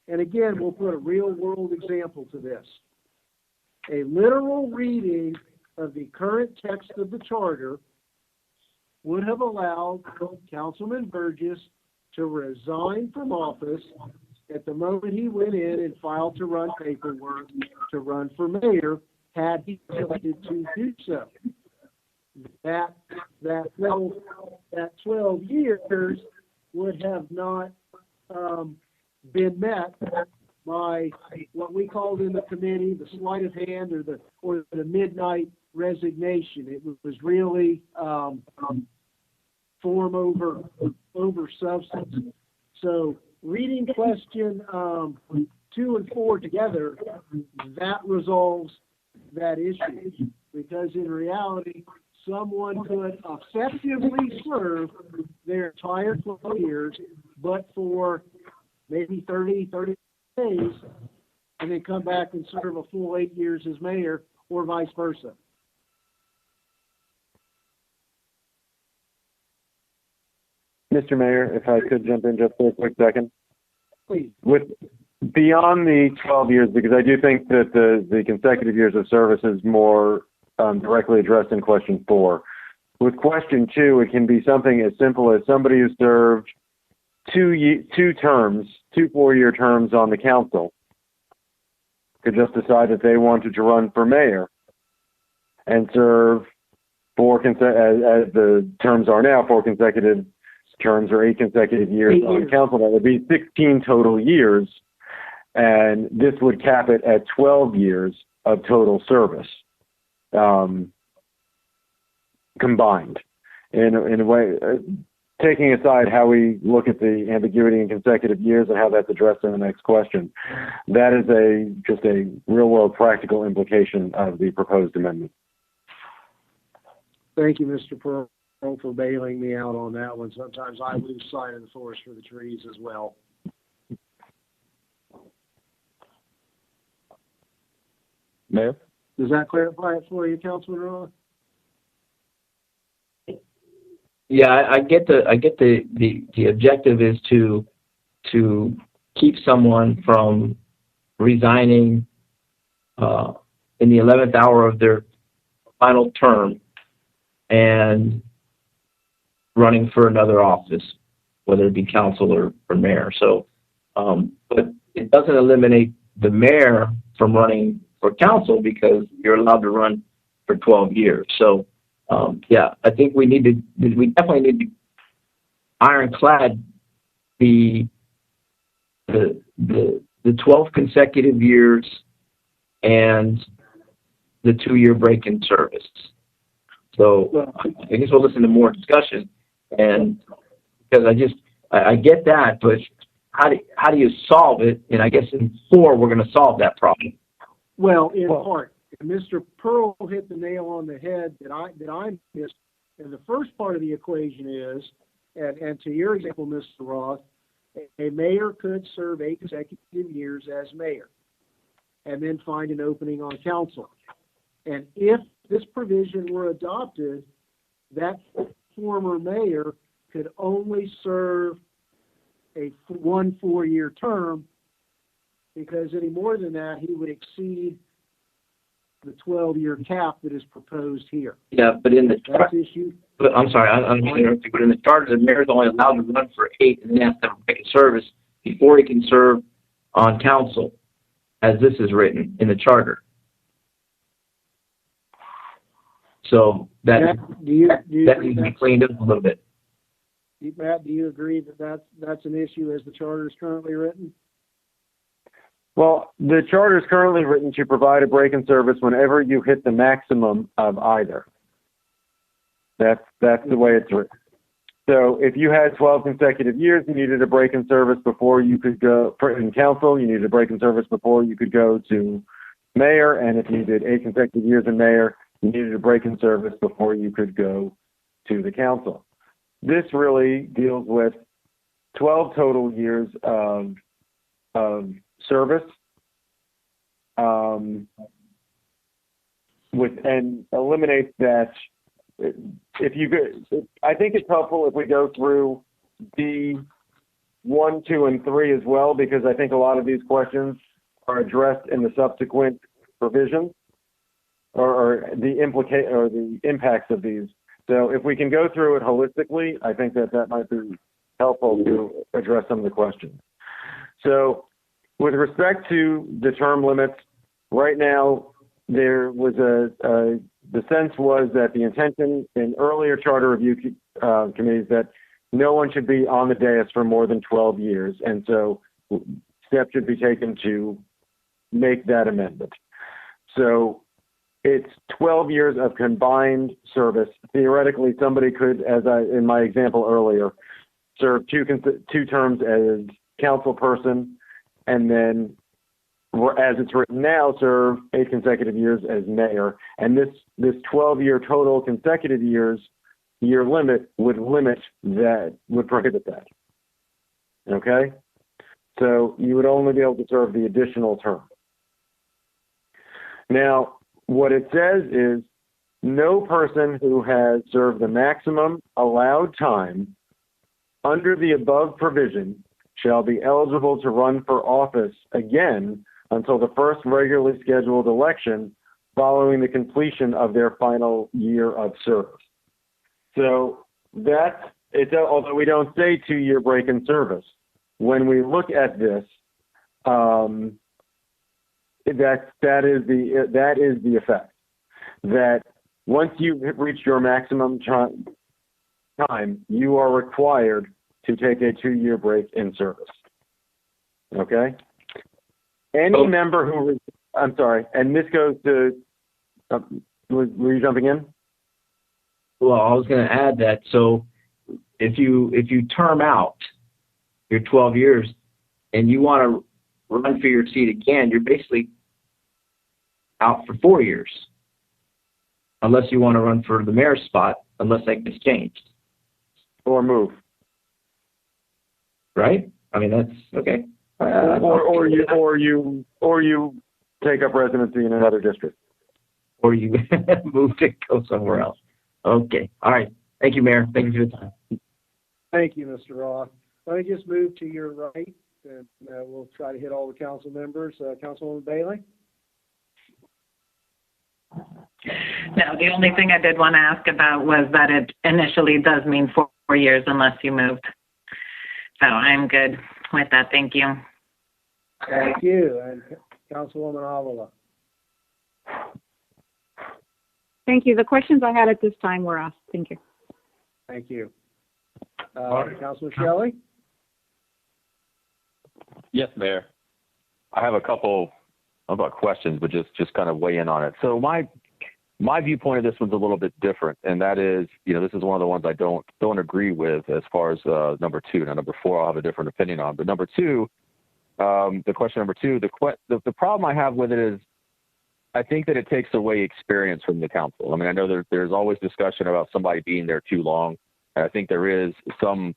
and again, we'll put a real-world example to this, a literal reading of the current text of the charter would have allowed Councilman Burgess to resign from office at the moment he went in and filed to run paperwork to run for mayor, had he elected to do so. That 12 years would have not been met by what we called in the committee the sleight of hand or the midnight resignation. It was really form over substance. So reading question 2 and 4 together, that resolves that issue, because in reality, someone could effectively serve their entire 12 years, but for maybe 30 days, and then come back and serve a full 8 years as mayor, or vice versa. Mr. Mayor, if I could jump in just for a quick second. Please. With beyond the 12 years, because I do think that the consecutive years of service is more directly addressed in question 4. With question 2, it can be something as simple as somebody who served 2 4-year terms on the council could just decide that they wanted to run for mayor and serve as the terms are now, 4 consecutive terms or 8 consecutive years on council. That would be 16 total years, and this would cap it at 12 years of total service combined. In a way, taking aside how we look at the ambiguity in consecutive years and how that's addressed in the next question, that is just a real-world practical implication of the proposed amendment. Thank you, Mr. Pearl, for bailing me out on that one. Sometimes I lose sight of the forest for the trees as well. Mayor? Does that clarify it for you, Councilman Roth? Yeah, I get the objective is to keep someone from resigning in the 11th hour of their final term and running for another office, whether it be council or mayor. So, but it doesn't eliminate the mayor from running for council because you're allowed to run for 12 years. So, yeah, I think we definitely need to ironclad the 12 consecutive years and the 2-year break in service. So I guess we'll listen to more discussion, and because I get that, but how do you solve it? And I guess in 4 we're going to solve that problem. Well, in part, Mr. Pearl hit the nail on the head that I missed. And the first part of the equation is, and to your example, Mr. Roth, a mayor could serve 8 consecutive years as mayor and then find an opening on council. And if this provision were adopted, that former mayor could only serve a 1 4-year term, because any more than that, he would exceed the 12-year cap that is proposed here. Yeah, but in the issue. But I'm sorry, I'm interrupting. But in the charter, the mayor's only allowed to run for 8, and then has to have a break of service before he can serve on council. as this is written in the charter. So that Matt, do you that needs to be cleaned up a little bit. Matt, do you agree that that's an issue as the charter is currently written? Well, the charter is currently written to provide a break-in service whenever you hit the maximum of either. That's the way it's written. So if you had 12 consecutive years, you needed a break-in service before you could go in council. You needed a break-in service before you could go to mayor. And if you did 8 consecutive years in mayor, you needed a break-in service before you could go to the council. This really deals with 12 total years of service, and eliminates that. I think it's helpful if we go through D1, 2, and 3 as well, because I think a lot of these questions are addressed in the subsequent provisions or the impacts of these. So if we can go through it holistically, I think that might be helpful to address some of the questions. So with respect to the term limits, right now there was the sense was that the intention in earlier charter review committees that no one should be on the dais for more than 12 years. And so steps should be taken to make that amendment. So it's 12 years of combined service. Theoretically, somebody could, in my example earlier, serve two terms as council person, and then, as it's written now, serve 8 consecutive years as mayor. And this 12-year total consecutive year limit would prohibit that. Okay? So you would only be able to serve the additional term. Now, what it says is no person who has served the maximum allowed time under the above provision shall be eligible to run for office again until the first regularly scheduled election following the completion of their final year of service. So although we don't say 2-year break-in service, when we look at this, that is the effect. That once you've reached your maximum time, you are required to take a 2-year break in service. Okay? Any member who, I'm sorry, and this goes to, were you jumping in? Well, I was going to add that. So if you term out your 12 years and you want to run for your seat again, you're basically out for 4 years, unless you want to run for the mayor's spot, unless that gets changed or move. Right? I mean, that's okay. Or you take up residency in another district, or you move to go somewhere else. Okay. All right. Thank you, Mayor. Thank you for your time. Thank you, Mr. Roth. Let me just move to your right, and we'll try to hit all the council members. Councilwoman Bailey? No, the only thing I did want to ask about was that it initially does mean 4 years unless you moved. So I'm good with that. Thank you. Thank you. And Councilwoman Avila? Thank you. The questions I had at this time were asked. Thank you. Thank you. Councilman Shelley? Yes, Mayor. I have a couple about questions, but just kind of weigh in on it. So my viewpoint of this one's a little bit different, and that is, this is one of the ones I don't agree with as far as number 2. Now, number 4, I'll have a different opinion on. But number 2, the question number 2, the problem I have with it is, I think that it takes away experience from the council. I mean, I know there's always discussion about somebody being there too long, and I think there is some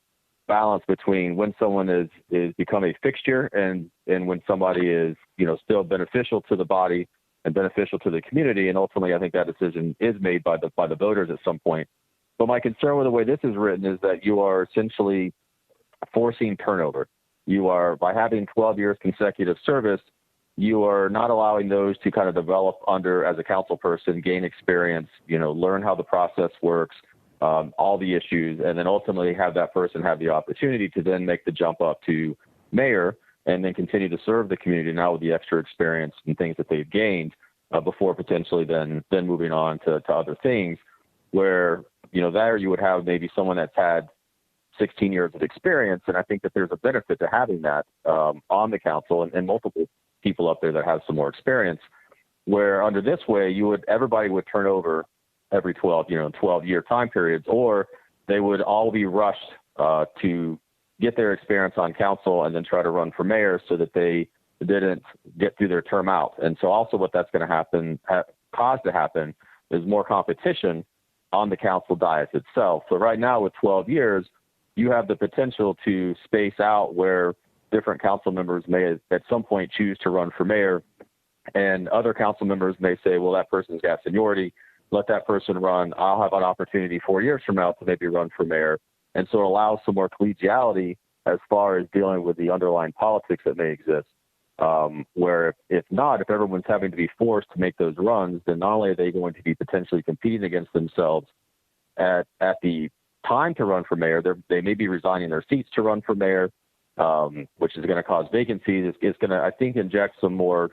balance between when someone is become a fixture and when somebody is, still beneficial to the body and beneficial to the community. And ultimately, I think that decision is made by the voters at some point. But my concern with the way this is written is that you are essentially forcing turnover. You are, by having 12 years consecutive service, you are not allowing those to kind of develop as a council person, gain experience, learn how the process works, all the issues, and then ultimately have that person have the opportunity to then make the jump up to mayor and then continue to serve the community now with the extra experience and things that they've gained before potentially then moving on to other things where, there you would have maybe someone that's had 16 years of experience. And I think that there's a benefit to having that on the council and multiple people up there that have some more experience, where under this way, everybody would turn over every 12-year time periods, or they would all be rushed to get their experience on council and then try to run for mayor so that they didn't get through their term out. And so also what that's going to cause to happen is more competition on the council dais itself. So right now with 12 years, you have the potential to space out where different council members may at some point choose to run for mayor, and other council members may say, well, that person's got seniority, let that person run. I'll have an opportunity 4 years from now to maybe run for mayor. And so it allows some more collegiality as far as dealing with the underlying politics that may exist. Where if everyone's having to be forced to make those runs, then not only are they going to be potentially competing against themselves at the time to run for mayor, they may be resigning their seats to run for mayor, which is going to cause vacancies. It's going to, I think, inject some more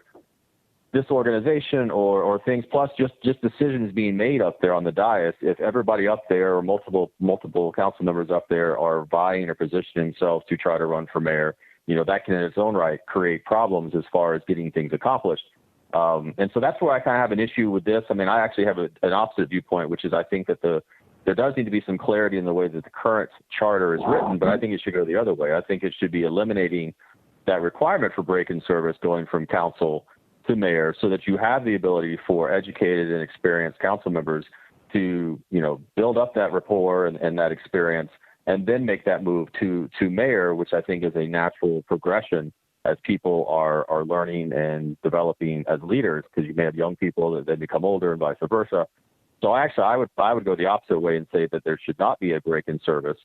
disorganization or things, plus just decisions being made up there on the dais. If everybody up there or multiple council members up there are vying or positioning themselves to try to run for mayor, that can in its own right create problems as far as getting things accomplished. And so that's where I kind of have an issue with this. I mean, I actually have an opposite viewpoint, which is I think that there does need to be some clarity in the way that the current charter is written, but I think it should go the other way. I think it should be eliminating that requirement for break-in service going from council to mayor, so that you have the ability for educated and experienced council members to, build up that rapport and that experience, and then make that move to mayor, which I think is a natural progression as people are learning and developing as leaders, because you may have young people that then become older and vice versa. So actually, I would go the opposite way and say that there should not be a break-in service,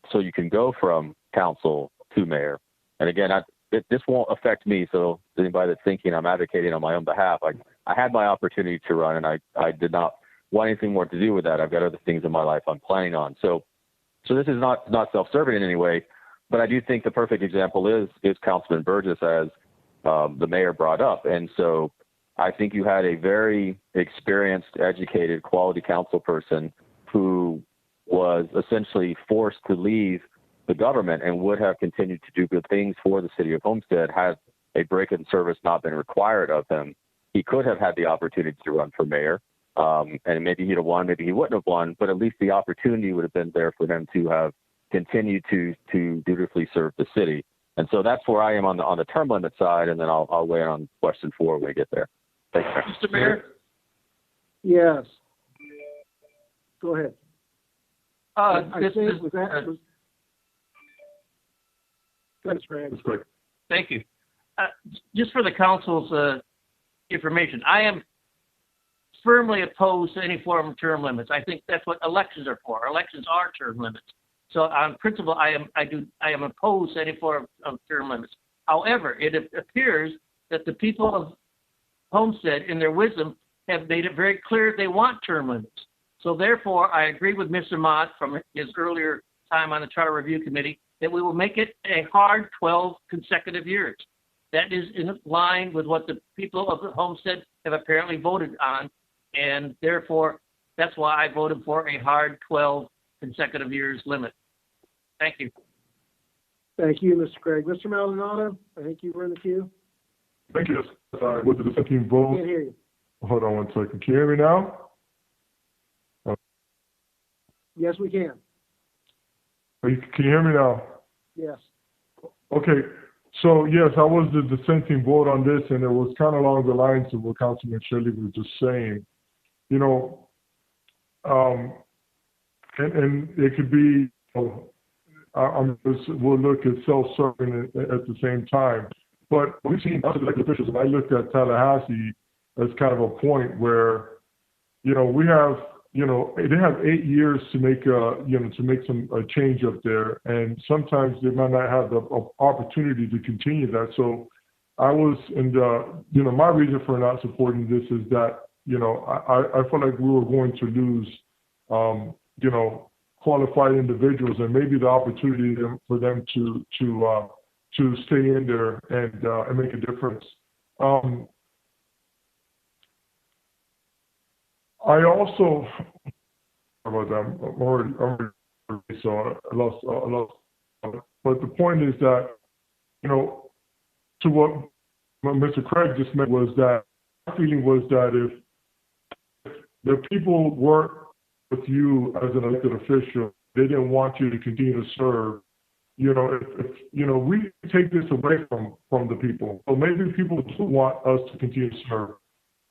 so you can go from council to mayor. And again, this won't affect me. So anybody that's thinking I'm advocating on my own behalf, I had my opportunity to run, and I did not want anything more to do with that. I've got other things in my life I'm planning on. So this is not self-serving in any way, but I do think the perfect example is Councilman Burgess, as the mayor brought up. And so I think you had a very experienced, educated, quality council person who was essentially forced to leave the government and would have continued to do good things for the city of Homestead had a break-in service not been required of him. He could have had the opportunity to run for mayor, and maybe he'd have won, maybe he wouldn't have won, but at least the opportunity would have been there for him to have continued to dutifully serve the city. And so that's where I am on the term limit side, and then I'll weigh in on question 4 when we get there. Thanks, Mr. Mayor? Yes. Go ahead. That's great. Thank you. Just for the council's information, I am firmly opposed to any form of term limits. I think that's what elections are for. Elections are term limits. So on principle, I am opposed to any form of term limits. However, it appears that the people of Homestead, in their wisdom, have made it very clear they want term limits. So therefore, I agree with Mr. Mott from his earlier time on the Charter Review Committee that we will make it a hard 12 consecutive years. That is in line with what the people of Homestead have apparently voted on, and therefore, that's why I voted for a hard 12 consecutive years limit. Thank you. Thank you, Mr. Craig. Mr. Maldonado, I think you were in the queue. Thank you. With the dissenting vote. Can't hear you. Hold on 1 second. Can you hear me now? Yes, we can. Can you hear me now? Yes. Okay. So, yes, I was the dissenting vote on this, and it was kind of along the lines of what Councilman Shirley was just saying. And it could be, we'll look at self-serving at the same time. But we've seen other elected officials, and I looked at Tallahassee as kind of a point where, we have, they have 8 years to make a change up there, and sometimes they might not have the opportunity to continue that. So I was my reason for not supporting this is that, I felt like we were going to lose, qualified individuals, and maybe the opportunity for them to to stay in there and make a difference. I also, about that, I'm already so I lost. But the point is that, you know, to what Mr. Craig just meant was that my feeling was that if the people weren't with you as an elected official, they didn't want you to continue to serve. You know, if you know, we take this away from the people. So maybe people do want us to continue to serve.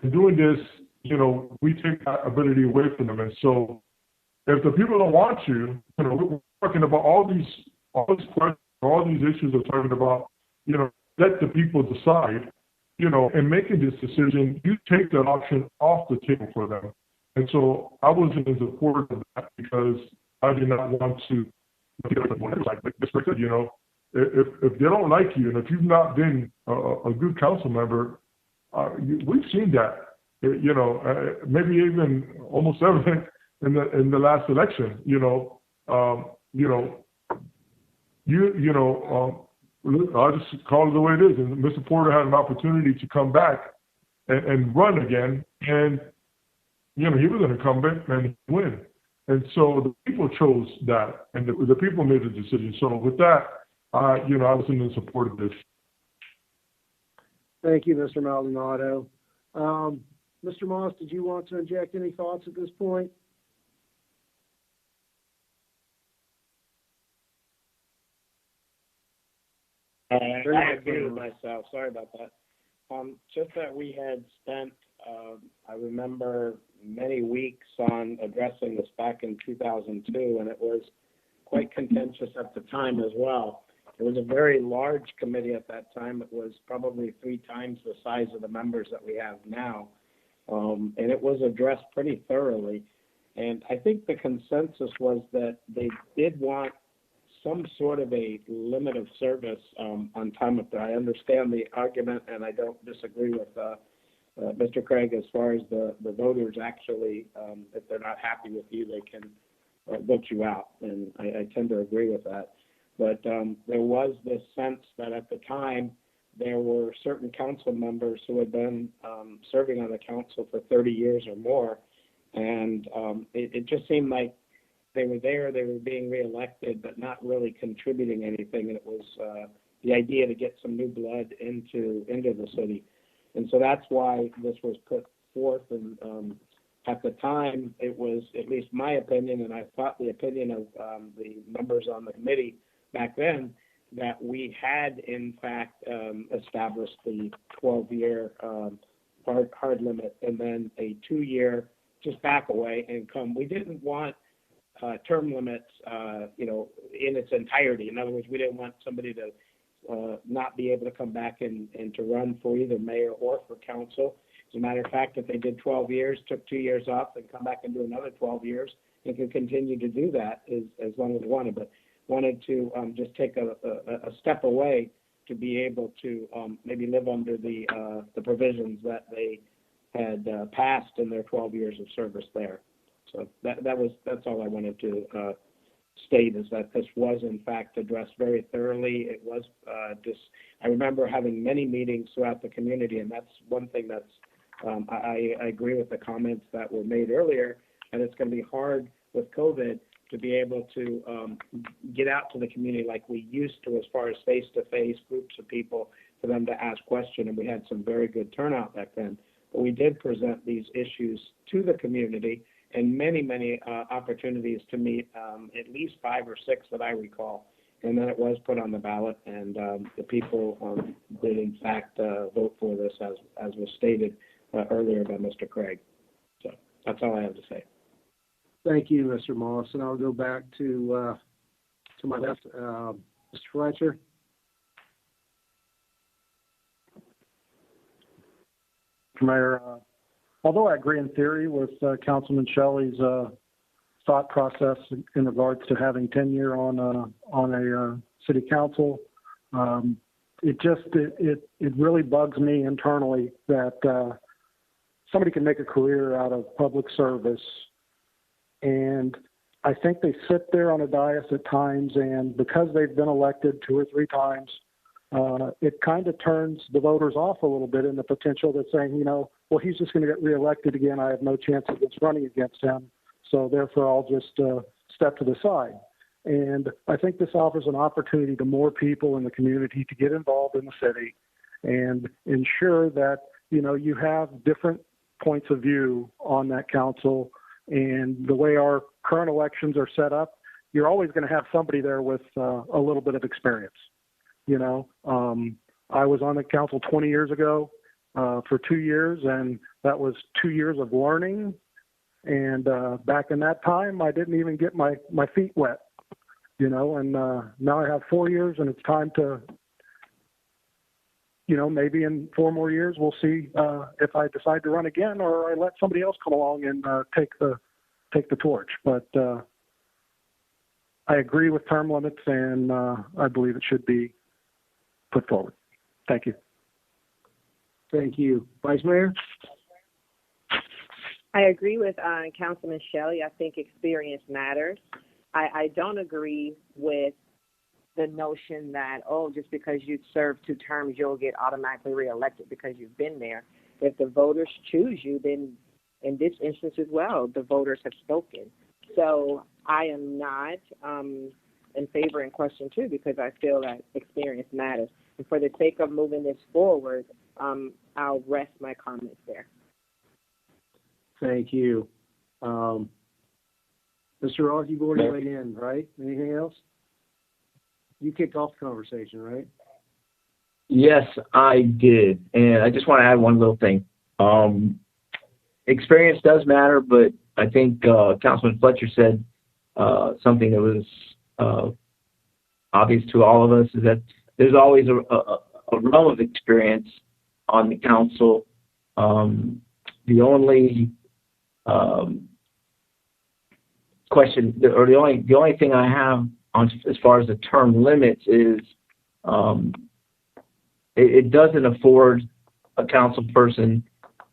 In doing this, you know, we take that ability away from them. And so if the people don't want you, you know, we're talking about all these questions, all these issues we're talking about, you know, let the people decide, you know, and making this decision, you take that option off the table for them. And so I wasn't in support of that because I did not want to, like Mr. said, you know, if they don't like you and if you've not been a good council member, we've seen that, you know, maybe even almost evident in the last election, you know, I'll just call it the way it is. And Mr. Porter had an opportunity to come back and run again, and you know he was going to come back and win. And so the people chose that, and the people made the decision. So with that, I wasn't in support of this. Thank you, Mr. Maldonado. Mr. Moss, did you want to inject any thoughts at this point? I agree with myself. Sorry about that. Just that we had spent, I remember many weeks on addressing this back in 2002, and it was quite contentious at the time as well. It was a very large committee at that time. It was probably 3 times the size of the members that we have now, and it was addressed pretty thoroughly. And I think the consensus was that they did want some sort of a limit of service on time up there. I understand the argument, and I don't disagree with Mr. Craig as far as the voters actually, if they're not happy with you, they can vote you out, and I tend to agree with that. But there was this sense that at the time there were certain council members who had been serving on the council for 30 years or more, and it just seemed like they were there, they were being reelected, but not really contributing anything. And it was the idea to get some new blood into the city. And so that's why this was put forth. And at the time, it was at least my opinion, and I thought the opinion of the members on the committee back then, that we had in fact established the 12-year hard limit and then a 2-year just back away and come. We didn't want term limits, in its entirety. In other words, we didn't want somebody to not be able to come back and to run for either mayor or for council. As a matter of fact, if they did 12 years, took 2 years off, and come back and do another 12 years, they could continue to do that as long as they wanted. But wanted to just take a step away to be able to maybe live under the provisions that they had passed in their 12 years of service there. So that's all I wanted to state, is that this was in fact addressed very thoroughly. It was I remember having many meetings throughout the community, and that's one thing that's I agree with the comments that were made earlier, and it's going to be hard with COVID to be able to get out to the community like we used to, as far as face-to-face groups of people for them to ask questions, and we had some very good turnout back then. But we did present these issues to the community, and many opportunities to meet, at least 5 or 6 that I recall. And then it was put on the ballot, and the people did in fact vote for this, as was stated earlier by Mr. Craig. So that's all I have to say. Thank you, Mr. Moss. And I'll go back to my left, Mr. Fletcher. Mayor, although I agree in theory with Councilman Shelley's thought process in regards to having tenure on a city council, it really bugs me internally that somebody can make a career out of public service, and I think they sit there on a dais at times, and because they've been elected 2 or 3 times, it kind of turns the voters off a little bit in the potential that's saying, well, he's just going to get reelected again. I have no chance against running against him. So therefore, I'll just step to the side. And I think this offers an opportunity to more people in the community to get involved in the city and ensure that, you have different points of view on that council. And the way our current elections are set up, you're always going to have somebody there with a little bit of experience. I was on the council 20 years ago for 2 years, and that was 2 years of learning. And back in that time, I didn't even get my feet wet, and now I have 4 years, and it's time to, maybe in 4 more years, we'll see if I decide to run again or I let somebody else come along and take the torch. But I agree with term limits, and I believe it should be put forward. Thank you. Thank you. Vice Mayor? I agree with Councilman Shelley. I think experience matters. I don't agree with the notion that, just because you've served 2 terms, you'll get automatically reelected because you've been there. If the voters choose you, then in this instance as well, the voters have spoken. So I am not in favor in question 2 because I feel that experience matters. And for the sake of moving this forward, I'll rest my comments there. Thank you. Mr. Roth, you've already weighed in, right? Anything else? You kicked off the conversation, right? Yes, I did. And I just want to add one little thing. Experience does matter, but I think Councilman Fletcher said something that was obvious to all of us, is that there's always a realm of experience on the council. The only question, or the only thing I have on as far as the term limits is it doesn't afford a council person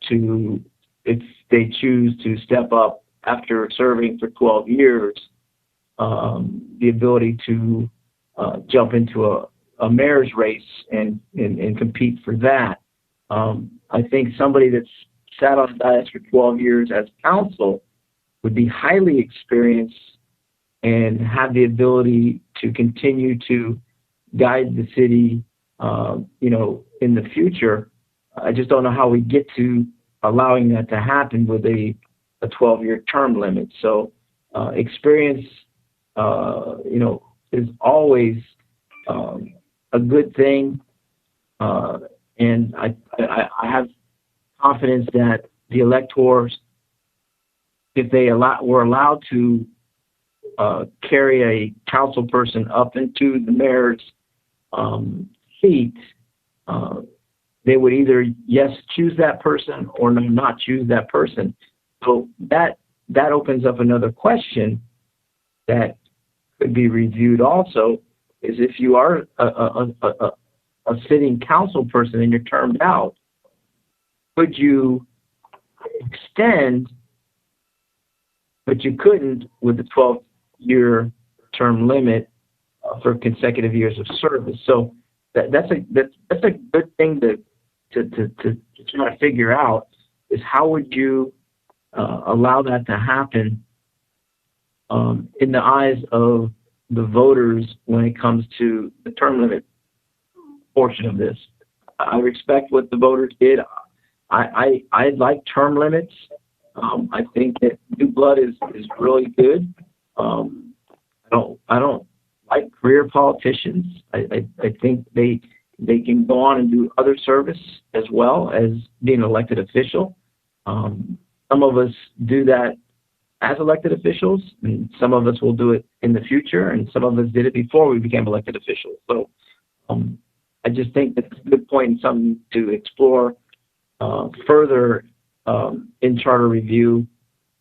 to, if they choose to step up after serving for 12 years, the ability to jump into a mayor's race and compete for that. I think somebody that's sat on the dais for 12 years as council would be highly experienced and have the ability to continue to guide the city, in the future. I just don't know how we get to allowing that to happen with a 12-year term limit. So experience, is always a good thing. And I have confidence that the electors, if they were allowed to carry a council person up into the mayor's seat, they would either, yes, choose that person or no, not choose that person. So that opens up another question that could be reviewed also, is if you are a sitting council person and you're termed out, could you extend, but you couldn't with the 12-year term limit for consecutive years of service? So that's a good thing to try to figure out, is how would you allow that to happen in the eyes of the voters when it comes to the term limit portion of this. I respect what the voters did. I like term limits. I think that new blood is really good. I don't like career politicians. I think they can go on and do other service as well as being an elected official. Some of us do that as elected officials, and some of us will do it in the future, and some of us did it before we became elected officials. So I just think that's a good point and something to explore further in charter review.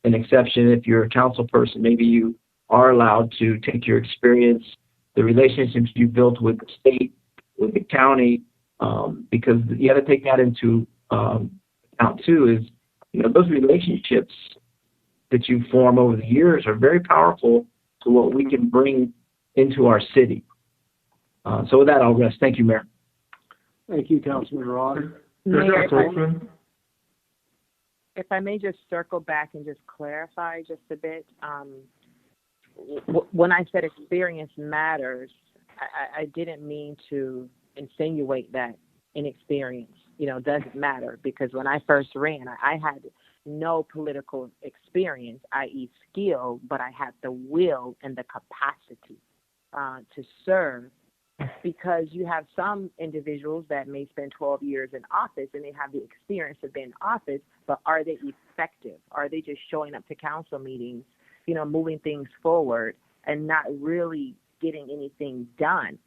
An exception, if you're a council person, maybe you are allowed to take your experience, the relationships you built with the state, with the county, because you got to take that into account too, is, those relationships that you form over the years are very powerful to what we can bring into our city. So with that, I'll rest. Thank you, Mayor. Thank you, Councilman Roth. Mayor, Question? if I may just circle back and just clarify just a bit, when I said experience matters, I didn't mean to insinuate that inexperience, doesn't matter, because when I first ran, I had no political experience, i.e. skill, but I had the will and the capacity to serve, because you have some individuals that may spend 12 years in office and they have the experience of being in office, but are they effective? Are they just showing up to council meetings, moving things forward and not really getting anything done?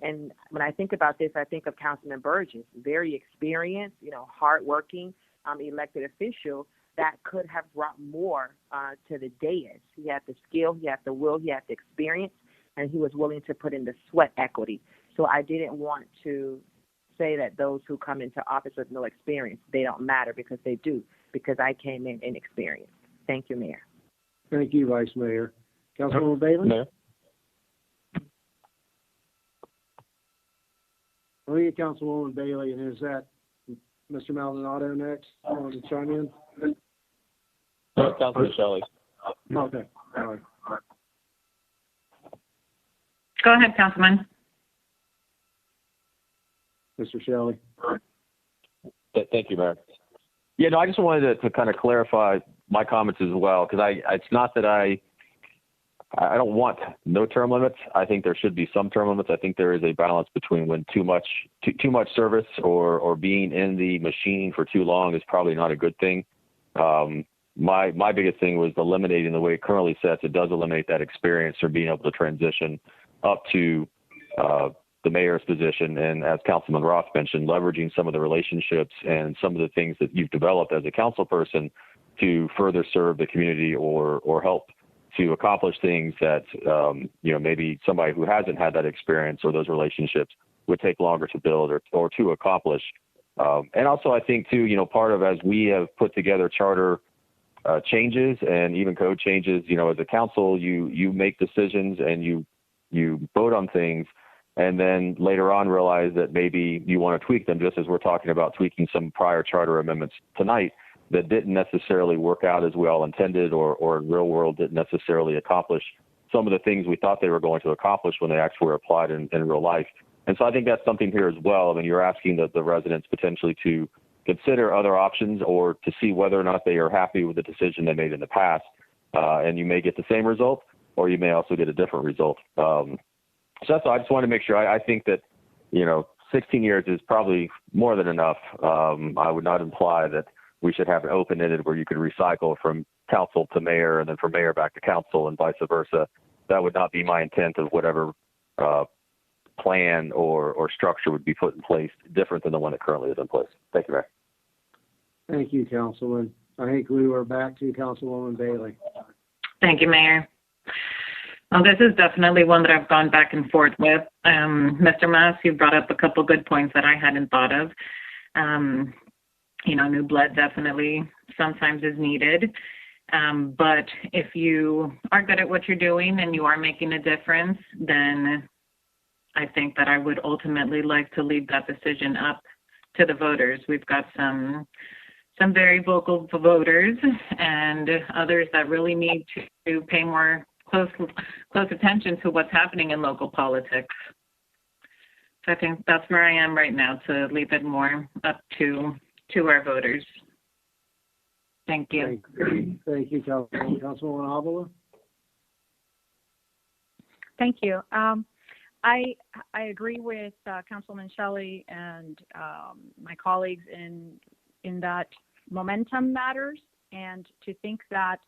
And when I think about this, I think of Councilman Burgess, very experienced, hardworking, elected official that could have brought more to the dais. He had the skill, he had the will, he had the experience, and he was willing to put in the sweat equity. So I didn't want to say that those who come into office with no experience, they don't matter, because they do, because I came in inexperienced. Thank you, Mayor. Thank you, Vice Mayor. Councilwoman Bailey? Mayor? I'll get Councilwoman Bailey, and is that Mr. Maldonado next? Want to chime in? Councilman Shelley. Okay, all right. Go ahead, Councilman. Mr. Shelley. Thank you, Mayor. Yeah, no, I just wanted to kind of clarify my comments as well, because it's not that I don't want no term limits. I think there should be some term limits. I think there is a balance between when too much service or being in the machine for too long is probably not a good thing. My biggest thing was eliminating the way it currently sets. It does eliminate that experience for being able to transition up to the mayor's position. And as Councilman Roth mentioned, leveraging some of the relationships and some of the things that you've developed as a council person to further serve the community or help to accomplish things that, maybe somebody who hasn't had that experience or those relationships would take longer to build or to accomplish. And also, I think, too, part of, as we have put together charter changes and even code changes, as a council, you make decisions and you vote on things, and then later on realize that maybe you want to tweak them, just as we're talking about tweaking some prior charter amendments tonight that didn't necessarily work out as we all intended, or in real world didn't necessarily accomplish some of the things we thought they were going to accomplish when they actually were applied in real life. And so I think that's something here as well. I mean, you're asking the residents potentially to consider other options or to see whether or not they are happy with the decision they made in the past. And you may get the same result, or you may also get a different result. So that's all. I just want to make sure. I think that, 16 years is probably more than enough. I would not imply that we should have it open-ended where you could recycle from council to mayor and then from mayor back to council and vice versa. That would not be my intent of whatever plan or structure would be put in place different than the one that currently is in place. Thank you, Mayor. Thank you, Councilman. I think we were back to Councilwoman Bailey. Thank you, Mayor. Well, this is definitely one that I've gone back and forth with. Mr. Mass, you brought up a couple good points that I hadn't thought of. New blood definitely sometimes is needed. But if you are good at what you're doing and you are making a difference, then I think that I would ultimately like to leave that decision up to the voters. We've got some very vocal voters and others that really need to pay more close attention to what's happening in local politics. So I think that's where I am right now, to leave it more up to our voters. Thank you. Thank you, Councilwoman Avila. Thank you. I agree with Councilman Shelley and my colleagues in that momentum matters, and to think that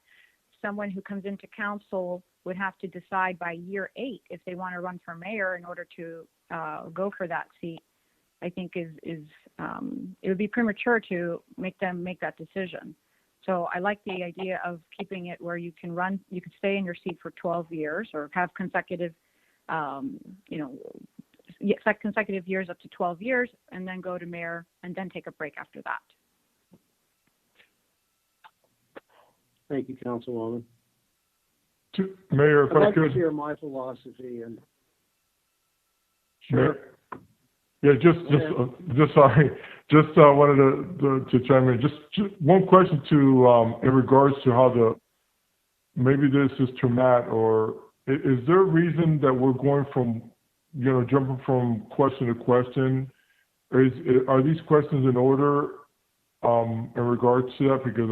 someone who comes into council would have to decide by year 8 if they want to run for mayor in order to go for that seat, I think is it would be premature to make them make that decision. So I like the idea of keeping it where you can stay in your seat for 12 years or have consecutive years up to 12 years, and then go to mayor and then take a break after that. Thank you, Councilwoman. Mayor, if I'd I like to could. share my philosophy and. Mayor, Yeah, just sorry. Just wanted to chime in. Just one question in regards to how maybe this is to Matt, or is there a reason that we're going from, jumping from question to question? Are these questions in order in regards to that? Because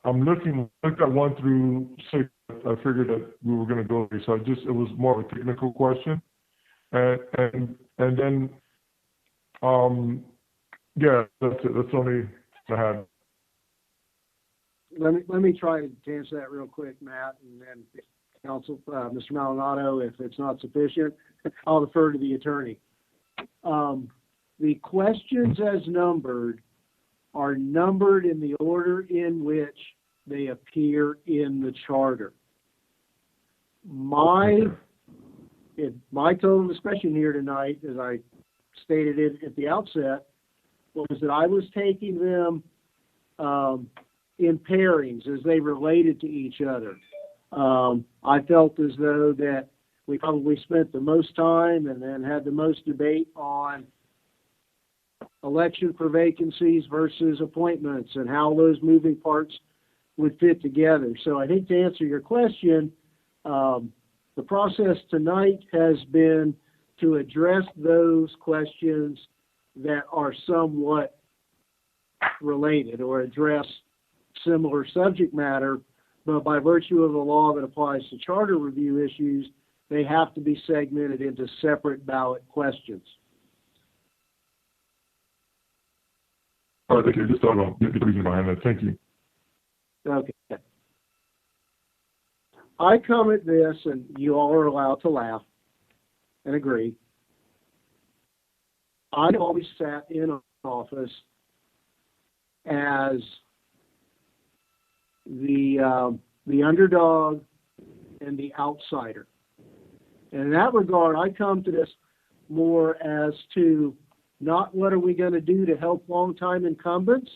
I'm looking at 1 through 6. I figured that we were going to go there, so it was more of a technical question. And then, yeah, that's it. That's the only I had. Let me try to answer that real quick, Matt, and then Council, Mr. Maldonado, if it's not sufficient, I'll defer to the attorney. The questions as numbered are numbered in the order in which they appear in the charter. My total discussion here tonight, as I stated it at the outset, was that I was taking them in pairings as they related to each other. I felt as though that we probably spent the most time and then had the most debate on election for vacancies versus appointments and how those moving parts would fit together. So I think to answer your question, the process tonight has been to address those questions that are somewhat related or address similar subject matter, but by virtue of the law that applies to charter review issues, they have to be segmented into separate ballot questions. All right, thank you. Just thought about the reason behind that. Thank you. Okay. I come at this, and you all are allowed to laugh and agree. I always sat in office as the underdog and the outsider. And in that regard, I come to this more as to not what are we going to do to help longtime incumbents,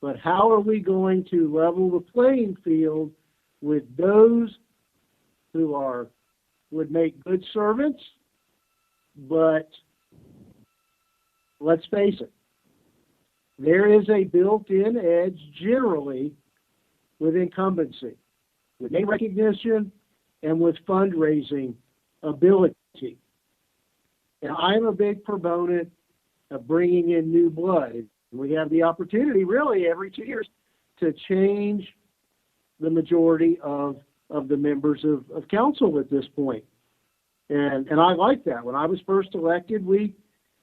but how are we going to level the playing field with those who would make good servants, but let's face it, there is a built-in edge generally with incumbency, with name recognition, and with fundraising ability. And I'm a big proponent of bringing in new blood. We have the opportunity really every 2 years to change the majority of the members of council at this point. And I like that. When I was first elected, we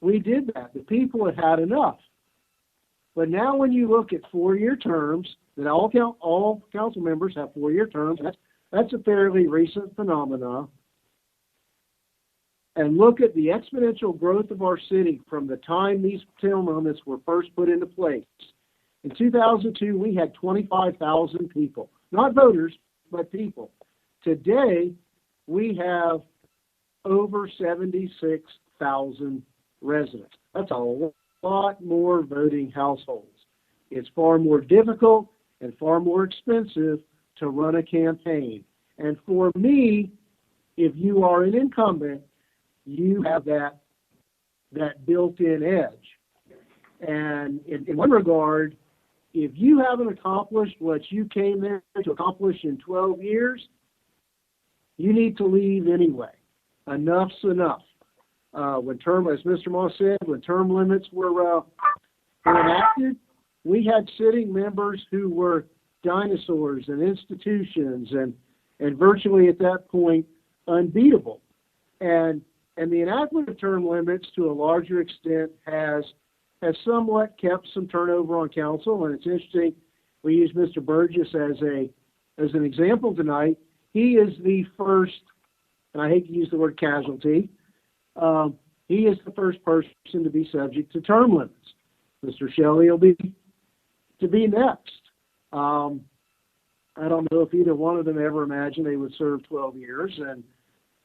did that. The people had had enough. But now when you look at 4-year terms, that all council members have 4-year terms, that's a fairly recent phenomenon. And look at the exponential growth of our city from the time these term limits were first put into place. In 2002, we had 25,000 people, not voters, but people. Today, we have over 76,000 residents. That's a lot more voting households. It's far more difficult and far more expensive to run a campaign. And for me, if you are an incumbent, you have that built-in edge. And in one regard, if you haven't accomplished what you came there to accomplish in 12 years, you need to leave anyway. Enough's enough. As Mr. Moss said, when term limits were enacted, we had sitting members who were dinosaurs and institutions and virtually at that point unbeatable. And the enactment of term limits to a larger extent has somewhat kept some turnover on council. And it's interesting, we use Mr. Burgess as an example tonight. He is the first, and I hate to use the word casualty, he is the first person to be subject to term limits. Mr. Shelley will be next. I don't know if either one of them ever imagined they would serve 12 years,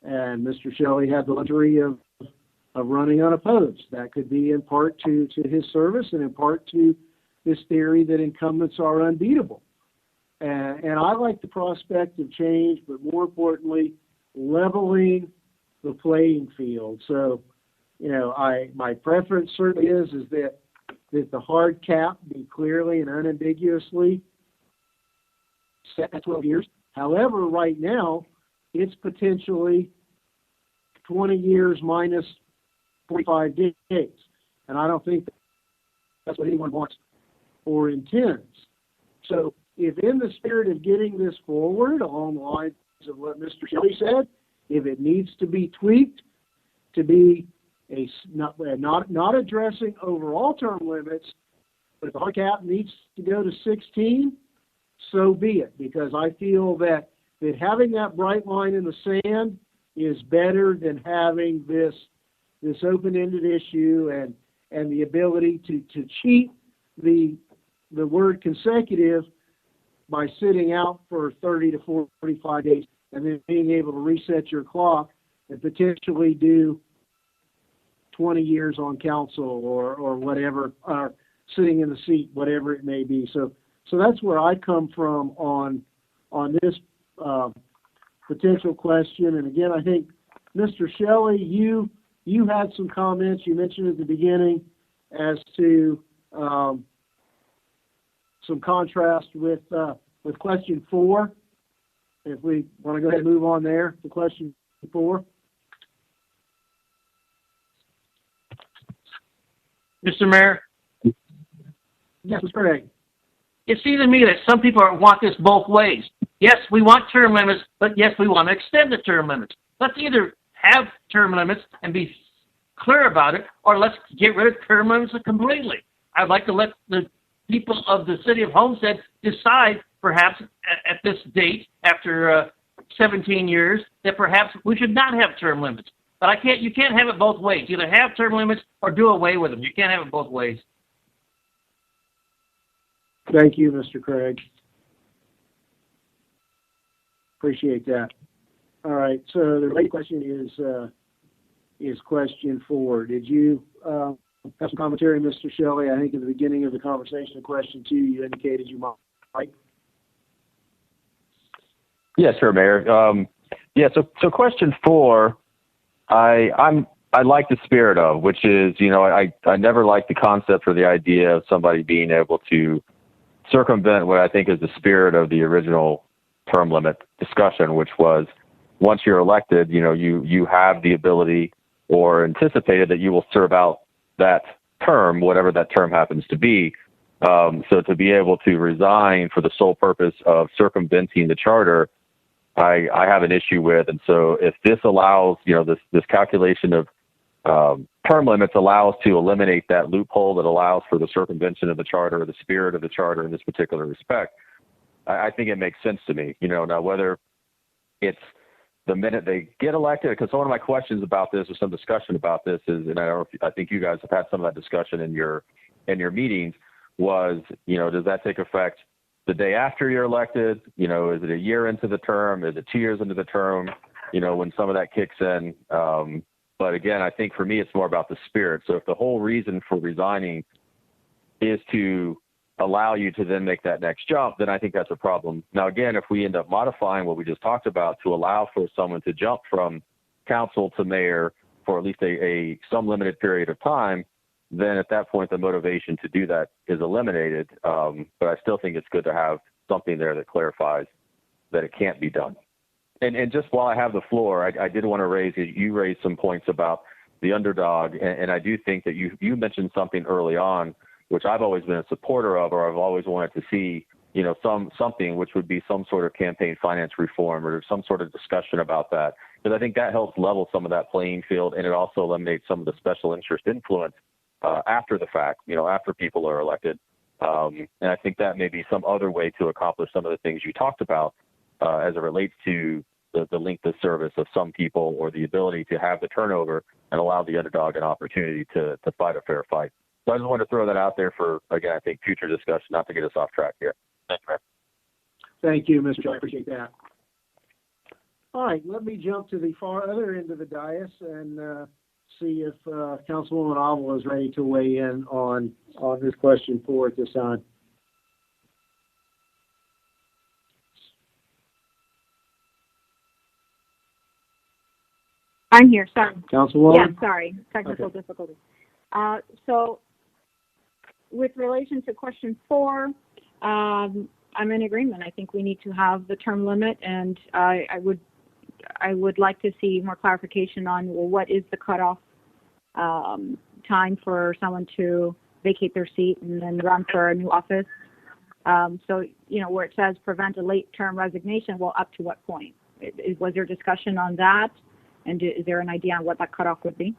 and Mr. Shelley had the luxury of running unopposed. That could be in part to his service and in part to this theory that incumbents are unbeatable. And I like the prospect of change, but more importantly, leveling the playing field. So my preference certainly is that the hard cap be clearly and unambiguously set at 12 years. However, right now, it's potentially 20 years minus 45 days. And I don't think that's what anyone wants or intends. So if in the spirit of getting this forward along the lines of what Mr. Shelley said, if it needs to be tweaked to be not addressing overall term limits, but if the hard cap needs to go to 16, so be it, because I feel that having that bright line in the sand is better than having this open-ended issue and the ability to cheat the word consecutive by sitting out for 30 to 45 days and then being able to reset your clock and potentially do 20 years on council or whatever, sitting in the seat, whatever it may be. So that's where I come from on this potential question. And again, I think Mr. Shelley, you had some comments you mentioned at the beginning as to some contrast with question 4. If we want to go ahead and move on there to question 4. Mr. Mayor? Yes, Mr. Craig. It seems to me that some people want this both ways. Yes, we want term limits, but yes, we want to extend the term limits. Let's either have term limits and be clear about it, or let's get rid of term limits completely. I'd like to let the people of the city of Homestead decide, perhaps at this date, after 17 years, that perhaps we should not have term limits. But you can't have it both ways. Either have term limits or do away with them. You can't have it both ways. Thank you, Mr. Craig. Appreciate that. All right, so the right question is question 4. Did you have some commentary, Mr. Shelley? I think at the beginning of the conversation of question 2, you indicated you might. Yeah, sure, Mayor. So question 4, I like the spirit of, which is, I never liked the concept or the idea of somebody being able to circumvent what I think is the spirit of the original term limit discussion, which was once you're elected, you have the ability or anticipated that you will serve out that term, whatever that term happens to be. So to be able to resign for the sole purpose of circumventing the charter, I have an issue with. And so if this allows, this calculation of term limits allows to eliminate that loophole that allows for the circumvention of the charter or the spirit of the charter in this particular respect, I think it makes sense to me. Now whether it's the minute they get elected, because one of my questions about this or some discussion about this is, and I think you guys have had some of that discussion in your meetings, was, does that take effect the day after you're elected? Is it a year into the term? Is it 2 years into the term? When some of that kicks in. But again, I think for me, it's more about the spirit. So if the whole reason for resigning is to allow you to then make that next jump, then I think that's a problem. Now, again, if we end up modifying what we just talked about to allow for someone to jump from council to mayor for at least some limited period of time, then at that point, the motivation to do that is eliminated. But I still think it's good to have something there that clarifies that it can't be done. And just while I have the floor, I did want to you raised some points about the underdog. And I do think that you mentioned something early on, which I've always been a supporter of, or I've always wanted to see, something which would be some sort of campaign finance reform or some sort of discussion about that. Because I think that helps level some of that playing field, and it also eliminates some of the special interest influence after the fact, after people are elected. And I think that may be some other way to accomplish some of the things you talked about as it relates to the length of service of some people, or the ability to have the turnover and allow the underdog an opportunity to fight a fair fight. So I just wanted to throw that out there for, again, I think future discussion, not to get us off track here. Thank you, man. Thank you, Mr. I appreciate that. All right, let me jump to the far other end of the dais and see if Councilwoman Avila is ready to weigh in on this question 4 at this time. I'm here, sorry. Councilwoman? Yes, sorry, technical Okay. difficulties. So with relation to question 4, I'm in agreement. I think we need to have the term limit, and I would like to see more clarification on, well, what is the cutoff time for someone to vacate their seat and then run for a new office. So, where it says prevent a late-term resignation, well, up to what point? Was there discussion on that? And is there an idea on what that cutoff would be?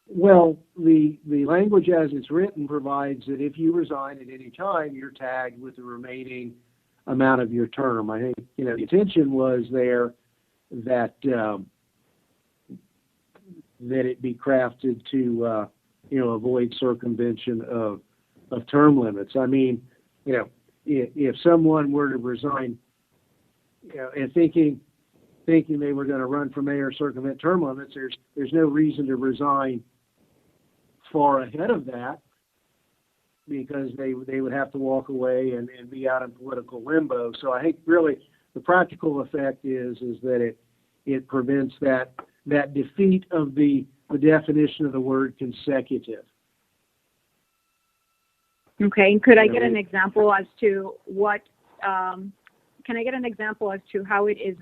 Well, the language as it's written provides that if you resign at any time, you're tagged with the remaining amount of your term. I think, the intention was there that that it be crafted to, avoid circumvention of term limits. I mean, if someone were to resign, and thinking they were going to run for mayor, circumvent term limits, there's no reason to resign far ahead of that, because they would have to walk away and be out in political limbo. So I think really the practical effect is that it prevents that defeat of the definition of the word consecutive. Okay, and could I get an example as to what, can I get an example as to how it is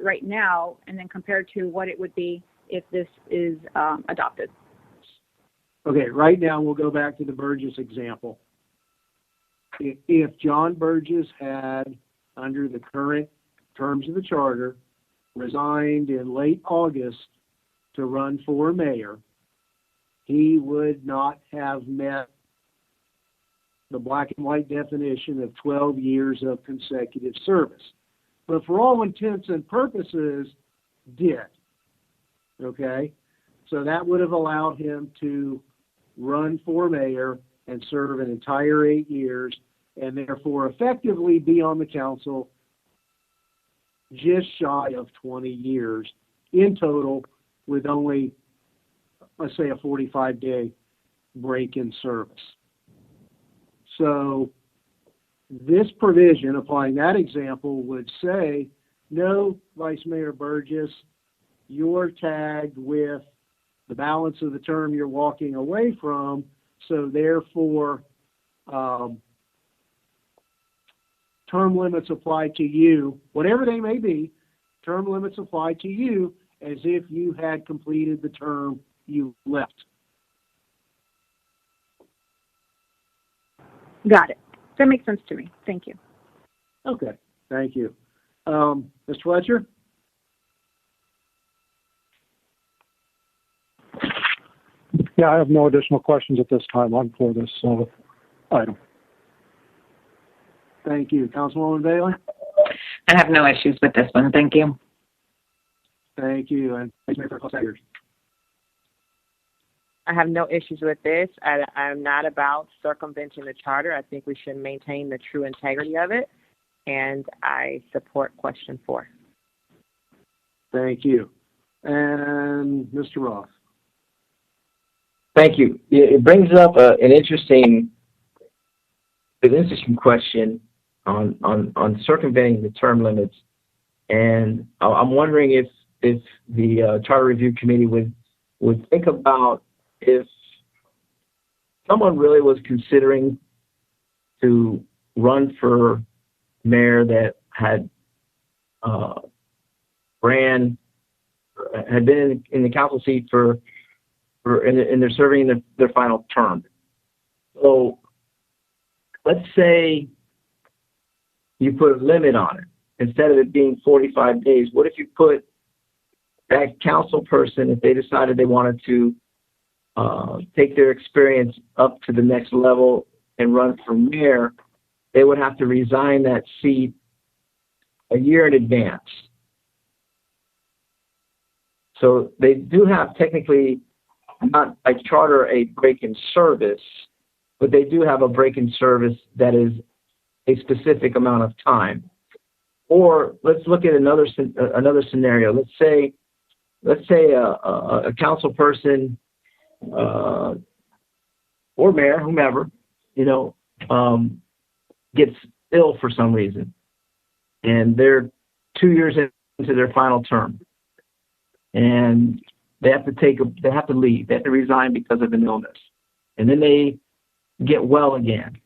right now, and then compared to what it would be if this is adopted? Okay, right now we'll go back to the Burgess example. If John Burgess had, under the current terms of the charter, resigned in late August to run for mayor, he would not have met the black and white definition of 12 years of consecutive service. But for all intents and purposes, did. Okay? So that would have allowed him to run for mayor and serve an entire 8 years, and therefore effectively be on the council just shy of 20 years in total, with only, let's say, a 45-day break in service. So this provision, applying that example, would say, no, Vice Mayor Burgess, you're tagged with the balance of the term you're walking away from, so therefore term limits apply to you, whatever they may be, term limits apply to you as if you had completed the term you left. Got it. That makes sense to me. Thank you. Okay, thank you. Mr. Fletcher? Yeah, I have no additional questions at this time for this item. Thank you. Councilwoman Bailey? I have no issues with this one. Thank you. Thank you. And Vice Mayor Sayers? I have no issues with this. I'm not about circumventing the charter. I think we should maintain the true integrity of it, and I support question 4. Thank you. And Mr. Roth? Thank you. It brings up an interesting question on circumventing the term limits, and I'm wondering if the Charter Review Committee would think about if someone really was considering to run for mayor that had been in the council seat and they're serving their final term. So let's say you put a limit on it. Instead of it being 45 days, what if you put that council person, if they decided they wanted to take their experience up to the next level and run for mayor, they would have to resign that seat a year in advance. So they do have technically, not by charter, a break in service, but they do have a break in service that is a specific amount of time. Or let's look at another scenario. Let's say a council person or mayor, whomever, gets ill for some reason, and they're 2 years into their final term, and they have to leave, they have to resign because of an illness, and then they get well again,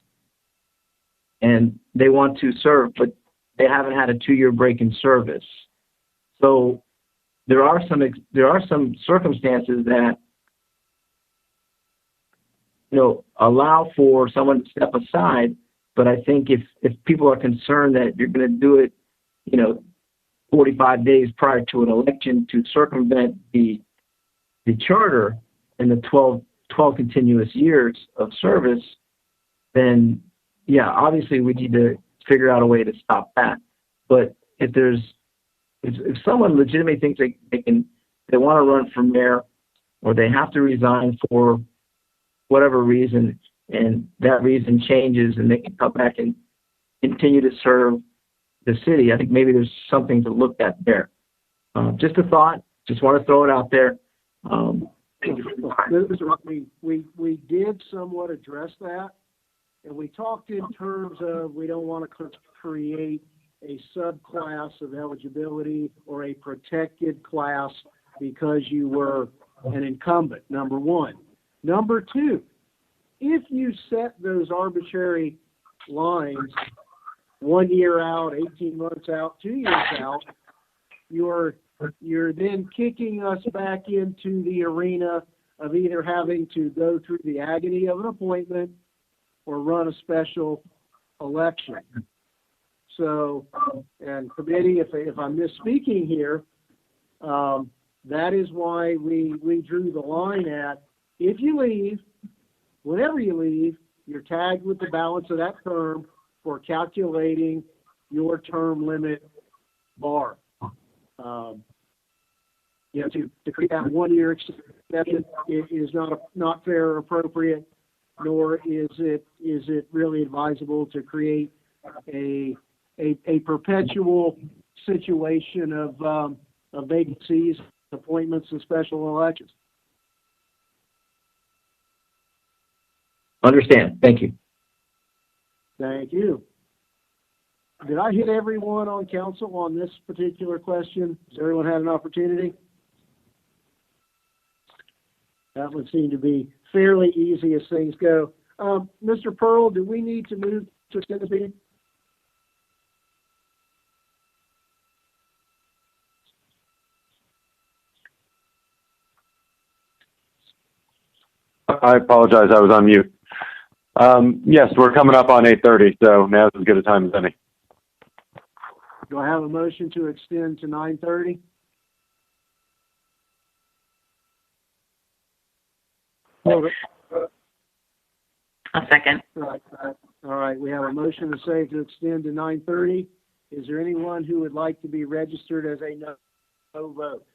and they want to serve, but they haven't had a 2-year break in service. So there are some circumstances that, you know, allow for someone to step aside. But I think if people are concerned that you're going to do it, you know, 45 days prior to an election to circumvent the charter and the 12 continuous years of service, then yeah, obviously we need to figure out a way to stop that. But if someone legitimately thinks they want to run for mayor, or they have to resign for whatever reason, and that reason changes and they can come back and continue to serve the city, I think maybe there's something to look at there. Just a thought, just want to throw it out there. Thank you for the time. Mr. Rock, we did somewhat address that, and we talked in terms of we don't want to create a subclass of eligibility or a protected class because you were an incumbent, number one. Number two, if you set those arbitrary lines 1 year out, 18 months out, 2 years out, you're then kicking us back into the arena of either having to go through the agony of an appointment or run a special election. So, and committee, if I'm misspeaking here, that is why we drew the line at, if you leave, whenever you leave, you're tagged with the balance of that term for calculating your term limit bar. You know, to create that 1 year exception is not fair or appropriate, nor is it really advisable to create a perpetual situation of vacancies, appointments, and special elections. Understand. Thank you. Thank you. Did I hit everyone on council on this particular question? Has everyone had an opportunity? That would seem to be fairly easy as things go. Mr. Pearl, do we need to move to extend this meeting? I apologize, I was on mute. Yes, we're coming up on 8:30, so now's as good a time as any. Do I have a motion to extend to 9:30? A second. All right, we have a motion to say to extend to 9:30. Is there anyone who would like to be registered as a no vote?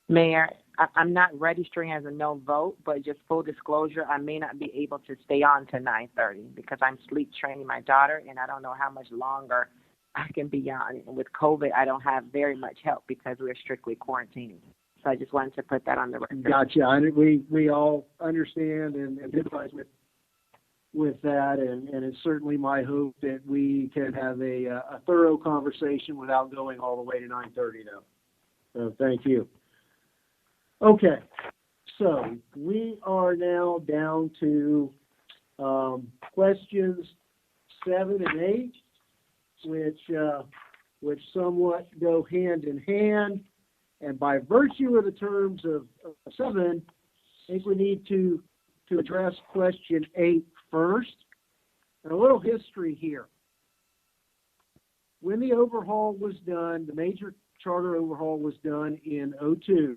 Mayor, I'm not registering as a no vote, but just full disclosure, I may not be able to stay on to 9:30 because I'm sleep training my daughter, and I don't know how much longer I can be on. And with COVID, I don't have very much help because we're strictly quarantining. So I just wanted to put that on the record. Gotcha. We all understand and empathize with that, and it's certainly my hope that we can have a thorough conversation without going all the way to 9:30, though. So thank you. Okay, so we are now down to questions 7 and 8, which somewhat go hand in hand. And by virtue of the terms of 7, I think we need to address question 8 first. And a little history here. When the overhaul was done, the major charter overhaul was done in 2002,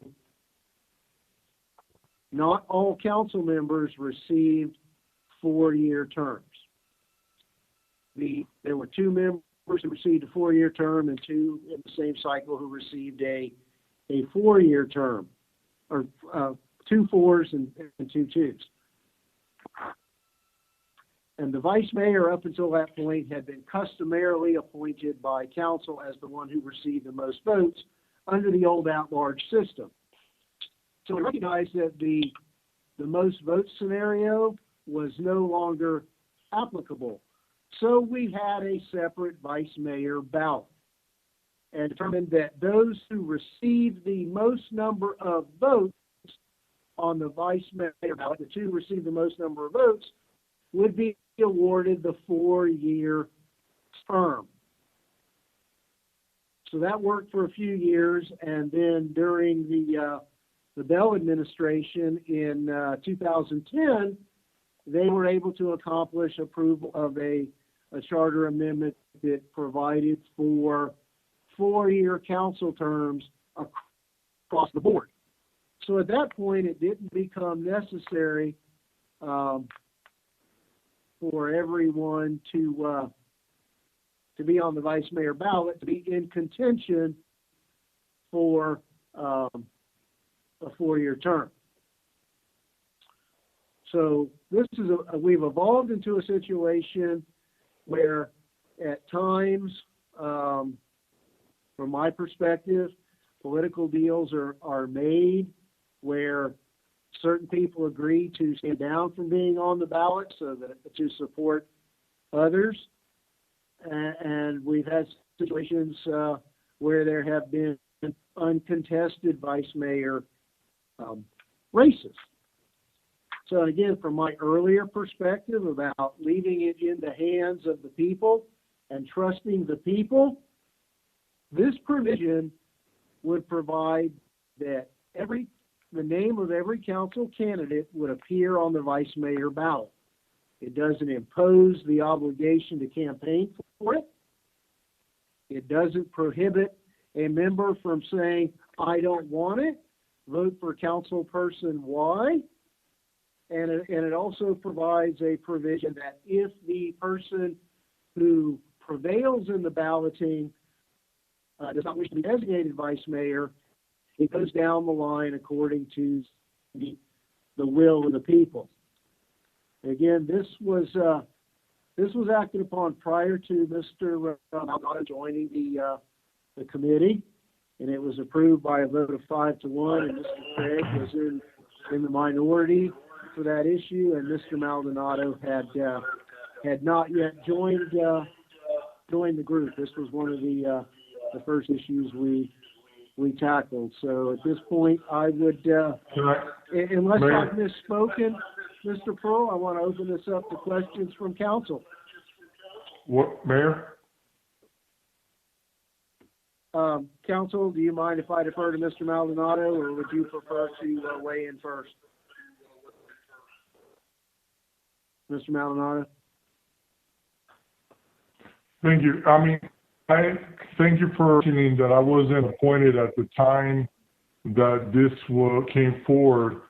not all council members received 4-year terms. There were 2 members who received a 4-year term and 2 in the same cycle who received a 4-year term, or 2 4s and 2 2s. And the vice mayor up until that point had been customarily appointed by council as the one who received the most votes under the old at-large system. So we recognized that the most vote scenario was no longer applicable. So we had a separate vice mayor ballot. and determined that those who received the most number of votes on the vice mayor ballot, the two who received the most number of votes, would be awarded the 4-year term. So that worked for a few years, and then during the Bell administration in 2010, they were able to accomplish approval of a charter amendment that provided for 4-year council terms across the board. So at that point, it didn't become necessary for everyone to be on the vice mayor ballot, to be in contention for a 4-year term. So this is we've evolved into a situation where at times, from my perspective, political deals are made where certain people agree to stand down from being on the ballot so that to support others. And we've had situations where there have been uncontested vice mayor races. So again, from my earlier perspective about leaving it in the hands of the people and trusting the people, this provision would provide that the name of every council candidate would appear on the vice mayor ballot. It doesn't impose the obligation to campaign for it. It doesn't prohibit a member from saying, I don't want it, vote for council person Y. And it also provides a provision that if the person who prevails in the balloting does not wish to be designated vice mayor, it goes down the line according to the will of the people. Again, this was acted upon prior to Mr. Maldonado joining the committee, and it was approved by a vote of 5-1. And Mr. Craig was in the minority for that issue, and Mr. Maldonado had not yet joined the group. This was one of the first issues we tackled. So at this point, I would, unless I've misspoken, Mr. Pearl, I want to open this up to questions from council. What, Mayor? Council, do you mind if I defer to Mr. Maldonado, or would you prefer to weigh in first? Mr. Maldonado? Thank you. I thank you for mentioning that I wasn't appointed at the time that this came forward.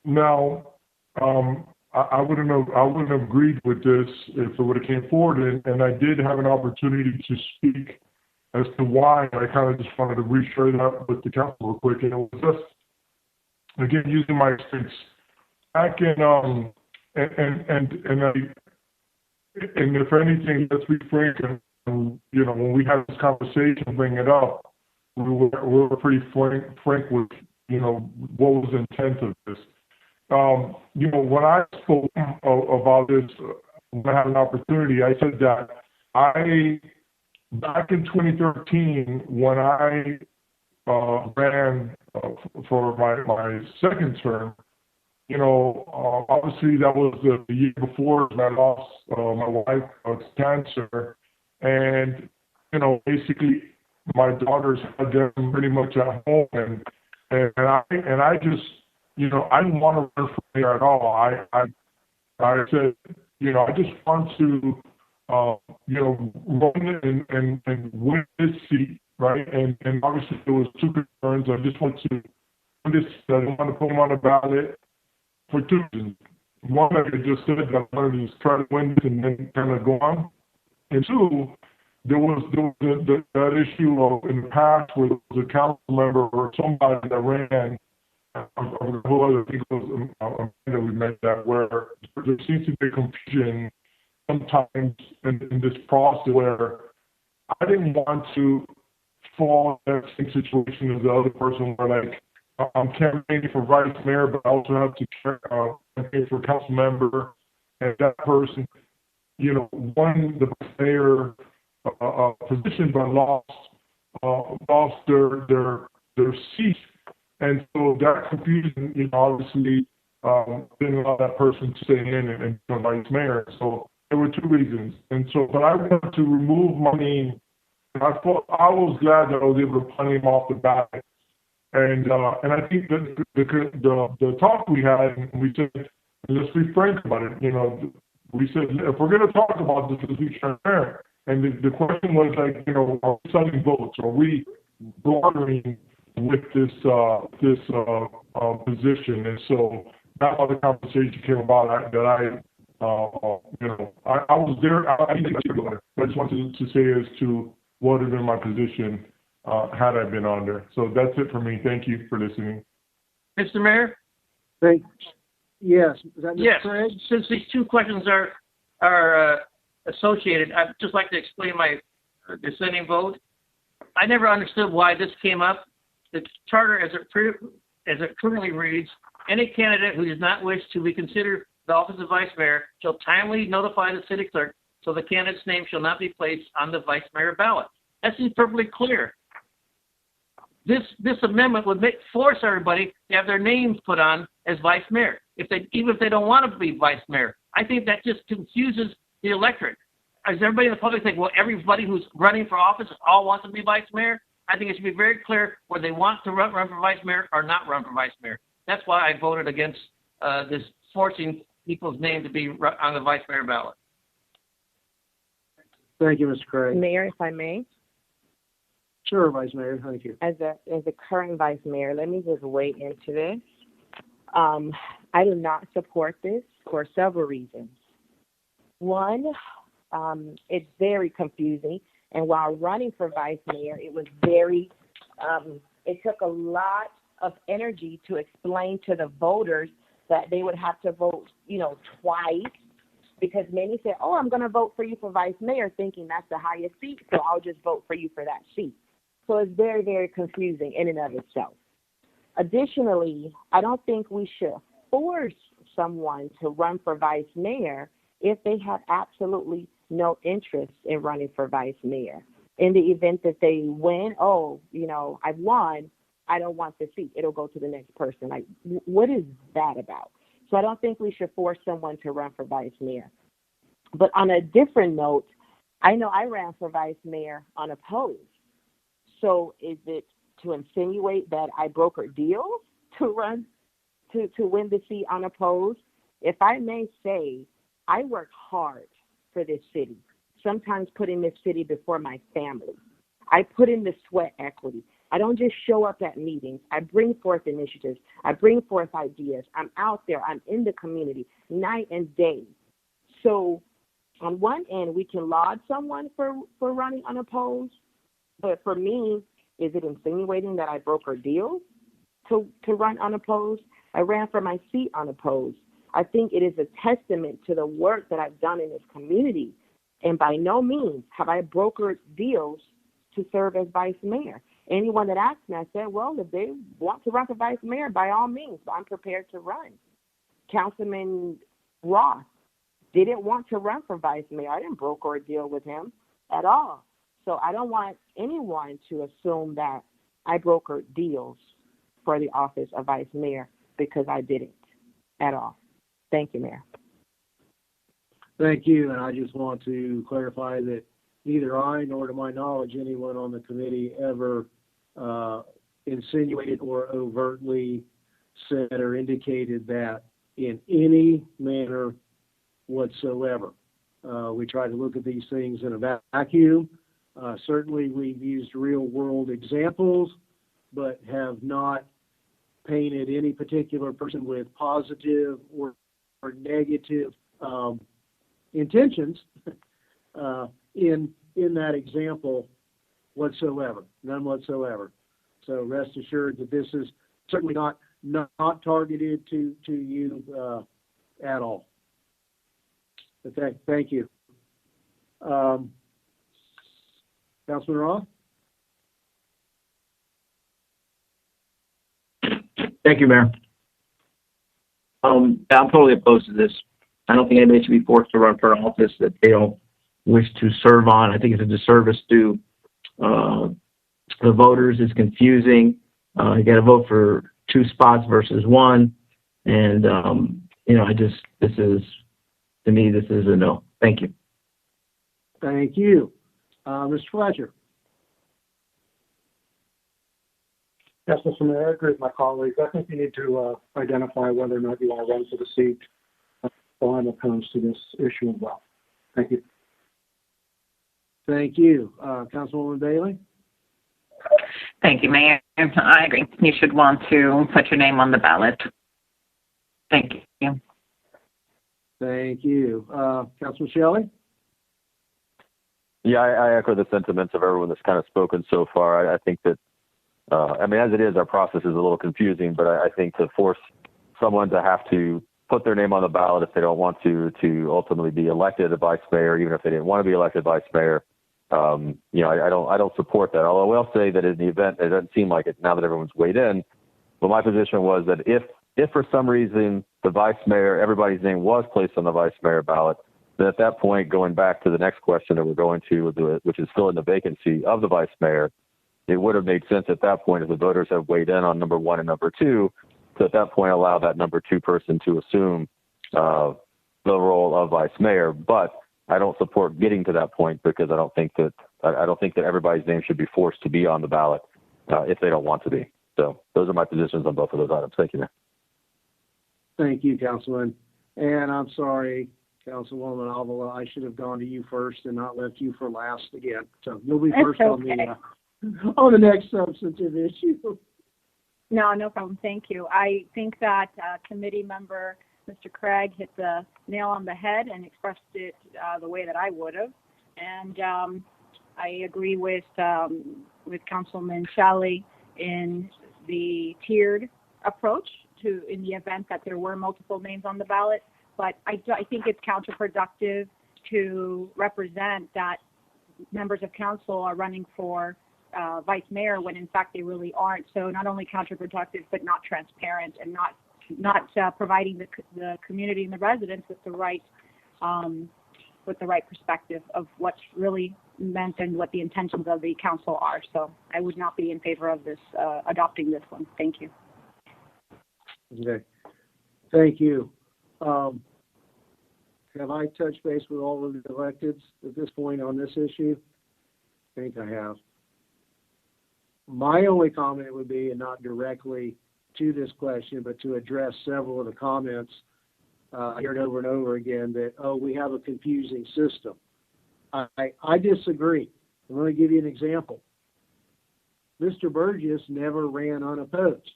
Now, I wouldn't have agreed with this if it would have came forward, and I did have an opportunity to speak as to why. I kind of just wanted to re-share that with the council real quick, and it was just, again, using my experience back in and if anything, let's be frank, and when we had this conversation, bring it up, we were pretty frank with what was the intent of this. When I spoke about this, when I had an opportunity, I said that back in 2013, when I ran for my second term, obviously that was the year before I lost my wife to cancer, and basically my daughters had them pretty much at home, and I just I didn't want to run for mayor at all. I said I just want to run and win this seat, right? And obviously there was two concerns. I just want to I didn't want to put them on the ballot for two reasons. One, like I just said, that I wanted to just try to win this and then kind of go on. And two, there was that issue of in the past where there was a council member or somebody that ran, who other people that we met that, where there seems to be confusion sometimes in this process where I didn't want to fall in that same situation as the other person where like, I'm campaigning for vice mayor, but I also have to campaign for council member, and that person, won the mayor position but lost lost their seat. And so that confusion, obviously, didn't allow that person to stay in and become vice mayor. So there were two reasons. And so, but I wanted to remove my name. And I was glad that I was able to punt him off the bat. And I think that the talk we had, and we said, let's be frank about it. We said, if we're going to talk about this, let's be transparent. And the question was like, are we selling votes? Are we bartering with this position? And so that's how the conversation came about. I was there. I just wanted to say as to what would have been my position had I been on there. So that's it for me. Thank you for listening. Mr. Mayor? Yes. Is that Mr. Yes. Craig? Since these two questions are associated, I'd just like to explain my dissenting vote. I never understood why this came up. The charter, as it currently reads, any candidate who does not wish to be considered the office of vice mayor shall timely notify the city clerk, so the candidate's name shall not be placed on the vice mayor ballot. That seems perfectly clear. This amendment would force everybody to have their names put on as vice mayor, even if they don't want to be vice mayor. I think that just confuses the electorate. Does everybody in the public think, well, everybody who's running for office all wants to be vice mayor? I think it should be very clear whether they want to run for vice mayor or not run for vice mayor. That's why I voted against this forcing people's name to be on the vice mayor ballot. Thank you, Mr. Craig. Mayor, if I may. Sure, Vice Mayor. Thank you. As a current vice mayor, let me just weigh into this. I do not support this for several reasons. One, it's very confusing. And while running for vice mayor, it was it took a lot of energy to explain to the voters that they would have to vote, twice, because many said, oh, I'm going to vote for you for vice mayor, thinking that's the highest seat, so I'll just vote for you for that seat. So it's very, very confusing in and of itself. Additionally, I don't think we should force someone to run for vice mayor if they have absolutely no interest in running for vice mayor. In the event that they win, I've won, I don't want the seat. It'll go to the next person. Like, what is that about? So I don't think we should force someone to run for vice mayor. But on a different note, I know I ran for vice mayor unopposed. So is it to insinuate that I brokered deals to run to win the seat unopposed? If I may say, I worked hard for this city, sometimes putting this city before my family. I put in the sweat equity. I don't just show up at meetings. I bring forth initiatives. I bring forth ideas. I'm out there. I'm in the community night and day. So on one end, we can laud someone for running unopposed. But for me, is it insinuating that I brokered deals to run unopposed? I ran for my seat unopposed. I think it is a testament to the work that I've done in this community. And by no means have I brokered deals to serve as vice mayor. Anyone that asked me, I said, well, if they want to run for vice mayor, by all means, I'm prepared to run. Councilman Ross didn't want to run for vice mayor. I didn't broker a deal with him at all. So I don't want anyone to assume that I brokered deals for the office of vice mayor, because I didn't at all. Thank you, Mayor. Thank you. And I just want to clarify that neither I nor, to my knowledge, anyone on the committee ever insinuated or overtly said or indicated that in any manner whatsoever. We try to look at these things in a vacuum. Certainly, we've used real-world examples, but have not painted any particular person with positive or negative intentions in that example whatsoever, none whatsoever. So rest assured that this is certainly not targeted to you at all. Okay, thank you. Councilman Roth? Thank you, Mayor. I'm totally opposed to this. I don't think anybody should be forced to run for an office that they don't wish to serve on. I think it's a disservice to the voters is confusing. You got to vote for 2 spots versus 1. And, to me, this is a no. Thank you. Thank you. Mr. Fletcher. Yes, Mr. Mayor, I agree with my colleagues. I think you need to identify whether or not you want to run for the seat. So I'm opposed to this issue as well. Thank you. Thank you. Councilwoman Bailey? Thank you, Mayor. I agree. You should want to put your name on the ballot. Thank you. Thank you. Councilman Shelley? Yeah, I echo the sentiments of everyone that's kind of spoken so far. I think that, as it is, our process is a little confusing, but I think to force someone to have to put their name on the ballot if they don't want to ultimately be elected a vice mayor, even if they didn't want to be elected vice mayor, I don't support that. Although I will say that in the event, it doesn't seem like it now that everyone's weighed in, but my position was that if for some reason the vice mayor, everybody's name was placed on the vice mayor ballot, then at that point, going back to the next question that we're going to, which is filling the vacancy of the vice mayor, it would have made sense at that point if the voters have weighed in on number 1 and number 2, to at that point allow that number 2 person to assume the role of vice mayor. But I don't support getting to that point because I don't think that everybody's name should be forced to be on the ballot if they don't want to be. So those are my positions on both of those items. Thank you, Mayor. Thank you, Councilman. And I'm sorry, Councilwoman Avila, I should have gone to you first and not left you for last again. So you'll be first on the next substantive issue. No problem. Thank you. I think that committee member Mr. Craig hit the nail on the head and expressed it the way that I would have. And I agree with Councilman Shelley in the tiered approach in the event that there were multiple names on the ballot. But I think it's counterproductive to represent that members of council are running for vice mayor when in fact they really aren't. So not only counterproductive, but not transparent and not providing the community and the residents with the right perspective of what's really meant and what the intentions of the council are. So I would not be in favor of this adopting this one. Thank you. Okay. Thank you. Have I touched base with all of the electeds at this point on this issue? I think I have. My only comment would be, and not directly to this question, but to address several of the comments I heard over and over again that, we have a confusing system. I disagree. I'm going to give you an example. Mr. Burgess never ran unopposed.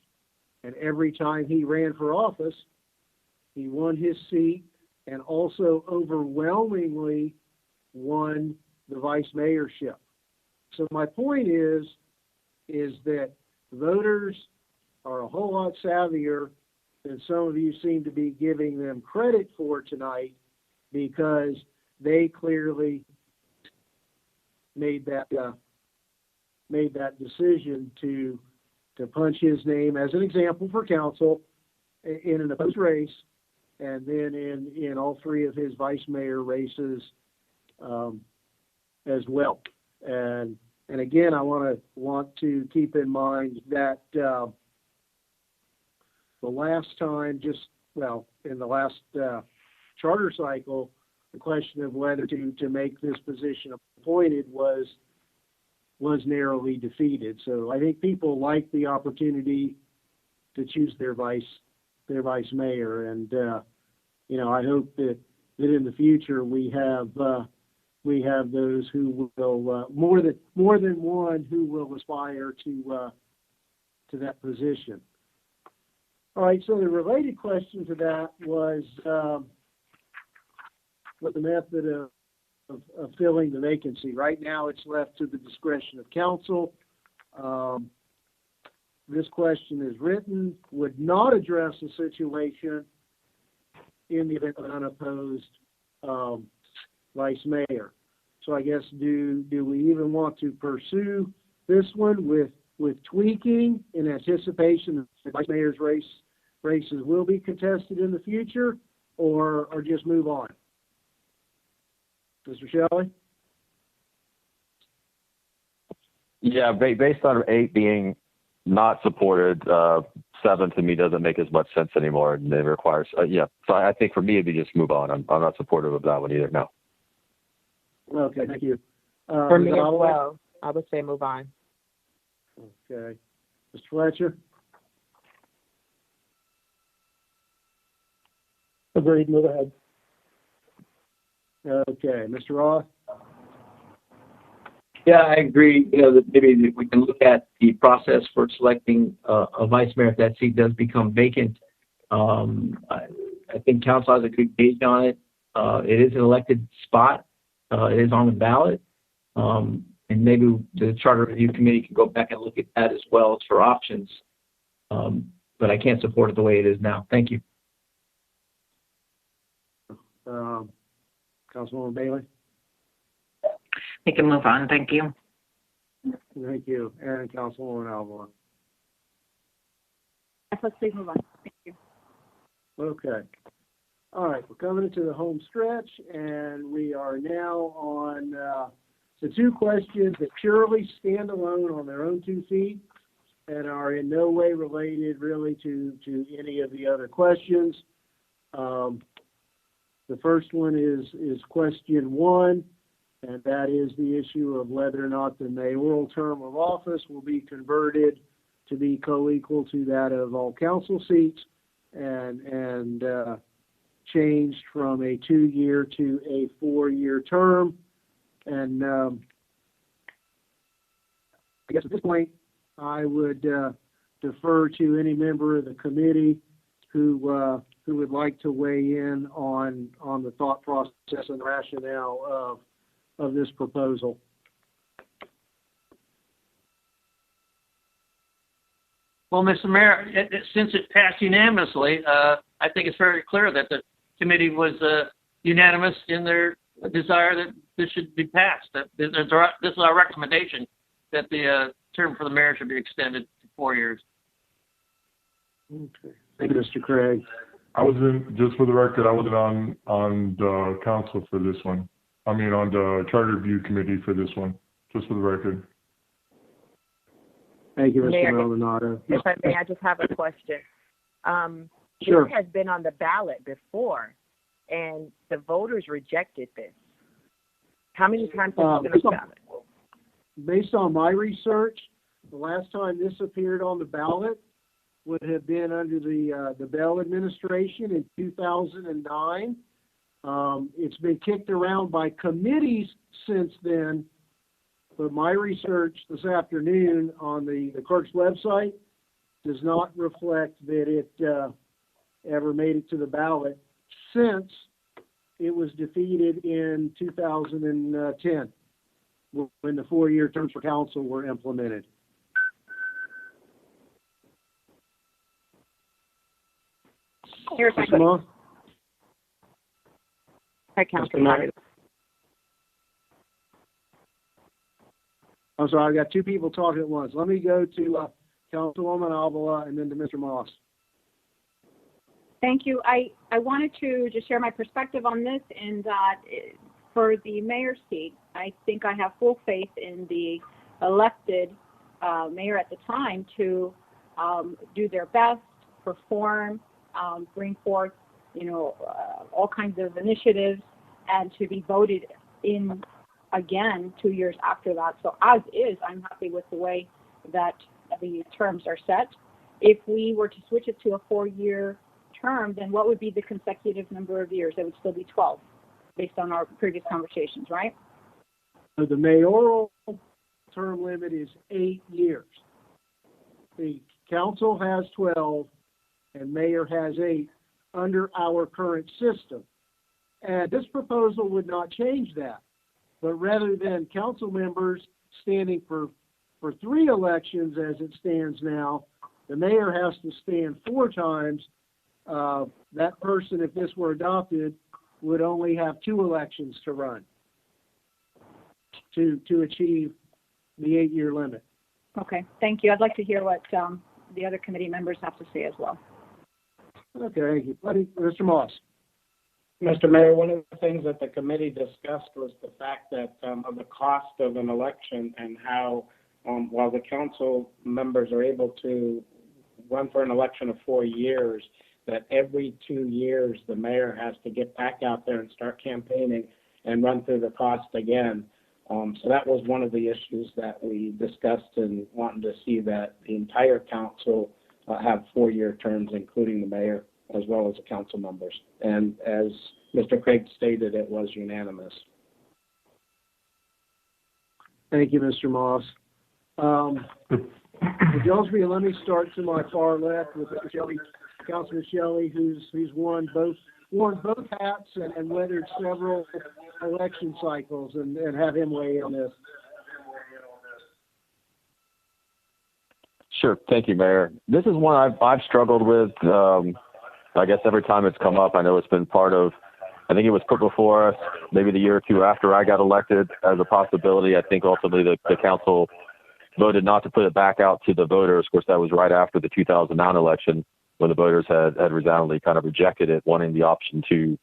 And every time he ran for office, he won his seat and also overwhelmingly won the vice mayorship. So my point is that voters are a whole lot savvier than some of you seem to be giving them credit for tonight, because they clearly made that decision to punch his name as an example for council in an opposed race, and then in all 3 of his vice mayor races as well. And again, I want to keep in mind that the last time, in the last charter cycle, the question of whether to make this position appointed was narrowly defeated. So I think people like the opportunity to choose their vice mayor, and I hope that in the future we have those who will more than one who will aspire to that position. All right. So the related question to that was what the method of filling the vacancy. Right now, it's left to the discretion of council. This question is written, would not address a situation in the event of an unopposed vice mayor. So I guess, do we even want to pursue this one with tweaking in anticipation that the vice mayor's races will be contested in the future, or just move on? Mr. Shelley? Yeah, based on 8 being not supported, 7 to me doesn't make as much sense anymore, and it requires, yeah. So I think for me, it'd be just move on. I'm not supportive of that one either, no. Okay, thank you. For me Ms. as Oliver? well, I would say move on. Okay. Mr. Fletcher? Agreed, move ahead. Okay. Mr. Roth? Yeah, I agree. You know, that maybe we can look at the process for selecting a vice mayor if that seat does become vacant. I think council has a good gauge on it. It is an elected spot. It is on the ballot. And maybe the Charter Review Committee can go back and look at that as well as for options. But I can't support it the way it is now. Thank you. Councilwoman Bailey? We can move on. Thank you. Thank you. And Councilwoman Alvarez? Yes, let's please move on. Thank you. Okay. All right, we're coming into the home stretch, and we are now on the 2 questions that purely stand alone on their own 2 feet and are in no way related really to any of the other questions. The first one is question 1, and that is the issue of whether or not the mayoral term of office will be converted to be co-equal to that of all council seats and changed from a 2-year to a 4-year term. And I guess at this point, I would defer to any member of the committee who would like to weigh in on the thought process and rationale of this proposal. Well, Mr. Mayor, since it passed unanimously, I think it's very clear that the committee was unanimous in their desire that this should be passed. That this is our recommendation, that the term for the mayor should be extended to 4 years. Okay. Thank you, Mr. Craig. I wasn't, just for the record, I wasn't on the council for this one. I mean, on the Charter Review Committee for this one, just for the record. Thank you, Mr. Mayor, Maldonado. If I may, I just have a question. Sure. This has been on the ballot before, and the voters rejected this. How many times has it been on the ballot? Based on my research, the last time this appeared on the ballot would have been under the Bell administration in 2009. It's been kicked around by committees since then, but my research this afternoon on the clerk's website does not reflect that it ever made it to the ballot since it was defeated in 2010 when the 4-year terms for council were implemented. Here's my question. Moss? Hi, Councilman. I'm sorry, I got 2 people talking at once. Let me go to Councilwoman Alvala and then to Mr. Moss. Thank you. I wanted to just share my perspective on this in that for the mayor's seat, I think I have full faith in the elected mayor at the time to do their best, perform, bring forth, all kinds of initiatives, and to be voted in again 2 years after that. So as is, I'm happy with the way that the terms are set. If we were to switch it to a 4-year term, then what would be the consecutive number of years? It would still be 12, based on our previous conversations, right? So the mayoral term limit is 8 years. The council has 12 and mayor has 8 under our current system. And this proposal would not change that. But rather than council members standing for 3 elections as it stands now, the mayor has to stand 4 times. That person, if this were adopted, would only have 2 elections to run to achieve the 8-year limit. Okay, thank you. I'd like to hear what the other committee members have to say as well. Okay, thank you. Mr. Moss. Mr. Mayor, one of the things that the committee discussed was the fact that of the cost of an election and how while the council members are able to run for an election of 4 years, that every 2 years the mayor has to get back out there and start campaigning and run through the cost again. So that was one of the issues that we discussed and wanting to see that the entire council have 4-year terms, including the mayor as well as the council members. And as Mr. Craig stated, it was unanimous. Thank you, Mr. Moss. With y'all's view, let me start to my far left with Shelley, Councilman Shelley, who's worn both hats and weathered several election cycles, and have him weigh in on this. Sure. Thank you, Mayor. This is one I've struggled with. I guess every time it's come up, I know it's been part of, I think it was put before us maybe the year or two after I got elected as a possibility. I think ultimately the council voted not to put it back out to the voters. Of course, that was right after the 2009 election when the voters had resoundingly kind of rejected it, wanting the option to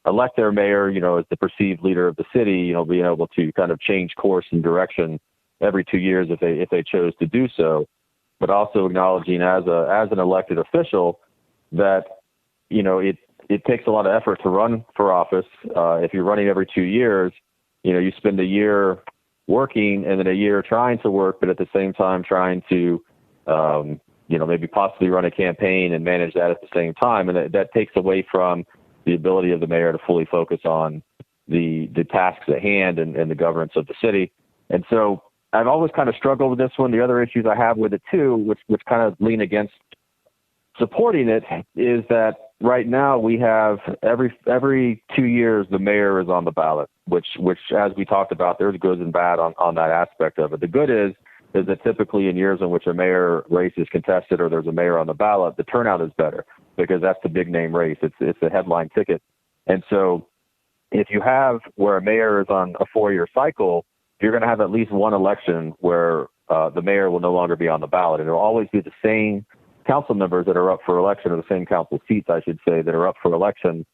elect their mayor, as the perceived leader of the city, being able to kind of change course and direction every 2 years if they chose to do so, but also acknowledging as an elected official that, it takes a lot of effort to run for office. If you're running every 2 years, you spend a year working and then a year trying to work, but at the same time trying to, maybe possibly run a campaign and manage that at the same time. And that takes away from the ability of the mayor to fully focus on the tasks at hand and the governance of the city. And so I've always kind of struggled with this one. The other issues I have with it too, which kind of lean against supporting it, is that right now we have every 2 years the mayor is on the ballot, which as we talked about, there's good and bad on that aspect of it. The good is that typically in years in which a mayor race is contested or there's a mayor on the ballot, the turnout is better because that's the big name race. It's a headline ticket. And so if you have where a mayor is on a 4-year cycle, you're going to have at least one election where the mayor will no longer be on the ballot. And it'll always be the same council members that are up for election, or the same council seats, I should say, that are up for election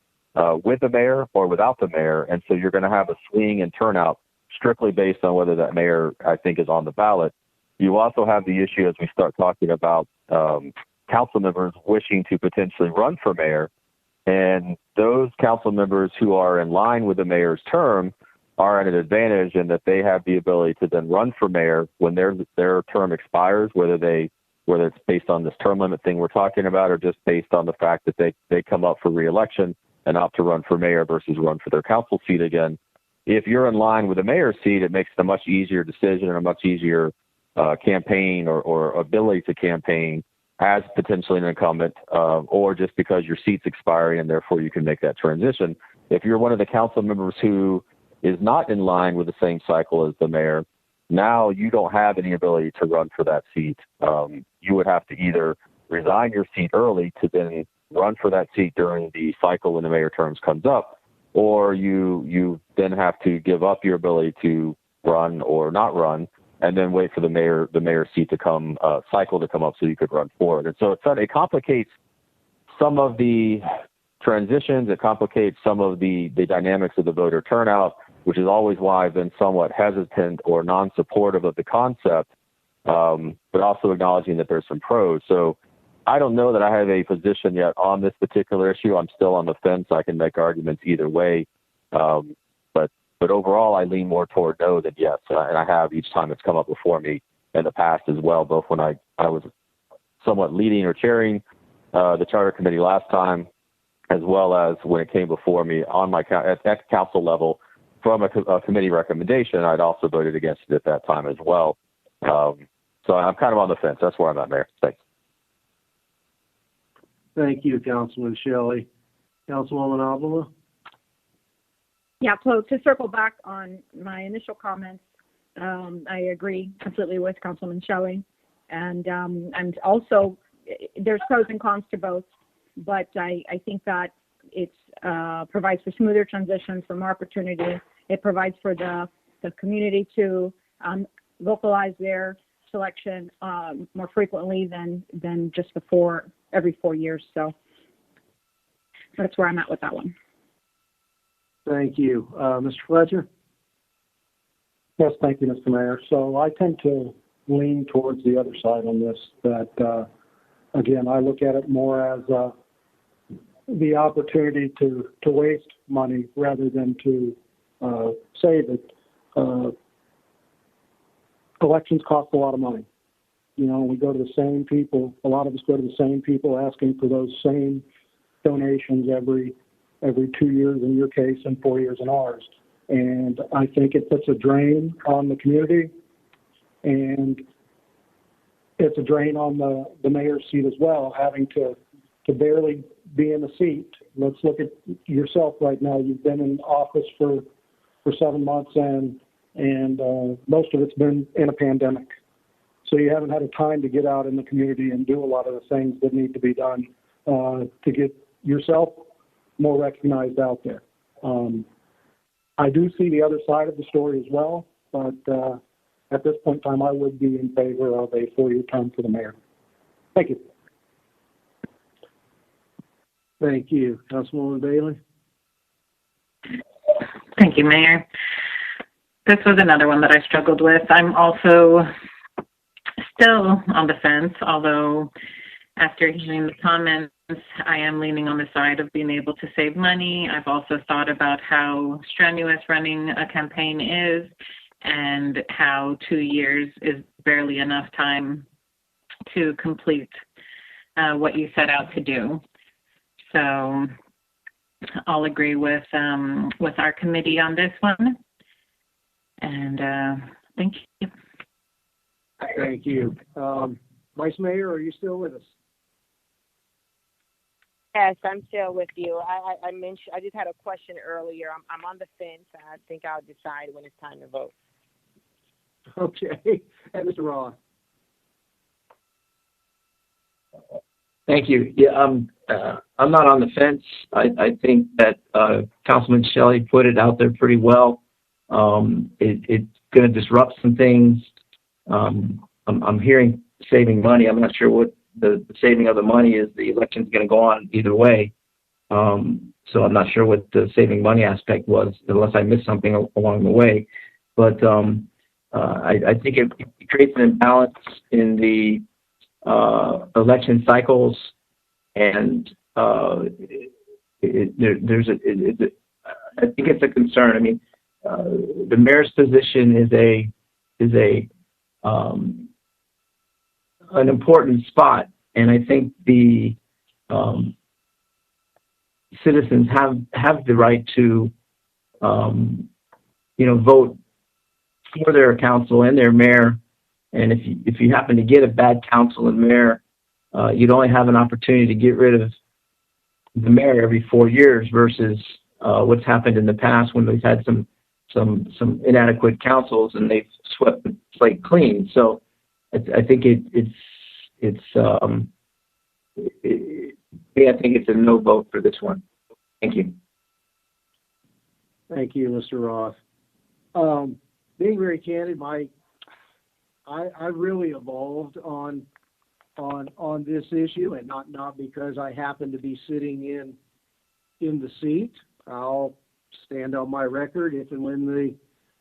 with the mayor or without the mayor. And so you're going to have a swing in turnout strictly based on whether that mayor, I think, is on the ballot. You also have the issue as we start talking about council members wishing to potentially run for mayor. And those council members who are in line with the mayor's term are at an advantage in that they have the ability to then run for mayor when their term expires, whether it's based on this term limit thing we're talking about, or just based on the fact that they come up for re-election and opt to run for mayor versus run for their council seat again. If you're in line with the mayor's seat, it makes it a much easier decision and a much easier campaign or ability to campaign as potentially an incumbent, or just because your seat's expiring and therefore you can make that transition. If you're one of the council members who is not in line with the same cycle as the mayor, now you don't have any ability to run for that seat. You would have to either resign your seat early to then run for that seat during the cycle when the mayor terms comes up, or you then have to give up your ability to run or not run, and then wait for the mayor's seat to come cycle to come up so you could run for it. And so it complicates some of the transitions. It complicates some of the dynamics of the voter turnout, which is always why I've been somewhat hesitant or non-supportive of the concept, but also acknowledging that there's some pros. So I don't know that I have a position yet on this particular issue. I'm still on the fence. I can make arguments either way. But overall, I lean more toward no than yes. And I have each time it's come up before me in the past as well, both when I was somewhat leading or chairing the charter committee last time, as well as when it came before me on my at council level from a committee recommendation. I'd also voted against it at that time as well. So I'm kind of on the fence. That's where I'm at, Mayor. Thanks. Thank you, Councilman Shelley. Councilwoman Avila? Yeah, so to circle back on my initial comments, I agree completely with Councilman Shelley. And also, there's pros and cons to both, but I think that it provides for smoother transitions, for more opportunity. It provides for the community to localize their selection more frequently than just every 4 years. So that's where I'm at with that one. Thank you. Mr. Fletcher? Yes, thank you, Mr. Mayor. So I tend to lean towards the other side on this, that, again, I look at it more as the opportunity to waste money rather than to save it. Elections cost a lot of money. You know, we go to the same people, a lot of us go to the same people asking for those same donations every 2 years in your case and 4 years in ours. And I think it puts a drain on the community, and it's a drain on the mayor's seat as well, having to barely be in the seat. Let's look at yourself right now. You've been in office for 7 months, and most of it's been in a pandemic. So you haven't had a time to get out in the community and do a lot of the things that need to be done to get yourself more recognized out there. I do see the other side of the story as well, but at this point in time, I would be in favor of a 4-year term for the mayor. Thank you. Thank you. Councilwoman Bailey? Thank you, Mayor. This was another one that I struggled with. I'm also still on the fence, although after hearing the comments, I am leaning on the side of being able to save money. I've also thought about how strenuous running a campaign is and how 2 years is barely enough time to complete what you set out to do. So I'll agree with our committee on this one. And thank you. Thank you. Vice Mayor, are you still with us? Yes, I'm still with you. I mentioned, I just had a question earlier. I'm on the fence. I think I'll decide when it's time to vote. Okay. And Mr. Roth? Thank you. Yeah, I'm not on the fence. I think that Councilman Shelley put it out there pretty well. It's going to disrupt some things. I'm hearing saving money. I'm not sure what the saving of the money is. The election's going to go on either way. So I'm not sure what the saving money aspect was, unless I missed something along the way. But I think it creates an imbalance in the election cycles, and I think it's a concern. I mean, the mayor's position is an important spot, and I think the citizens have the right to vote for their council and their mayor. And if you happen to get a bad council and mayor, you'd only have an opportunity to get rid of the mayor every 4 years versus what's happened in the past when we've had some inadequate councils and they've swept the slate clean. So I think I think it's a no vote for this one. Thank you. Thank you, Mr. Roth. Being very candid, I really evolved on this issue, and not because I happen to be sitting in the seat. I'll stand on my record if and when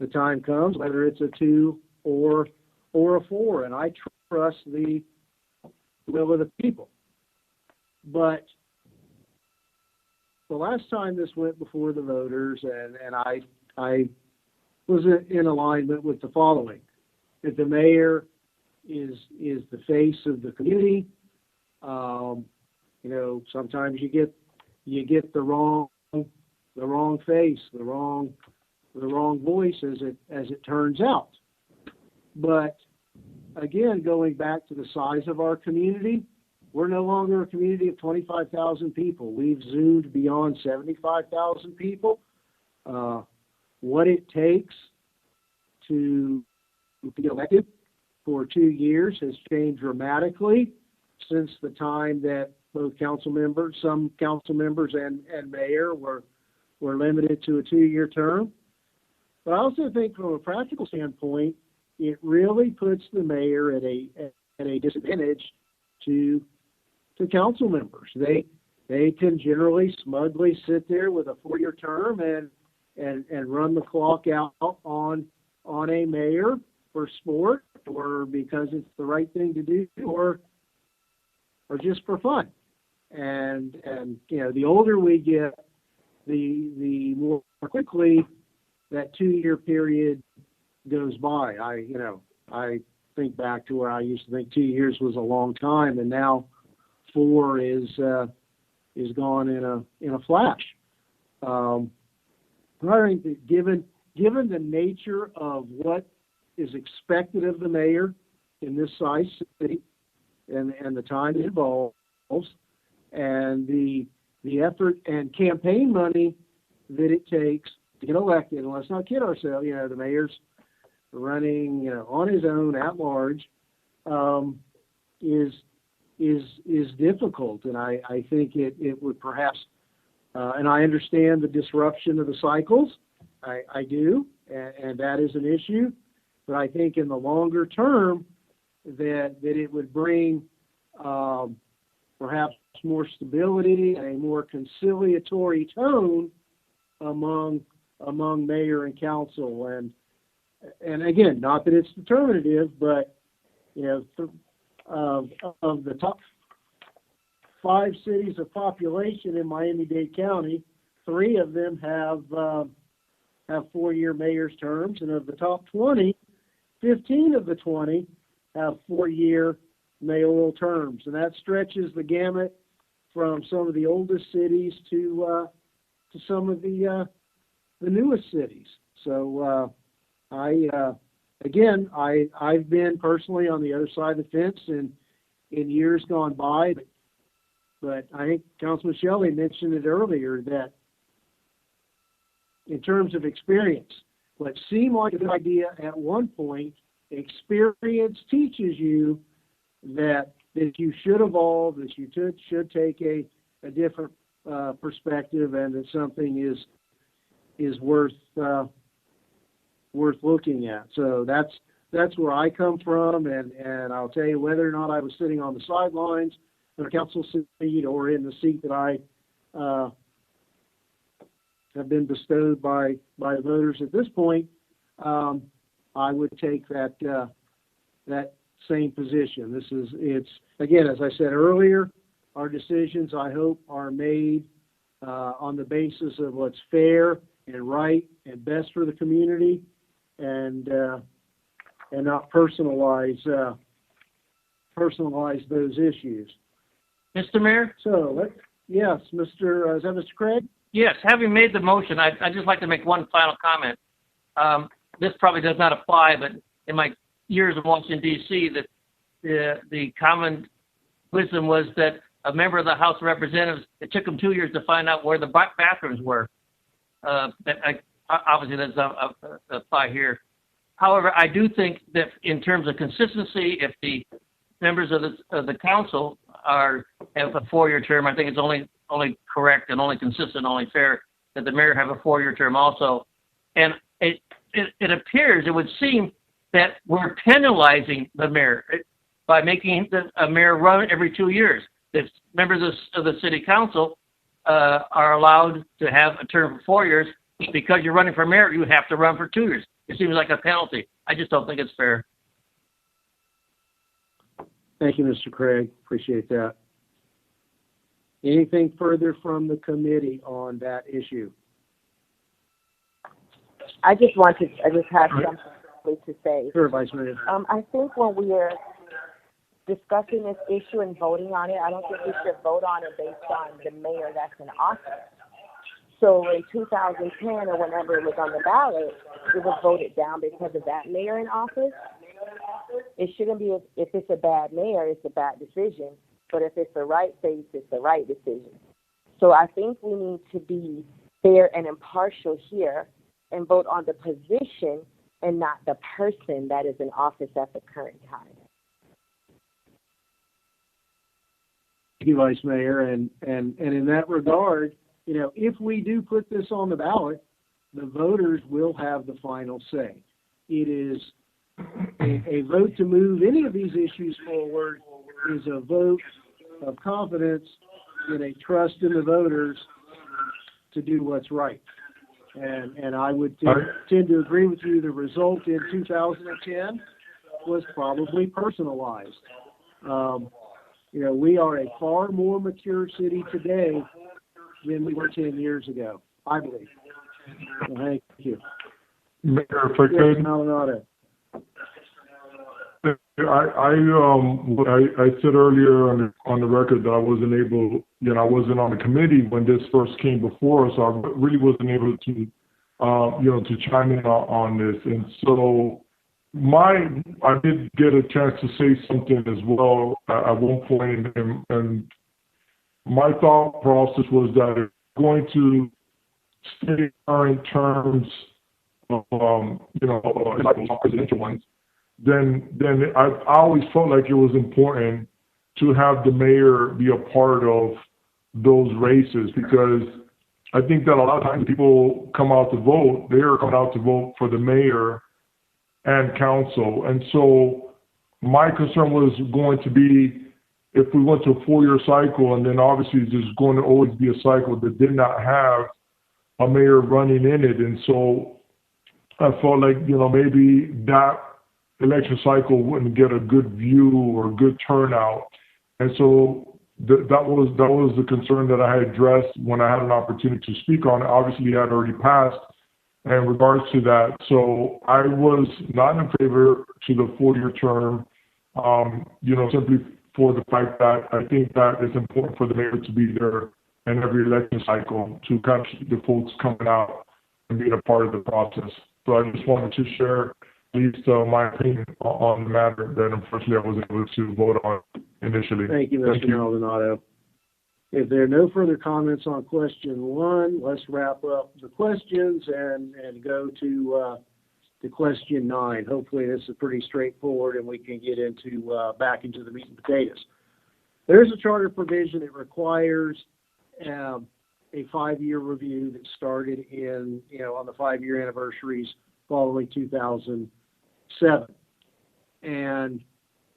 the time comes, whether it's a 2 or a 4, and I trust the will of the people. But the last time this went before the voters, and I was in alignment with the following: that the mayor is the face of the community. Sometimes you get the wrong face, the wrong voice, as it turns out. But again, going back to the size of our community, we're no longer a community of 25,000 people. We've zoomed beyond 75,000 people. What it takes to be elected for 2 years has changed dramatically since the time that both some council members and mayor were limited to a 2-year term. But I also think from a practical standpoint, it really puts the mayor at a disadvantage to council members. They can generally smugly sit there with a 4-year term and run the clock out on a mayor for sport or because it's the right thing to do or just for fun. And you know, the older we get, the more quickly that 2-year period goes by. I think back to where I used to think 2 years was a long time, and now 4 is gone in a flash. I think that given the nature of what is expected of the mayor in this size city and the time it involves and the effort and campaign money that it takes to get elected, and let's not kid ourselves, you know, the mayor's running, you know, on his own at large, is difficult, and I think it would perhaps, and I understand the disruption of the cycles, I do, and that is an issue, but I think in the longer term that it would bring perhaps more stability and a more conciliatory tone among mayor and council, and again, not that it's determinative, but you know, of the top 5 cities of population in Miami-Dade County, 3 of them have 4-year mayor's terms, and of the top 20, 15 of the 20 have 4-year mayoral terms, and that stretches the gamut from some of the oldest cities to some of the newest cities. So I've been personally on the other side of the fence in years gone by, but I think Councilman Shelley mentioned it earlier that in terms of experience, what seemed like a good idea at one point, experience teaches you that you should evolve, that you should take a different perspective, and that something is worth looking at. So that's where I come from, and I'll tell you, whether or not I was sitting on the sidelines in a council seat or in the seat that I have been bestowed by the voters at this point, I would take that same position. It's again, as I said earlier, our decisions, I hope, are made on the basis of what's fair and right and best for the community, and not personalize those issues. Mr. Mayor? So, yes, is that Mr. Craig? Yes, having made the motion, I'd just like to make one final comment. This probably does not apply, but in my years of Washington, D.C., the common wisdom was that a member of the House of Representatives, it took them 2 years to find out where the bathrooms were. Obviously, that doesn't apply here. However, I do think that in terms of consistency, if the members of the council have a 4-year term, I think it's only correct and only consistent, only fair that the mayor have a 4-year term also. And it appears, it would seem that we're penalizing the mayor by making a mayor run every 2 years. If members of the city council are allowed to have a term for 4 years, because you're running for mayor, you have to run for 2 years. It seems like a penalty. I just don't think it's fair. Thank you, Mr. Craig. Appreciate that. Anything further from the committee on that issue? I just have something to say. Sure, Vice Mayor. I think when we are discussing this issue and voting on it, I don't think we should vote on it based on the mayor that's in office. So in 2010 or whenever it was on the ballot, it was voted down because of that mayor in office. It shouldn't be, if it's a bad mayor, it's a bad decision. But if it's the right face, it's the right decision. So I think we need to be fair and impartial here and vote on the position and not the person that is in office at the current time. Thank you, Vice Mayor. And in that regard, you know, if we do put this on the ballot, the voters will have the final say. It is a vote to move any of these issues forward is a vote of confidence and a trust in the voters to do what's right. And I would tend to agree with you. The result in 2010 was probably personalized. We are a far more mature city today than we were 10 years ago, I believe. So thank you. Mayor, if I could. Maldonado. I said earlier on the record that I wasn't able, I wasn't on the committee when this first came before us, so I really wasn't able to, to chime in on this. And so I did get a chance to say something as well at one point, and my thought process was that if going to stay current terms of, like those presidential ones, then I always felt like it was important to have the mayor be a part of those races, because I think that a lot of times people come out to vote, they are coming out to vote for the mayor and council. And so my concern was going to be, if we went to a 4-year cycle, and then obviously there's going to always be a cycle that did not have a mayor running in it. And so I felt like, maybe that election cycle wouldn't get a good view or good turnout. And so that was the concern that I had addressed when I had an opportunity to speak on it. Obviously, it had already passed in regards to that. So I was not in favor to the 4-year term, simply for the fact that I think that it's important for the mayor to be there in every election cycle to kind of keep the folks coming out and being a part of the process. So I just wanted to share at least my opinion on the matter that unfortunately I wasn't able to vote on initially. Thank you, Mr. Maldonado. If there are no further comments on question 1, let's wrap up the questions and go to question 9. Hopefully this is pretty straightforward and we can get back into the meat and potatoes. There's a charter provision that requires a 5-year review that started on the 5-year anniversaries following 2007. And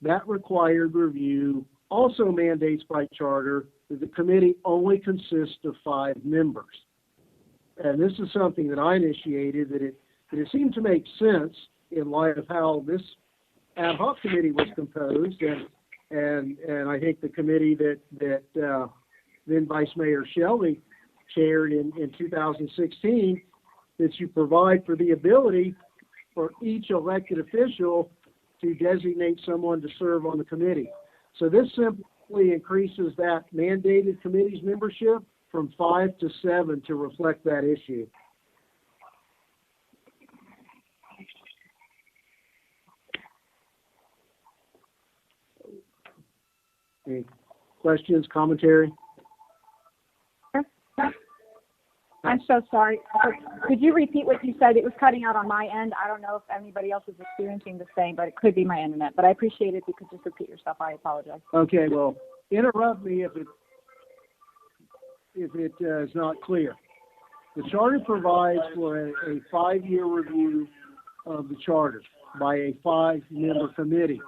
that required review also mandates by charter that the committee only consists of 5 members. And this is something that I initiated, that it seemed to make sense in light of how this ad hoc committee was composed, and I think the committee that then Vice Mayor Shelley chaired in 2016, that you provide for the ability for each elected official to designate someone to serve on the committee. So this simply increases that mandated committee's membership from 5 to 7 to reflect that issue. Any questions, commentary? I'm so sorry. Could you repeat what you said? It was cutting out on my end. I don't know if anybody else is experiencing the same, but it could be my internet. But I appreciate it if you could just repeat yourself. I apologize. Okay, well, interrupt me if it is not clear. The charter provides for a 5-year review of the charter by a 5-member committee.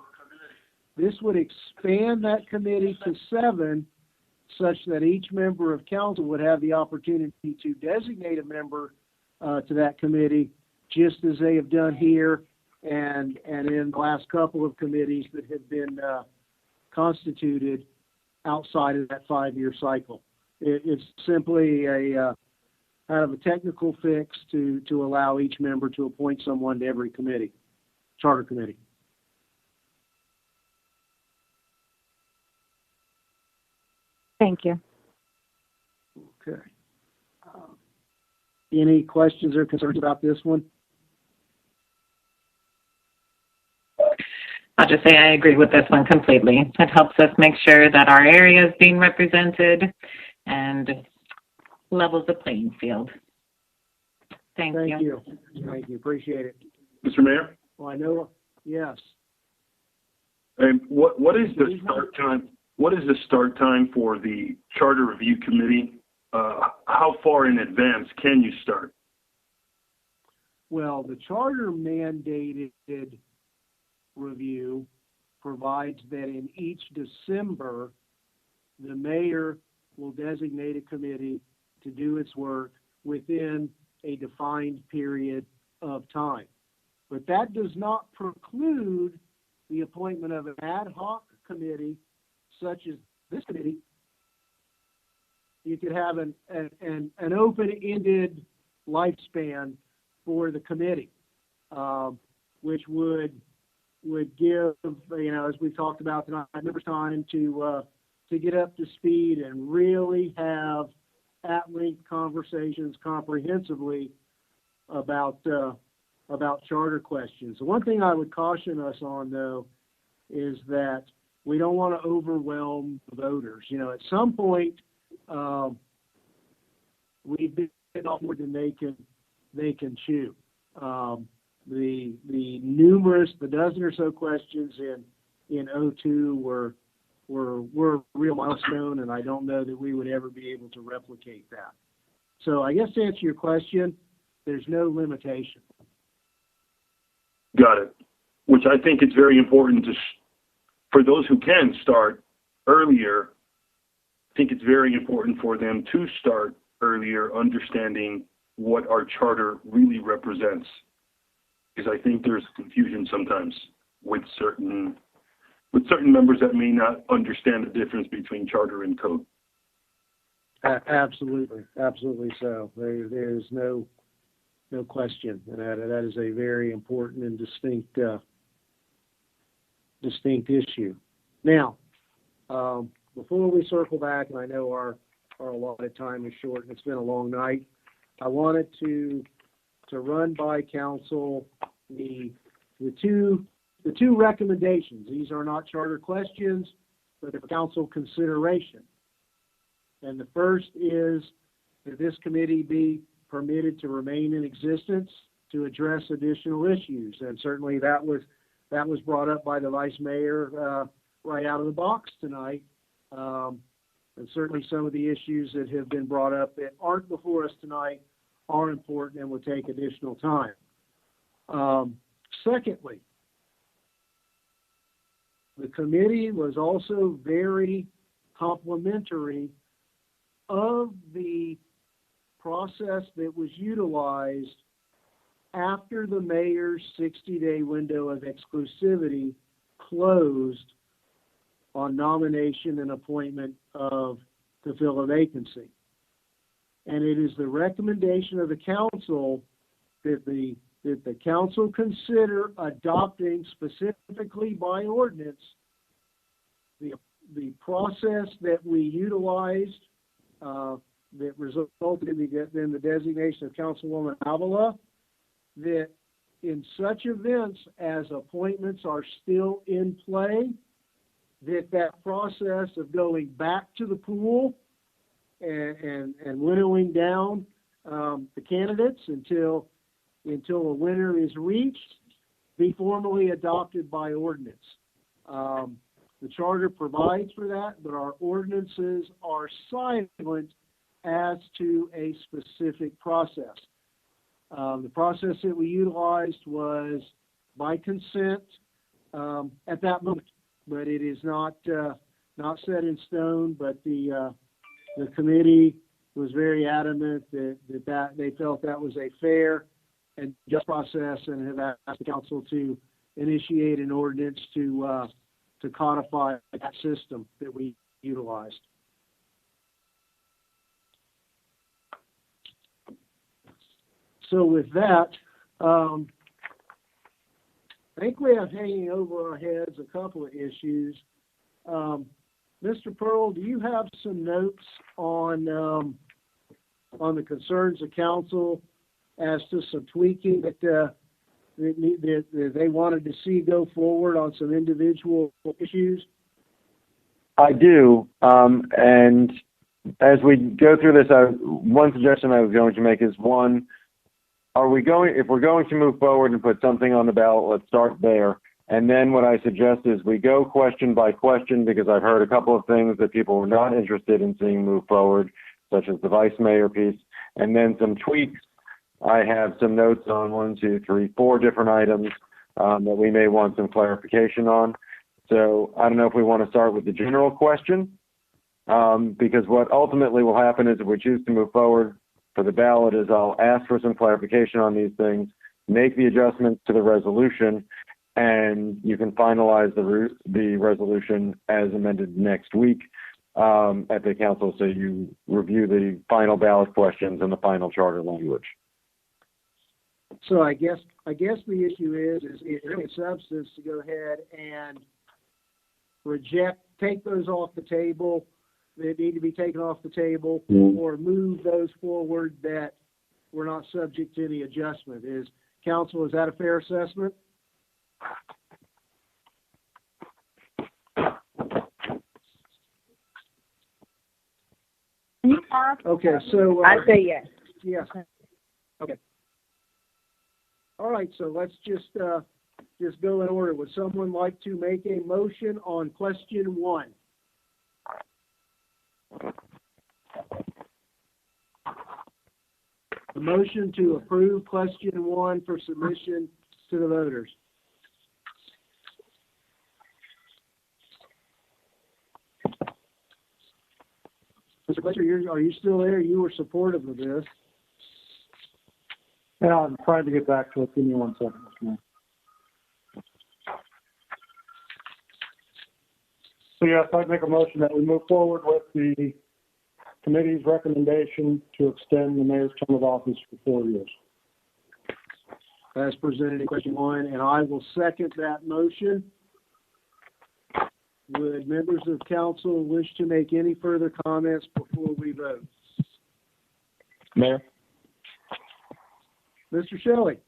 This would expand that committee to 7, such that each member of council would have the opportunity to designate a member to that committee, just as they have done here and in the last couple of committees that have been constituted outside of that 5-year cycle. It's simply a kind of a technical fix to allow each member to appoint someone to every committee, charter committee. Thank you. Okay. Any questions or concerns about this one? I'll just say I agree with this one completely. It helps us make sure that our area is being represented and levels the playing field. Thank you. Thank you. Appreciate it. Mr. Mayor? Well, I know, yes. And what is the start time? What is the start time for the Charter Review Committee? How far in advance can you start? Well, the charter mandated review provides that in each December, the mayor will designate a committee to do its work within a defined period of time. But that does not preclude the appointment of an ad hoc committee such as this committee. You could have an open-ended lifespan for the committee, which would give, as we talked about tonight, members time to get up to speed and really have at-length conversations comprehensively about charter questions. The one thing I would caution us on, though, is that we don't want to overwhelm the voters. At some point, we've been off more than they can chew. The dozen or so questions in 02 were a real milestone, and I don't know that we would ever be able to replicate that. So I guess to answer your question, there's no limitation. Got it. Which I think it's very important for those who can start earlier. I think it's very important for them to start earlier, understanding what our charter really represents. Because I think there's confusion sometimes with certain members that may not understand the difference between charter and code. Absolutely so. There's no question, and that is a very important and distinct issue. Now, before we circle back, and I know our allotted time is short and it's been a long night, I wanted to run by council the two recommendations. These are not charter questions, but they're for council consideration. And the first is that this committee be permitted to remain in existence to address additional issues. And certainly that was brought up by the vice mayor right out of the box tonight. And certainly some of the issues that have been brought up that aren't before us tonight are important and will take additional time. Secondly, the committee was also very complimentary of the process that was utilized after the mayor's 60-day window of exclusivity closed on nomination and appointment to fill a vacancy. And it is the recommendation of the council that the council consider adopting specifically by ordinance the process that we utilized that resulted in the designation of Councilwoman Avila, that in such events as appointments are still in play, that process of going back to the pool and winnowing down the candidates until a winner is reached be formally adopted by ordinance. The charter provides for that, but our ordinances are silent as to a specific process. The process that we utilized was by consent at that moment, but it is not set in stone. But the committee was very adamant that they felt that was a fair and just process, and have asked the council to initiate an ordinance to codify that system that we utilized. So with that, I think we have hanging over our heads a couple of issues. Mr. Pearl, do you have some notes on the concerns of council as to some tweaking that they wanted to see go forward on some individual issues? I do, and as we go through this, one suggestion I was going to make is one. If we're going to move forward and put something on the ballot, let's start there. And then what I suggest is we go question by question, because I've heard a couple of things that people were not interested in seeing move forward, such as the vice mayor piece, and then some tweaks. I have some notes on 1, 2, 3, 4 different items that we may want some clarification on. So I don't know if we want to start with the general question, because what ultimately will happen is if we choose to move forward, for the ballot is I'll ask for some clarification on these things, make the adjustments to the resolution, and you can finalize the resolution as amended next week at the council, so you review the final ballot questions and the final charter language. So I guess the issue is really substance to go ahead and take those off the table that need to be taken off the table, or move those forward that were not subject to any adjustment. Is that a fair assessment? Okay, so I say yes. Yes. Okay. All right, so let's just go in order. Would someone like to make a motion on question 1? A motion to approve question 1 for submission to the voters. Mr. Fletcher, are you still there? You were supportive of this. Yeah, I'm trying to get back to it. Give me 1 second, Mr. Mayor. So yes, I'd make a motion that we move forward with the committee's recommendation to extend the mayor's term of office for 4 years. As presented in question 1, and I will second that motion. Would members of council wish to make any further comments before we vote? Mayor? Mr. Shelley?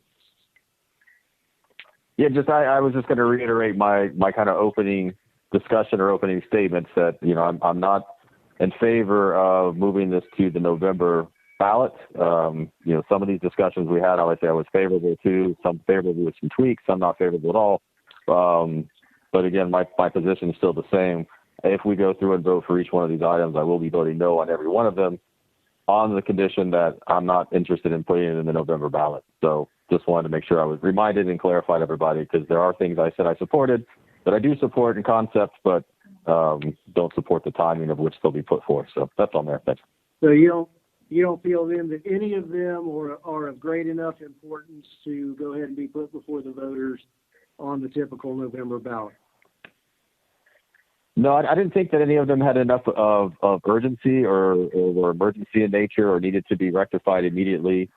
Yeah, I was just going to reiterate my kind of opening discussion or opening statements that, I'm not in favor of moving this to the November ballot. Some of these discussions we had, I would say I was favorable to, some favorable with some tweaks, some not favorable at all. But again, my position is still the same. If we go through and vote for each one of these items, I will be voting no on every one of them, on the condition that I'm not interested in putting it in the November ballot. So just wanted to make sure I was reminded and clarified to everybody, because there are things I said I supported that I do support in concept, but don't support the timing of which they'll be put forth. So that's all, Mayor. Thanks. So you don't feel then that any of them are of great enough importance to go ahead and be put before the voters on the typical November ballot? No, I didn't think that any of them had enough of urgency or emergency in nature or needed to be rectified immediately,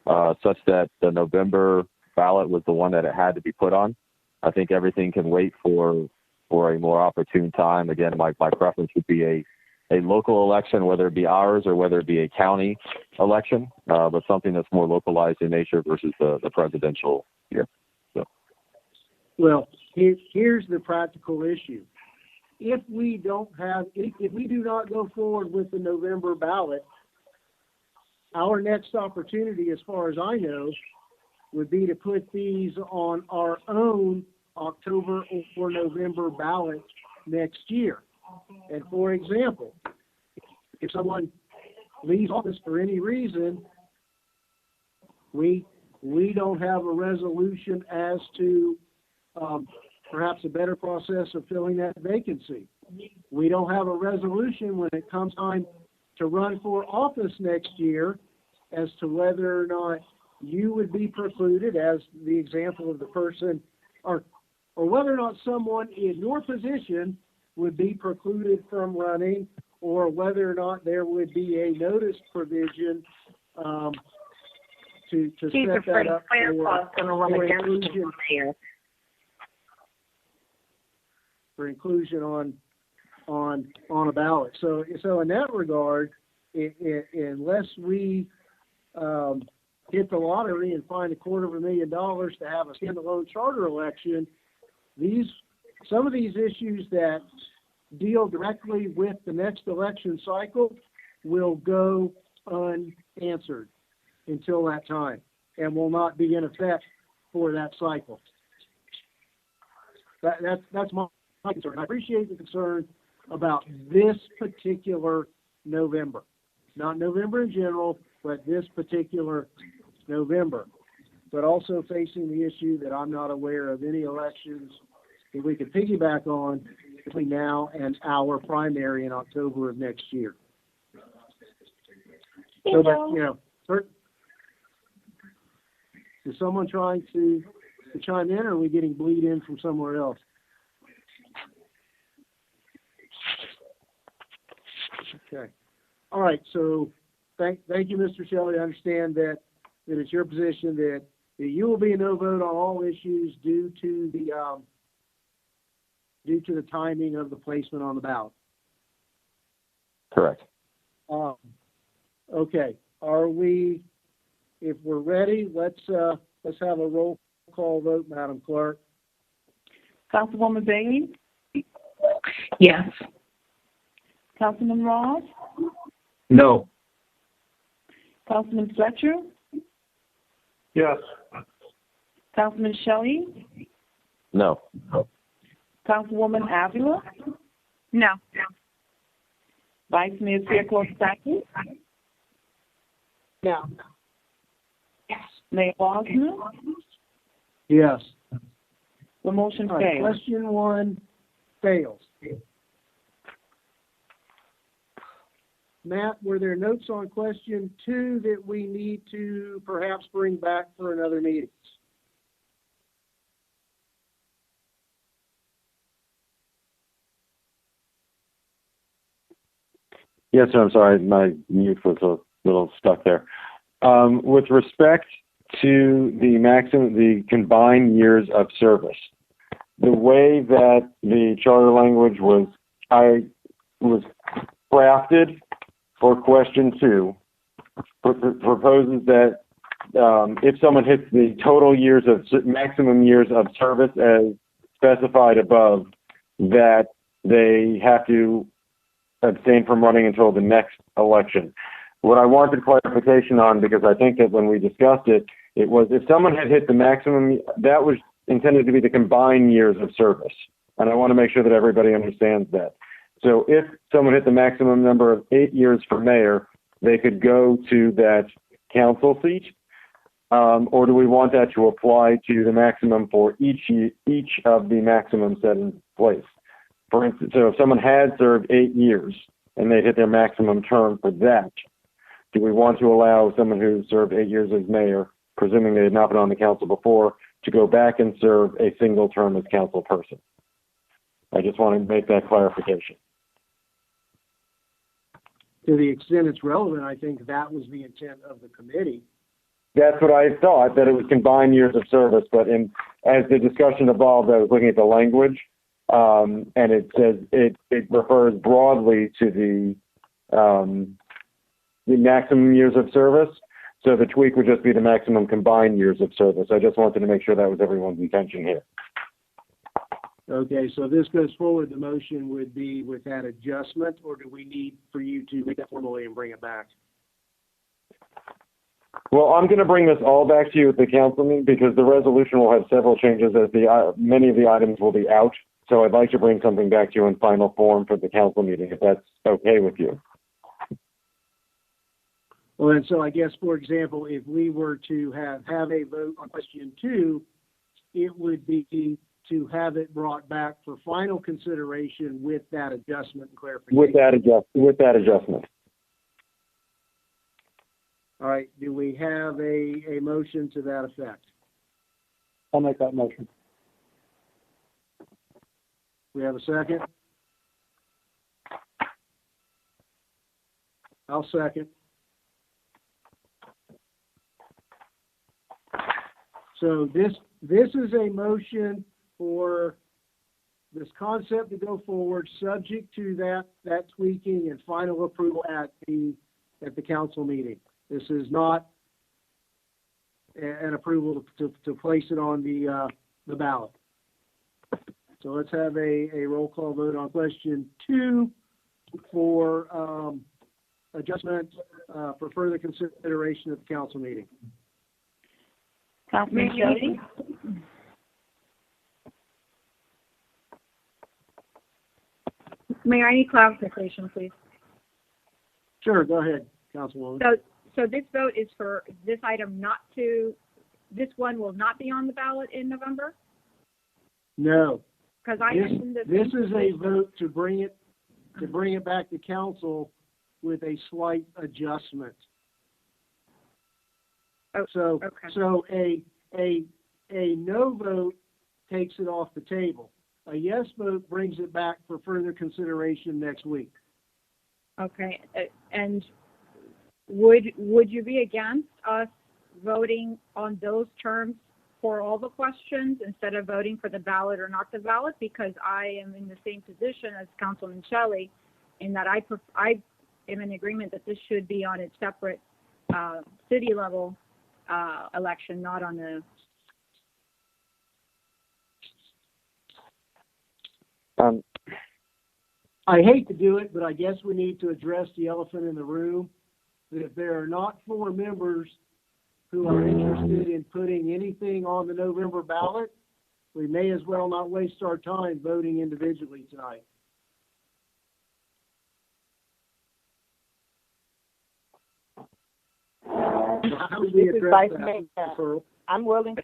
such that the November ballot was the one that it had to be put on. I think everything can wait for a more opportune time. Again, my preference would be a local election, whether it be ours or whether it be a county election, but something that's more localized in nature versus the presidential year. So. Well, here's the practical issue. If we do not go forward with the November ballot, our next opportunity, as far as I know, would be to put these on our own October or November ballot next year. And for example, if someone leaves office for any reason, we don't have a resolution as to perhaps a better process of filling that vacancy. We don't have a resolution when it comes time to run for office next year as to whether or not you would be precluded, as the example of the person, or whether or not someone in your position would be precluded from running, or whether or not there would be a notice provision to set that up for inclusion on a ballot. So in that regard, unless we hit the lottery and find $250,000 to have a standalone charter election, some of these issues that deal directly with the next election cycle will go unanswered until that time and will not be in effect for that cycle. That's my concern. I appreciate the concern about this particular November, not November in general, but this particular November, but also facing the issue that I'm not aware of any elections that we could piggyback on between now and our primary in October of next year. So, but, Is someone trying to chime in, or are we getting bleed in from somewhere else? Okay. All right. So thank you, Mr. Shelley. I understand that it's your position that you will be a no vote on all issues due to the timing of the placement on the ballot. Correct. Okay. If we're ready, let's have a roll call vote, Madam Clerk. Councilwoman Bailey? Yes. Councilman Ross? No. Councilman Fletcher? Yes. Councilman Shelley? No. Councilwoman Avila? No. Vice Mayor Fairclough-Stackey? No. Mayor Bosner? Yes. The motion All right, fails. question 1 fails. Matt, were there notes on question 2 that we need to perhaps bring back for another meeting? Yes, sir. I'm sorry. My mute was a little stuck there. With respect to the combined years of service, the way that the charter language was crafted for question 2 proposes that if someone hits the maximum years of service as specified above, that they have to abstain from running until the next election. What I wanted clarification on, because I think that when we discussed it, it was if someone had hit the maximum, that was intended to be the combined years of service. And I want to make sure that everybody understands that. So if someone hit the maximum number of 8 years for mayor, they could go to that council seat, or do we want that to apply to the maximum for each of the maximum set in place? For instance, so if someone had served 8 years and they hit their maximum term for that, do we want to allow someone who served 8 years as mayor, presuming they had not been on the council before, to go back and serve a single term as council person? I just want to make that clarification. To the extent it's relevant, I think that was the intent of the committee. That's what I thought, that it was combined years of service, but as the discussion evolved, I was looking at the language, and it says it refers broadly to the maximum years of service. So the tweak would just be the maximum combined years of service. I just wanted to make sure that was everyone's intention here. Okay, so if this goes forward, the motion would be with that adjustment, or do we need for you to make that formally and bring it back? Well, I'm going to bring this all back to you at the council meeting because the resolution will have several changes as many of the items will be out. So I'd like to bring something back to you in final form for the council meeting, if that's okay with you. Well, and so I guess, for example, if we were to have a vote on question 2, it would be to have it brought back for final consideration with that adjustment and clarification. With that adjustment. All right. Do we have a motion to that effect? I'll make that motion. We have a second? I'll second. So this is a motion for this concept to go forward, subject to that tweaking and final approval at the council meeting. This is not an approval to place it on the ballot. So let's have a roll call vote on question 2 for adjustment for further consideration at the council meeting. Councilman Shelley? Mayor, I need clarification, please. Sure, go ahead, Councilwoman. So this vote is for this item this one will not be on the ballot in November? No. Because I mentioned this is a vote to bring it back to council with a slight adjustment. So, okay. so a no vote takes it off the table. A yes vote brings it back for further consideration next week. Okay, and would you be against us voting on those terms for all the questions instead of voting for the ballot or not the ballot? Because I am in the same position as Councilman Shelley in that I am in agreement that this should be on its separate city level election, not on the. I hate to do it, but I guess we need to address the elephant in the room, that if there are not 4 members who are interested in putting anything on the November ballot, we may as well not waste our time voting individually tonight. How do we This is address Vice that, Mayor. Mr. Pearl? I'm willing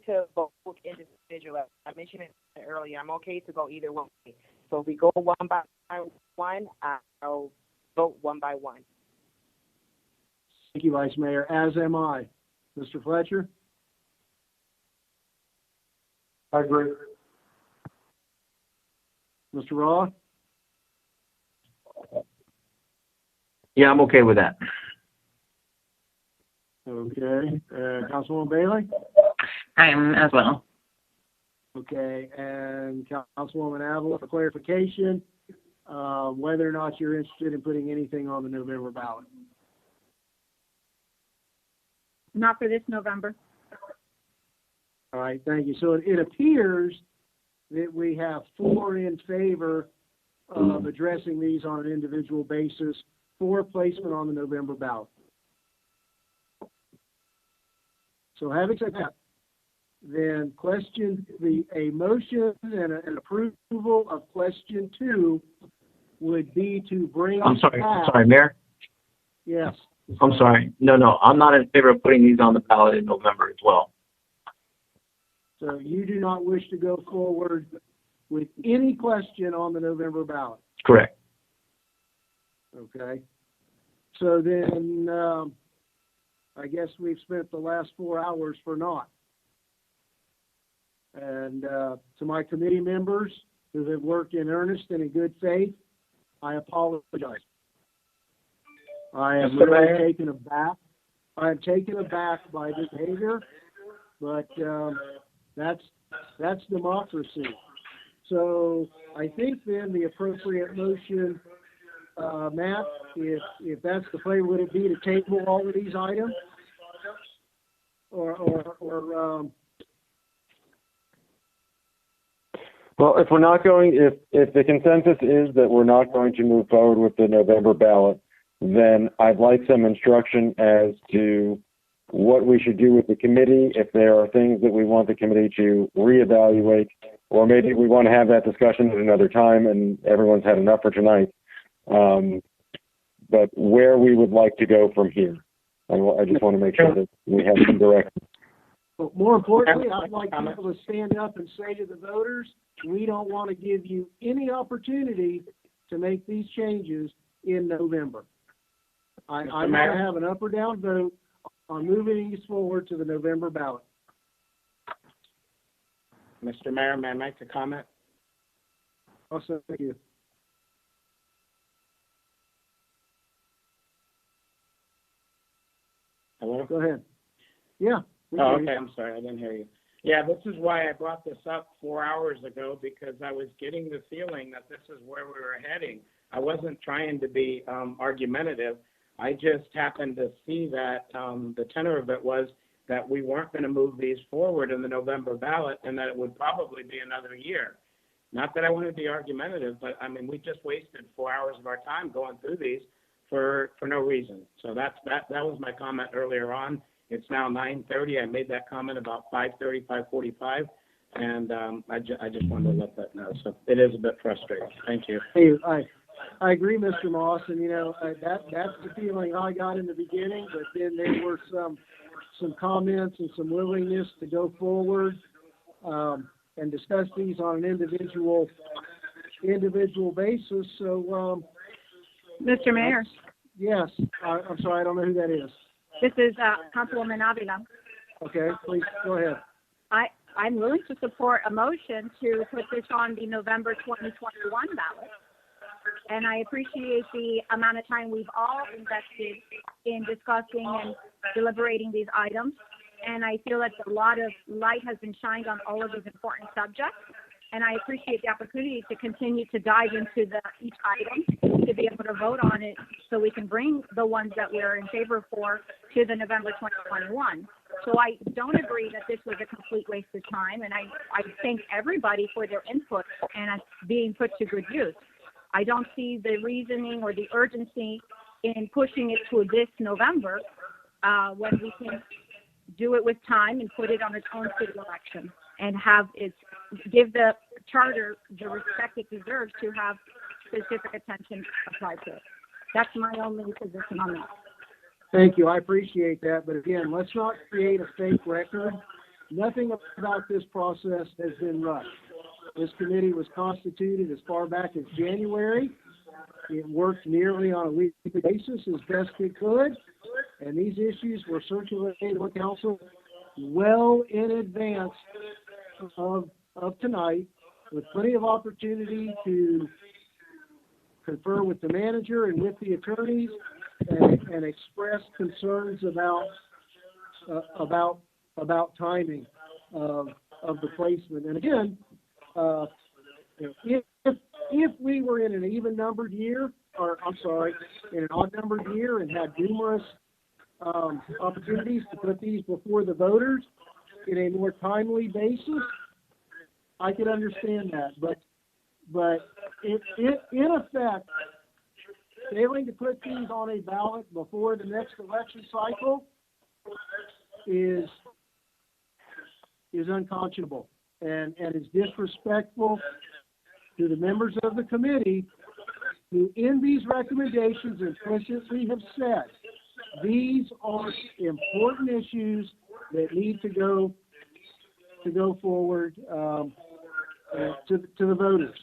to vote individually. I mentioned it earlier. I'm okay to go either way. So if we go one by one, I'll vote one by one. Thank you, Vice Mayor, as am I. Mr. Fletcher? I agree. Mr. Roth? Yeah, I'm okay with that. Okay. Councilwoman Bailey? I am as well. Okay, and Councilwoman Avila, for clarification, whether or not you're interested in putting anything on the November ballot. Not for this November. All right, thank you. So it appears that we have 4 in favor of addressing these on an individual basis for placement on the November ballot. So having said that, then a motion and an approval of question 2 would be to bring. I'm sorry, back. Mayor? Yes. I'm sorry. No, I'm not in favor of putting these on the ballot in November as well. So you do not wish to go forward with any question on the November ballot? Correct. Okay. So then, I guess we've spent the last 4 hours for naught. And to my committee members who have worked in earnest and in good faith, I apologize. I am really taken aback. I am taken aback by this behavior, but that's democracy. So I think then the appropriate motion, Matt, if that's the flavor, would it be to table all of these items? Well, if we're not going, if the consensus is that we're not going to move forward with the November ballot, then I'd like some instruction as to what we should do with the committee, if there are things that we want the committee to reevaluate, or maybe we want to have that discussion at another time and everyone's had enough for tonight. But where we would like to go from here. I just want to make sure that we have some direction. But more importantly, I'd like people to stand up and say to the voters, we don't want to give you any opportunity to make these changes in November. I want to have an up or down vote on moving these forward to the November ballot. Mr. Mayor, may I make a comment? Also, thank you. Hello? Go ahead. Yeah. Oh, okay, I'm sorry, I didn't hear you. Yeah, this is why I brought this up 4 hours ago, because I was getting the feeling that this is where we were heading. I wasn't trying to be argumentative. I just happened to see that the tenor of it was that we weren't going to move these forward in the November ballot and that it would probably be another year. Not that I want to be argumentative, but I mean, we just wasted 4 hours of our time going through these for no reason. So that was my comment earlier on. It's now 9:30. I made that comment about 5:30, 5:45, and I just wanted to let that know. So it is a bit frustrating. Thank you. Hey, I agree, Mr. Moss, and you know that's the feeling I got in the beginning. But then there were some comments and some willingness to go forward and discuss these on an individual basis. So, Mr. Mayor. Yes, I'm sorry, I don't know who that is. This is Councilwoman Avila. Okay, please, go ahead. I'm willing to support a motion to put this on the November 2021 ballot. And I appreciate the amount of time we've all invested in discussing and deliberating these items. And I feel that a lot of light has been shined on all of these important subjects. And I appreciate the opportunity to continue to dive into each item to be able to vote on it so we can bring the ones that we're in favor for to the November 2021. So I don't agree that this was a complete waste of time, and I thank everybody for their input and being put to good use. I don't see the reasoning or the urgency in pushing it to this November when we can do it with time and put it on its own city election and give the charter the respect it deserves to have specific attention applied to it. That's my only position on that. Thank you. I appreciate that. But again, let's not create a fake record. Nothing about this process has been rushed. This committee was constituted as far back as January. It worked nearly on a weekly basis as best it could. And these issues were circulated to the council well in advance of tonight, with plenty of opportunity to confer with the manager and with the attorneys and express concerns about timing of the placement. And again, if we were in an even-numbered year, in an odd-numbered year and had numerous opportunities to put these before the voters in a more timely basis, I could understand that. But in effect, failing to put these on a ballot before the next election cycle is unconscionable and is disrespectful to the members of the committee who, in these recommendations, implicitly have said these are important issues that need to go forward to the voters.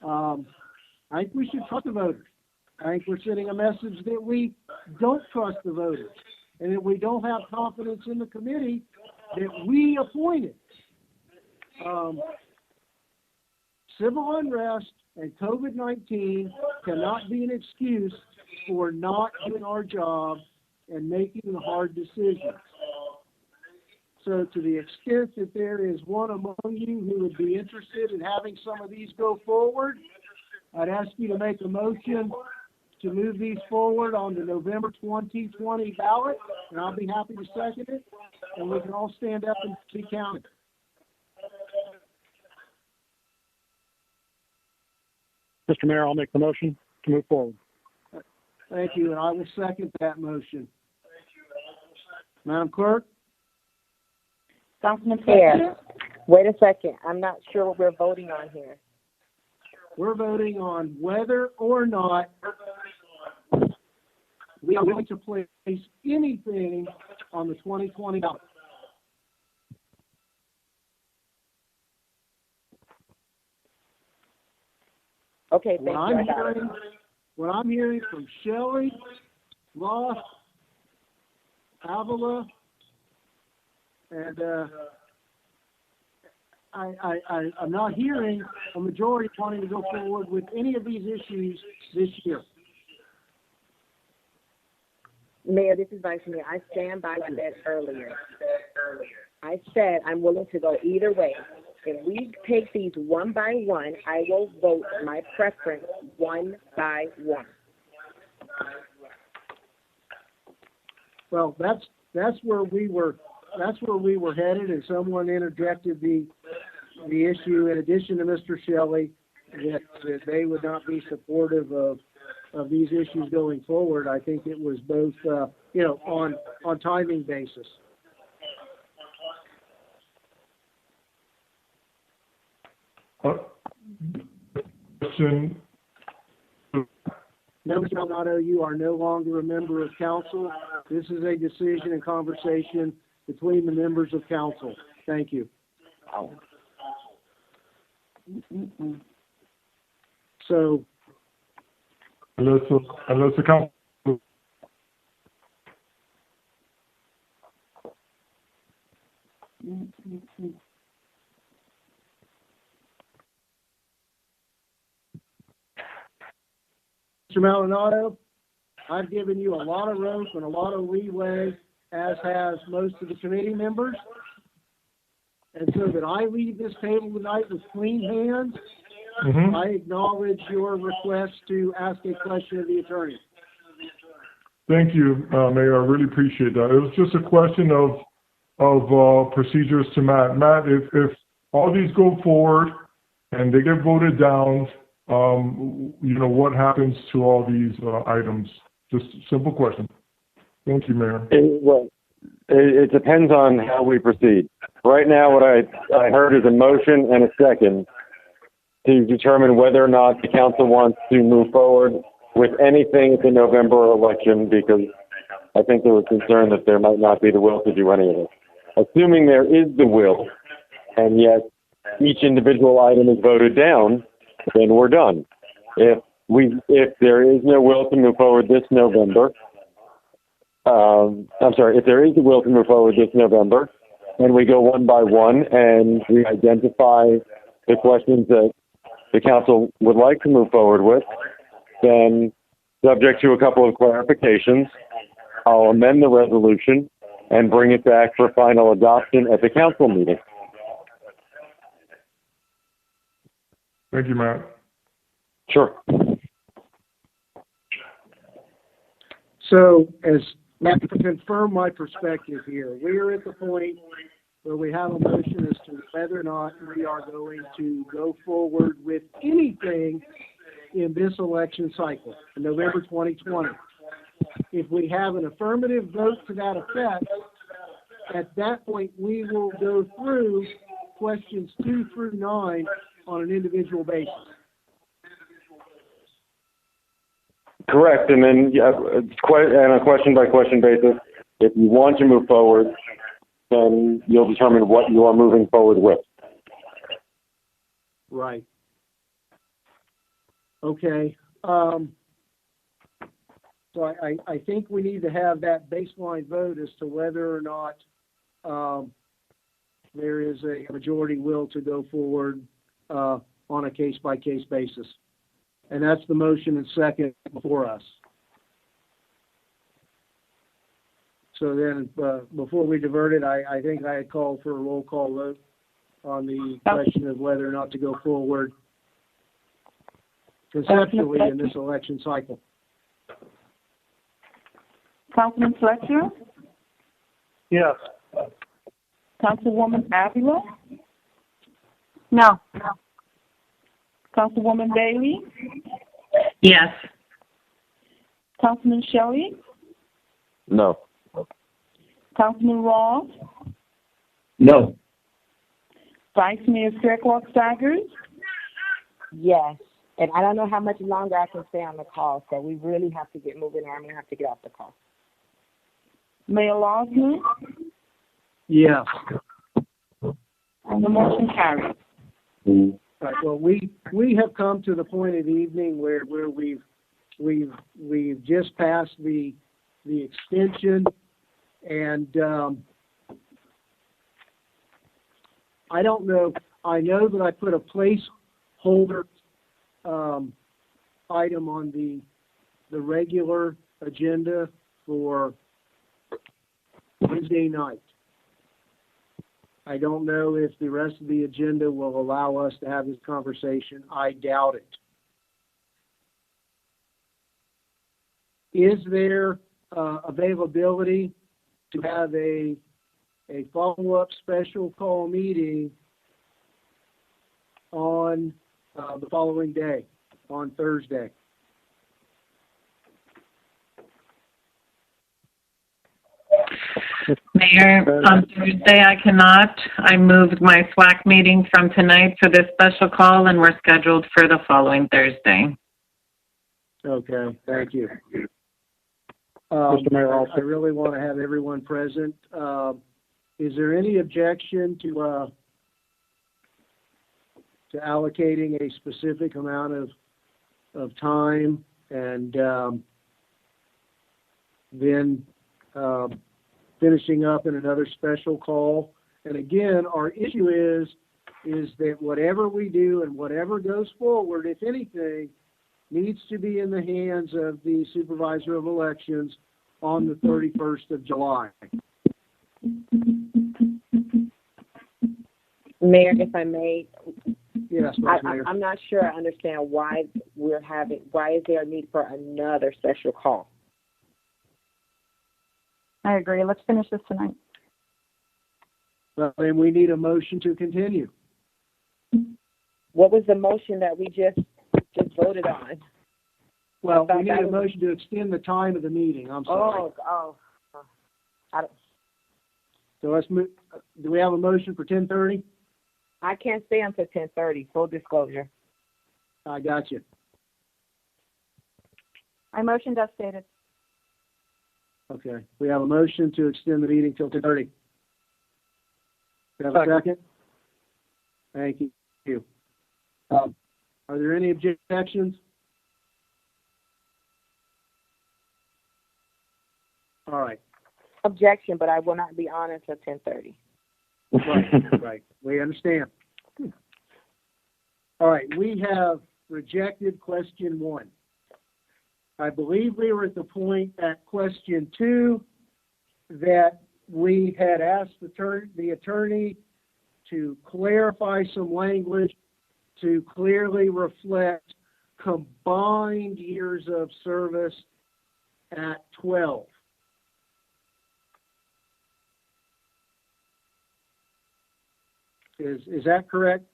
I think we should trust the voters. I think we're sending a message that we don't trust the voters and that we don't have confidence in the committee that we appointed. Civil unrest and COVID-19 cannot be an excuse for not doing our job and making the hard decisions. So to the extent that there is one among you who would be interested in having some of these go forward, I'd ask you to make a motion to move these forward on the November 2020 ballot, and I'll be happy to second it, and we can all stand up and be counted. Mr. Mayor, I'll make the motion to move forward. Thank you, and I will second that motion. Madam Clerk? Councilman Chair, wait a second. I'm not sure what we're voting on here. We're voting on whether or not we are willing to place anything on the 2020 ballot. Okay, thank you. What I'm hearing from Shelley, Ross, Avila, and I'm not hearing a majority wanting to go forward with any of these issues this year. Mayor, this is Vice Mayor. I stand by what I said earlier. I said I'm willing to go either way. If we take these one by one, I will vote my preference one by one. Well, that's where we were headed, and someone interjected the issue in addition to Mr. Shelley that they would not be supportive of these issues going forward. I think it was both on timing basis. Question. No, Mr. Maldonado, you are no longer a member of council. This is a decision and conversation between the members of council. Thank you. So, unless the council Mr. Maldonado, I've given you a lot of rope and a lot of leeway, as has most of the committee members. And so that I leave this table tonight with clean hands, I acknowledge your request to ask a question of the attorney. Thank you, Mayor. I really appreciate that. It was just a question of procedures to Matt. Matt, if all these go forward and they get voted down, what happens to all these items? Just a simple question. Thank you, Mayor. It depends on how we proceed. Right now, what I heard is a motion and a second to determine whether or not the council wants to move forward with anything at the November election, because I think there was concern that there might not be the will to do any of it. Assuming there is the will, and yet each individual item is voted down, then we're done. If there is no will to move forward this November, if there is the will to move forward this November, and we go one by one and we identify the questions that the council would like to move forward with, then subject to a couple of clarifications, I'll amend the resolution and bring it back for final adoption at the council meeting. Thank you, Matt. Sure. So, as Matt, to confirm my perspective here, we are at the point where we have a motion as to whether or not we are going to go forward with anything in this election cycle, in November 2020. If we have an affirmative vote to that effect, at that point we will go through questions 2 through 9 on an individual basis. Correct, and then on a question-by-question basis, if you want to move forward, then you'll determine what you are moving forward with. Right. Okay. So I think we need to have that baseline vote as to whether or not there is a majority will to go forward on a case-by-case basis. And that's the motion and second before us. So then, before we divert it, I think I had called for a roll call vote on the question of whether or not to go forward conceptually in this election cycle. Councilman Fletcher? Yes. Councilwoman Avila? No. Councilwoman Bailey? Yes. Councilman Shelley? No. Councilman Ross? No. Vice Mayor Fairclough-Staggers? Yes. And I don't know how much longer I can stay on the call, so we really have to get moving, or I'm going to have to get off the call. Mayor Losman? Yeah. And the motion carries. Right. Well, we have come to the point of the evening where we've just passed the extension, and I don't know. I know that I put a placeholder item on the regular agenda for Wednesday night. I don't know if the rest of the agenda will allow us to have this conversation. I doubt it. Is there availability to have a follow-up special call meeting on the following day, on Thursday? Mayor, on Thursday I cannot. I moved my SWAC meeting from tonight for this special call, and we're scheduled for the following Thursday. Okay, thank you. Mr. Mayor, I really want to have everyone present. Is there any objection to allocating a specific amount of time and then finishing up in another special call And again, our issue is that whatever we do and whatever goes forward, if anything, needs to be in the hands of the supervisor of elections on the 31st of July. Mayor, if I may, Yes, Vice Mayor. I'm not sure I understand why is there a need for another special call? I agree. Let's finish this tonight. Well, then we need a motion to continue. What was the motion that we just voted on? Well, we need a motion to extend the time of the meeting. I'm sorry. I don't, So let's move. Do we have a motion for 10:30? I can't stay until 10:30, full disclosure. I got you. I motioned as stated. Okay. We have a motion to extend the meeting till 10:30. We have a second? Thank you. Are there any objections? All right. Objection, but I will not be on until 10:30. Right. We understand. All right. We have rejected question 1. I believe we were at the point at question 2 that we had asked the attorney to clarify some language to clearly reflect combined years of service at 12. Is that correct,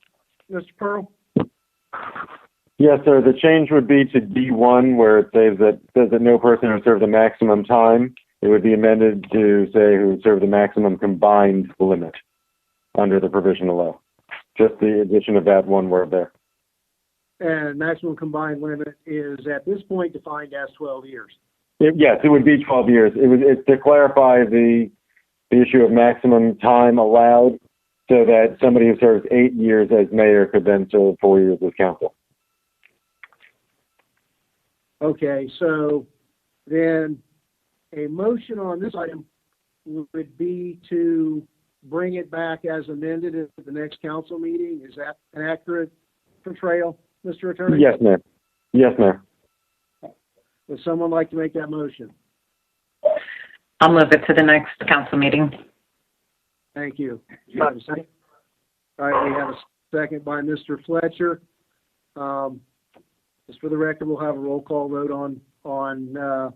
Mr. Pearl? Yes, sir. The change would be to D1, where it says that no person who served the maximum time. It would be amended to say who served the maximum combined limit under the provisional law. Just the addition of that one word there. And maximum combined limit is at this point defined as 12 years. Yes, it would be 12 years. It's to clarify the issue of maximum time allowed, so that somebody who serves 8 years as mayor could then serve 4 years as council. Okay, so then a motion on this item would be to bring it back as amended at the next council meeting. Is that an accurate portrayal, Mr. Attorney? Yes, Mayor. Yes, Mayor. Would someone like to make that motion? I'll move it to the next council meeting. Thank you. Do you have a second? All right, we have a second by Mr. Fletcher. Just for the record, we'll have a roll call vote on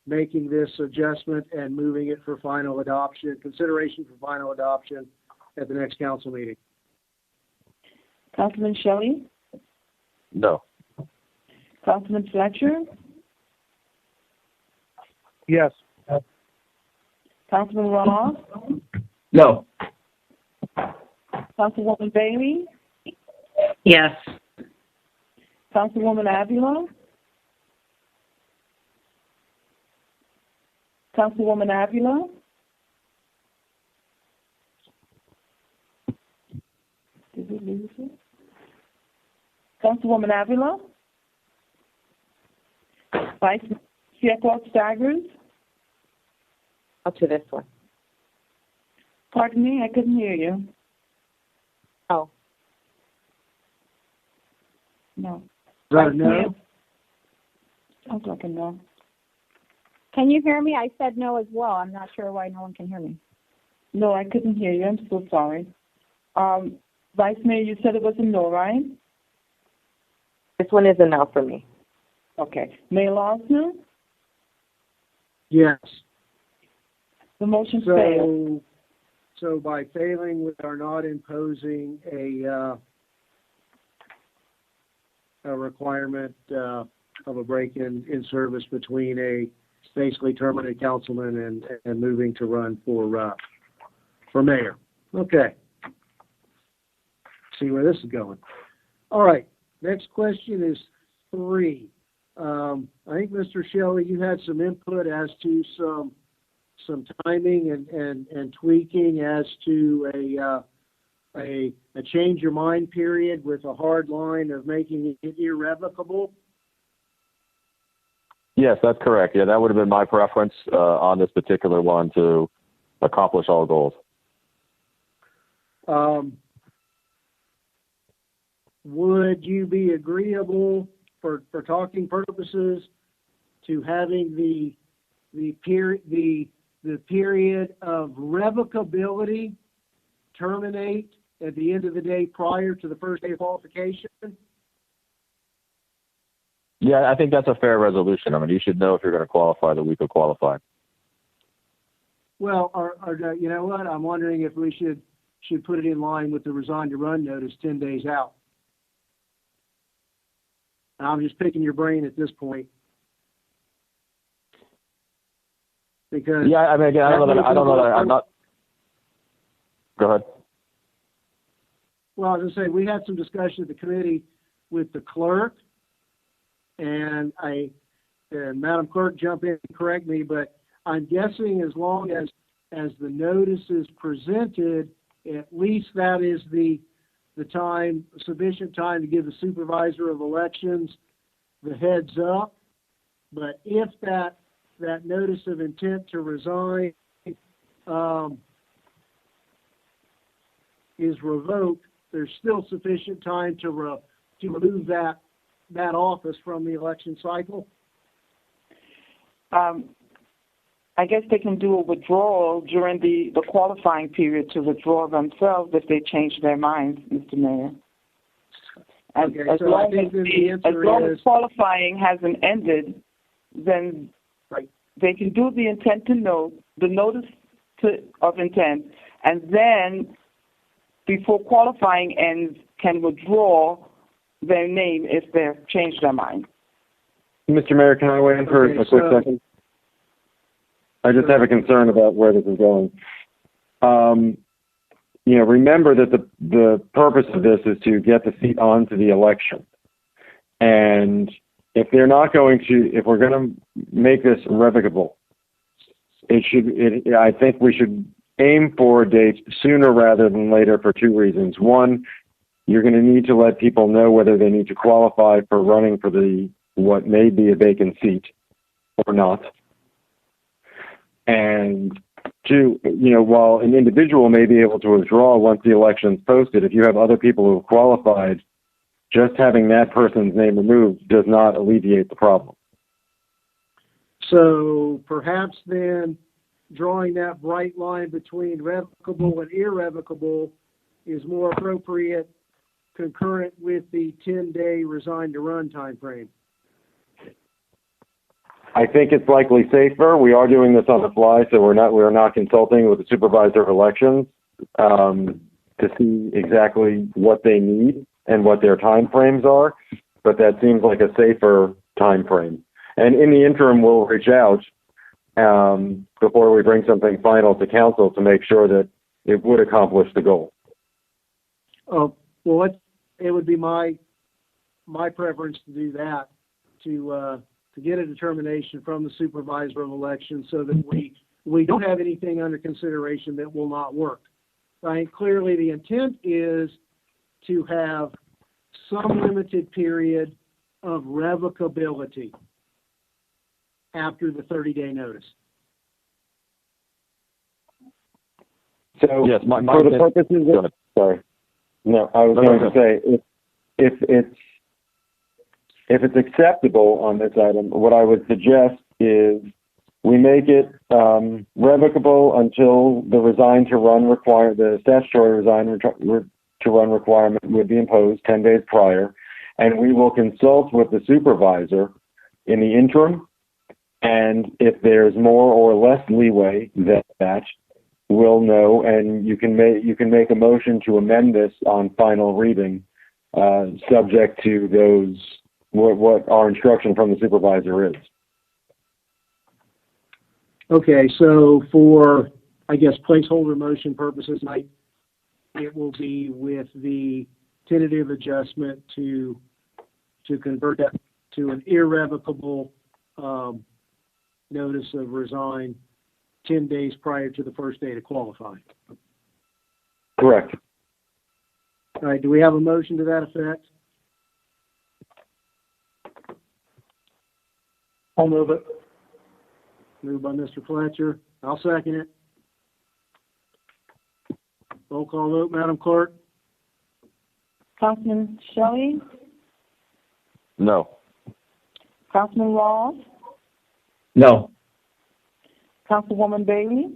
making this adjustment and moving it for final adoption, consideration for final adoption at the next council meeting. Councilman Shelley? No. Councilman Fletcher? Yes. Councilman Ross? No. Councilwoman Bailey? Yes. Councilwoman Avila? Councilwoman Avila? Did we lose it? Councilwoman Avila? Vice Chair Staggers? Up to this one. Pardon me, I couldn't hear you. Oh. No. Is that a no? Sounds like a no. Can you hear me? I said no as well. I'm not sure why no one can hear me. No, I couldn't hear you. I'm so sorry. Vice Mayor, you said it was a no, right? This one is a no for me. Okay. Mayor Lawson? Yes. The motion failed. So by failing, we are not imposing a requirement of a break in service between a basically terminated councilman and moving to run for mayor. Okay. See where this is going. All right. Next question is 3. I think, Mr. Shelley, you had some input as to some timing and tweaking as to a change your mind period with a hard line of making it irrevocable. Yes, that's correct. Yeah, that would have been my preference on this particular one to accomplish all goals. Would you be agreeable for talking purposes to having the period of revocability terminate at the end of the day prior to the first day of qualification? Yeah, I think that's a fair resolution. I mean, you should know if you're going to qualify the week of qualifying. Well, or you know what? I'm wondering if we should put it in line with the resign to run notice 10 days out. I'm just picking your brain at this point. Because yeah, I mean, again, I don't know that I'm not. Go ahead. Well, I was going to say, we had some discussion at the committee with the clerk, and Madam Clerk, jump in and correct me, but I'm guessing as long as the notice is presented, at least that is the time, sufficient time to give the supervisor of elections the heads up. But if that notice of intent to resign is revoked, there's still sufficient time to remove that office from the election cycle. I guess they can do a withdrawal during the qualifying period to withdraw themselves if they change their minds, Mr. Mayor. As long as qualifying hasn't ended, then they can do the intent to note, the notice of intent, and then before qualifying ends can withdraw their name if they've changed their mind. Mr. Mayor, can I weigh in for a quick second? I just have a concern about where this is going. Remember that the purpose of this is to get the seat onto the election. And if we're going to make this irrevocable, I think we should aim for a date sooner rather than later for two reasons. One, you're going to need to let people know whether they need to qualify for running for what may be a vacant seat or not. And two, while an individual may be able to withdraw once the election's posted, if you have other people who have qualified, just having that person's name removed does not alleviate the problem. So perhaps then drawing that bright line between revocable and irrevocable is more appropriate, concurrent with the 10-day resign to run time frame. I think it's likely safer. We are doing this on the fly, so we're not consulting with the supervisor of elections to see exactly what they need and what their time frames are. But that seems like a safer time frame. And in the interim, we'll reach out before we bring something final to council to make sure that it would accomplish the goal. Well, it would be my preference to do that, to get a determination from the supervisor of elections so that we don't have anything under consideration that will not work. Right? Clearly, the intent is to have some limited period of revocability after the 30-day notice. So, yes, for the purposes of, sorry. No, I was going to say, if it's acceptable on this item, what I would suggest is we make it revocable until the statutory resign to run requirement would be imposed 10 days prior, and we will consult with the supervisor in the interim, and if there's more or less leeway than that, we'll know, and you can make a motion to amend this on final reading, subject to those what our instruction from the supervisor is. Okay, so for, I guess, placeholder motion purposes, it will be with the tentative adjustment to convert that to an irrevocable notice of resign 10 days prior to the first day to qualify. Correct. All right, do we have a motion to that effect? I'll move it. Moved by Mr. Fletcher. I'll second it. Roll call vote, Madam Clerk? Councilman Shelley, No. Councilman Ross, No. Councilwoman Bailey,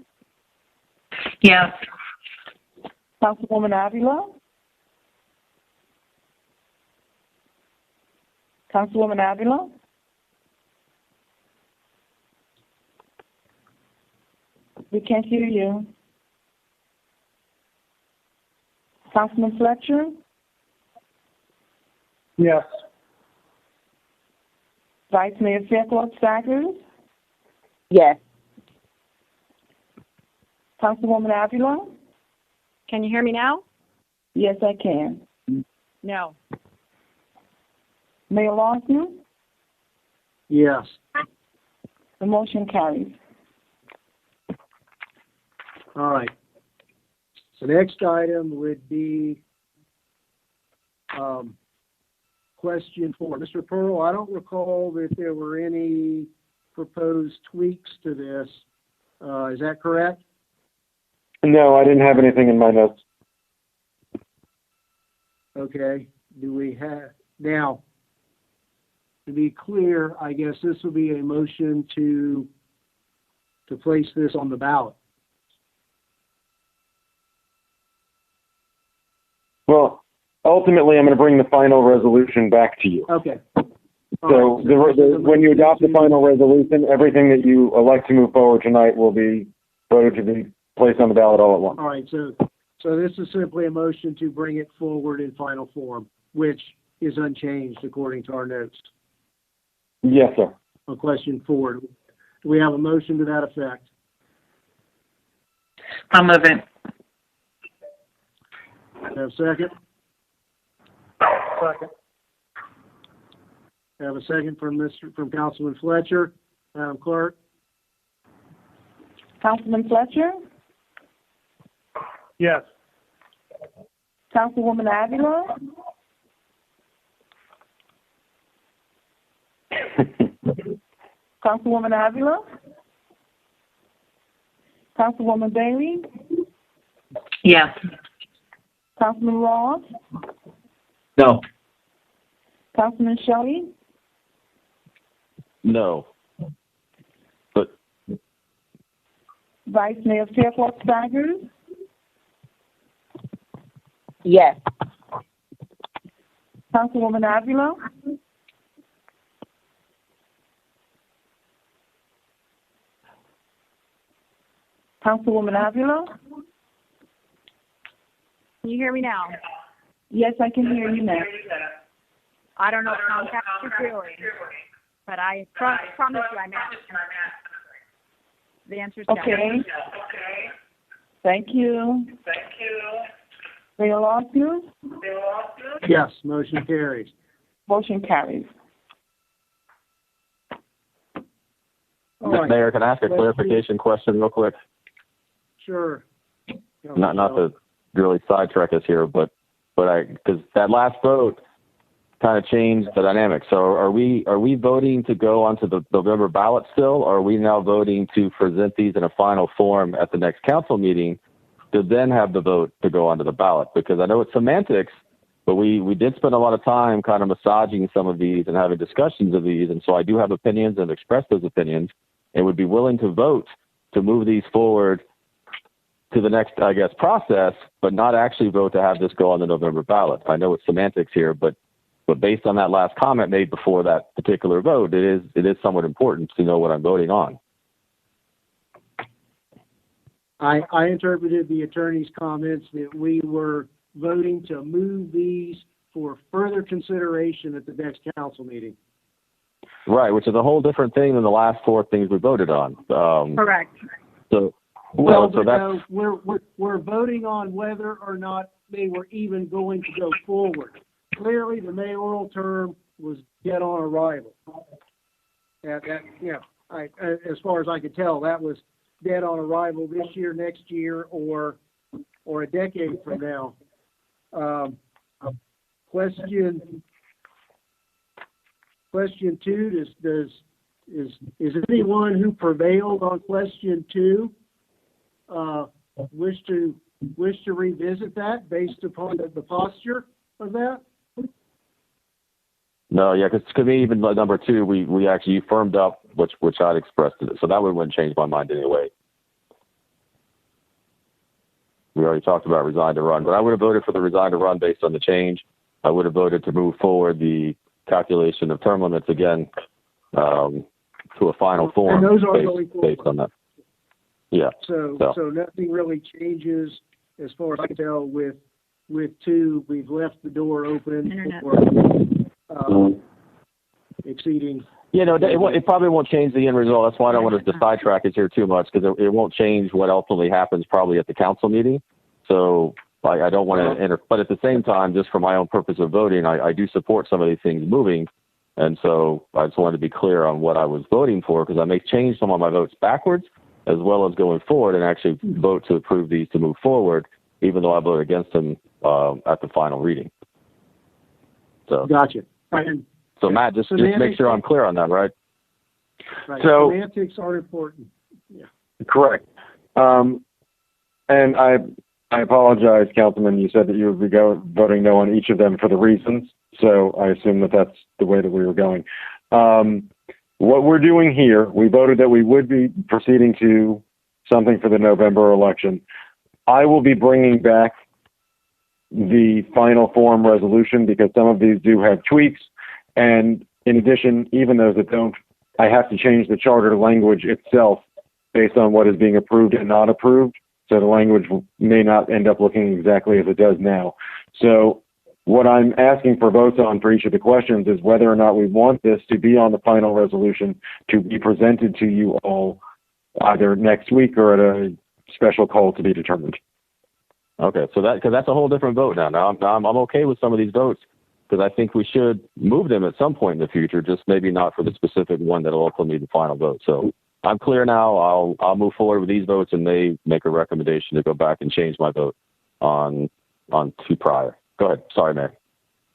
Yes. Councilwoman Avila, Councilwoman Avila, we can't hear you. Councilman Fletcher, Yes. Vice Mayor Fairclough Staggers, Yes. Councilwoman Avila. Can you hear me now? Yes, I can. No. Mayor Lawson, Yes. the motion carries. All right. The next item would be question 4. Mr. Pearl, I don't recall that there were any proposed tweaks to this. Is that correct? No, I didn't have anything in my notes. Okay. Do we have, now, to be clear, I guess this will be a motion to place this on the ballot. Well, ultimately, I'm going to bring the final resolution back to you. Okay. So when you adopt the final resolution, everything that you elect to move forward tonight will be voted to be placed on the ballot all at once. All right, so this is simply a motion to bring it forward in final form, which is unchanged according to our notes. Yes, sir. On question 4, do we have a motion to that effect? I'll move it. Have a second? Second. Have a second from Councilman Fletcher. Madam Clerk? Councilman Fletcher, Yes. Councilwoman Avila, Councilwoman Avila, Councilwoman Bailey, Yes. Councilman Ross, No. Councilman Shelley, No. But Vice Mayor Fairclough Staggers, Yes. Councilwoman Avila, Councilwoman Avila. Can you hear me now? Yes, I can hear you now. I don't know what Comcast is doing, but I promise you I'm asking. The answer is no. Okay. Thank you. Mayor Lawson, Yes, motion carries. motion carries. All right. Mayor, can I ask a Let's clarification question real quick? Sure. Not to really sidetrack us here, but because that last vote kind of changed the dynamic. So are we voting to go onto the November ballot still, or are we now voting to present these in a final form at the next council meeting to then have the vote to go onto the ballot? Because I know it's semantics, but we did spend a lot of time kind of massaging some of these and having discussions of these, and so I do have opinions and express those opinions and would be willing to vote to move these forward to the next, I guess, process, but not actually vote to have this go on the November ballot. I know it's semantics here, but based on that last comment made before that particular vote, it is somewhat important to know what I'm voting on. I interpreted the attorney's comments that we were voting to move these for further consideration at the next council meeting. Right, which is a whole different thing than the last 4 things we voted on. Correct. So, Well, so that's no, we're voting on whether or not they were even going to go forward. Clearly, the mayoral term was dead on arrival. As far as I could tell, that was dead on arrival this year, next year, or a decade from now. Question 2, is anyone who prevailed on question 2 wish to wish to revisit that based upon the posture of that? No, yeah, because to me, even like number 2, we actually firmed up which I'd expressed it. So that wouldn't change my mind anyway. We already talked about resign to run, but I would have voted for the resign to run based on the change. I would have voted to move forward the calculation of term limits again to a final form. And those are going forward. Based on that. Yeah. So nothing really changes as far as I can tell with 2. We've left the door open for exceeding. Yeah, no, it probably won't change the end result. That's why I don't want to sidetrack it here too much, because it won't change what ultimately happens probably at the council meeting. So I don't want to enter. But at the same time, just for my own purpose of voting, I do support some of these things moving. And so I just wanted to be clear on what I was voting for, because I may change some of my votes backwards as well as going forward and actually vote to approve these to move forward, even though I vote against them at the final reading. So Gotcha. Right. So Matt, just make sure I'm clear on that, right? Right. So semantics are important. Yeah. correct. And I apologize, Councilman. You said that you would be voting no on each of them for the reasons. So I assume that that's the way that we were going. What we're doing here, we voted that we would be proceeding to something for the November election. I will be bringing back the final form resolution because some of these do have tweaks. And in addition, even those that don't, I have to change the charter language itself based on what is being approved and not approved. So the language may not end up looking exactly as it does now. So what I'm asking for votes on for each of the questions is whether or not we want this to be on the final resolution to be presented to you all either next week or at a special call to be determined. Okay, so because that's a whole different vote now. Now I'm okay with some of these votes because I think we should move them at some point in the future, just maybe not for the specific one that will ultimately be the final vote. So I'm clear now. I'll move forward with these votes and may make a recommendation to go back and change my vote on 2 prior. Go ahead. Sorry, Mayor.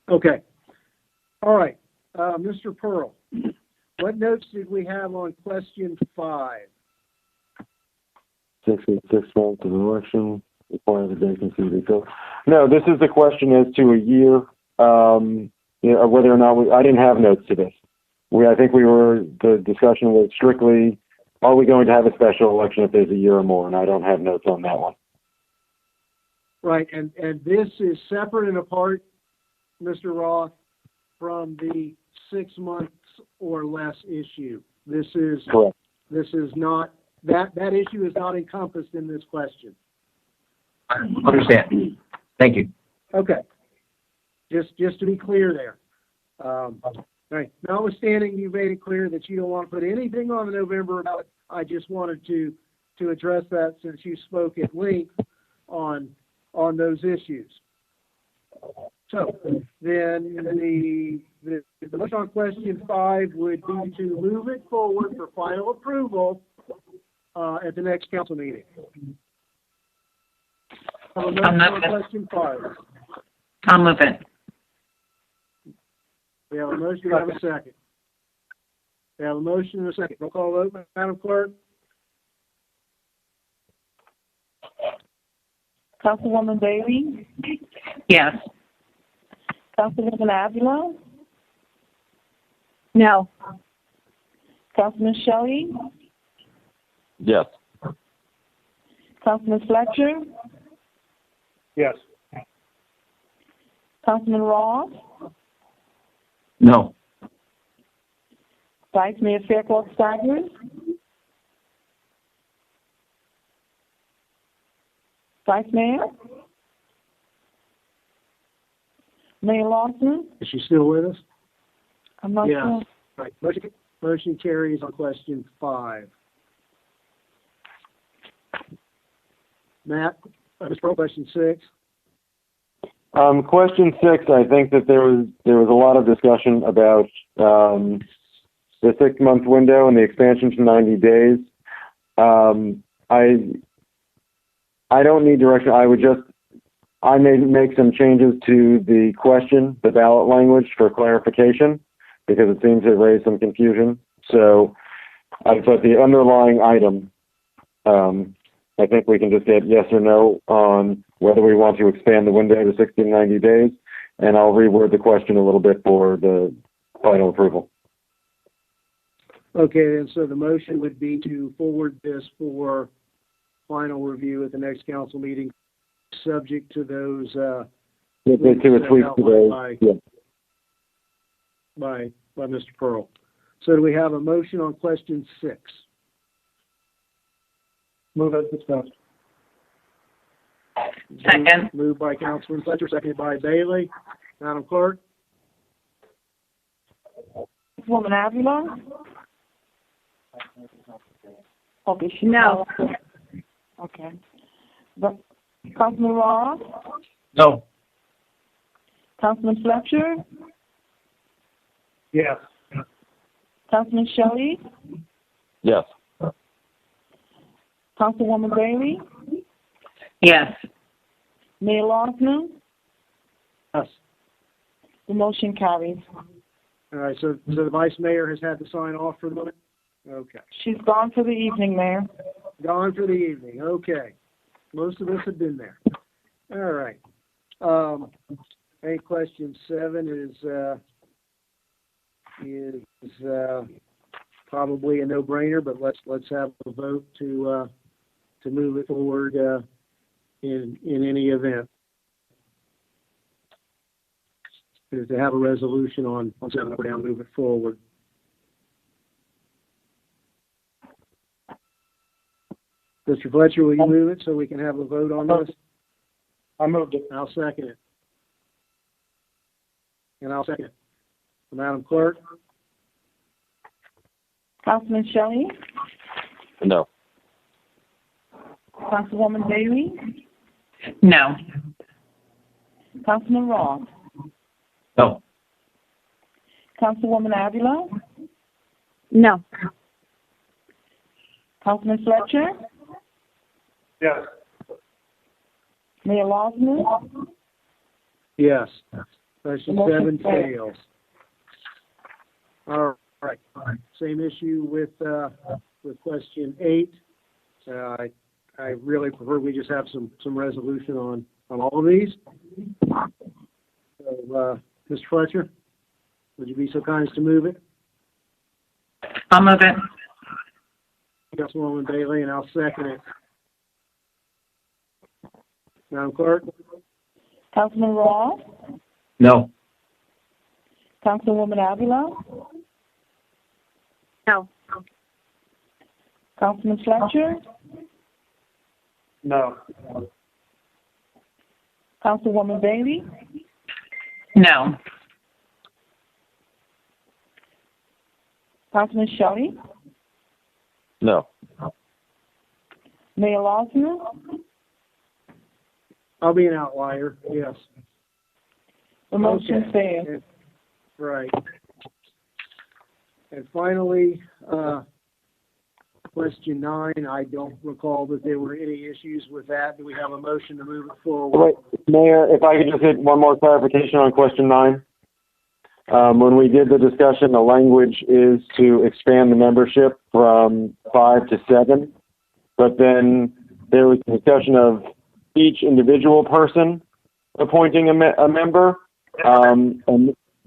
Okay. All right. Mr. Pearl, what notes did we have on question 5? 6 months of election, require the vacancy to go. No, this is the question as to a year, whether or not I didn't have notes to this. The discussion was strictly, are we going to have a special election if there's a year or more? And I don't have notes on that one. Right, and this is separate and apart, Mr. Roth, from the 6 months or less issue. This is correct. This is not that issue is not encompassed in this question. I understand. Thank you. Okay. Just to be clear there. Right. Notwithstanding, you made it clear that you don't want to put anything on the November ballot. I just wanted to address that since you spoke at length on those issues. So then the motion on question 5 would be to move it forward for final approval at the next council meeting. Question 5. I'll move it. We have a motion. We have a second. We have a motion and a second. Roll call vote, Madam Clerk. Councilwoman Bailey? Yes. Councilwoman Avila? No. Councilman Shelley? Yes. Councilman Fletcher? Yes. Councilman Ross? No. Vice Mayor Fairclough Staggers? Vice Mayor? Mayor Lawson? Is she still with us? I'm not Yeah. sure. Right. Motion carries on question 5. Matt, Mr. Pearl, question 6. Question 6, I think that there was a lot of discussion about the 6-month window and the expansion to 90 days. I don't need direction. I may make some changes to the question, the ballot language for clarification, because it seems to raise some confusion. So I put the underlying item I think we can just get yes or no on whether we want to expand the window to 60 to 90 days, and I'll reword the question a little bit for the final approval. Okay, then, so the motion would be to forward this for final review at the next council meeting, subject to those, The two or three today. by Mr. Pearl. So do we have a motion on question 6? Move as discussed. Second. Moved by Councilman Fletcher, seconded by Bailey. Madam Clerk? Woman Avila? Okay, No. Okay. But Councilman Ross? No. Councilman Fletcher? Yes. Councilman Shelley? Yes. Councilwoman Bailey? Yes. Mayor Lofton? Yes. The motion carries. All right, so the Vice Mayor has had to sign off for the moment? Okay. She's gone for the evening, Mayor. Gone for the evening, okay. Most of us have been there. All right. I think question 7 is probably a no-brainer, but let's have a vote to move it forward in any event. To have a resolution on 7 up or down, move it forward. Mr. Fletcher, will you move it so we can have a vote on this? I moved it. I'll second it. And I'll second it. Madam Clerk? Councilman Shelley? No. Councilwoman Bailey? No. Councilman Ross? No. Councilwoman Avila? No. Councilman Fletcher? Yes. Mayor Lofton? Yes. Question Motion 7 fails. fails. All right. Same issue with question 8. I really prefer we just have some resolution on all of these. So, Mr. Fletcher, would you be so kind as to move it? I'll move it. Councilwoman Bailey, and I'll second it. Madam Clerk? Councilman Ross? No. Councilwoman Avila? No. Councilman Fletcher? No. Councilwoman Bailey? No. Councilman Shelley? No. Mayor Lofton? I'll be an outlier, yes. The motion fails. And- Right. And finally, question 9, I don't recall that there were any issues with that. Do we have a motion to move it forward? Wait, Mayor, if I could just get one more clarification on question 9. When we did the discussion, the language is to expand the membership from 5 to 7, but then there was a discussion of each individual person appointing a member,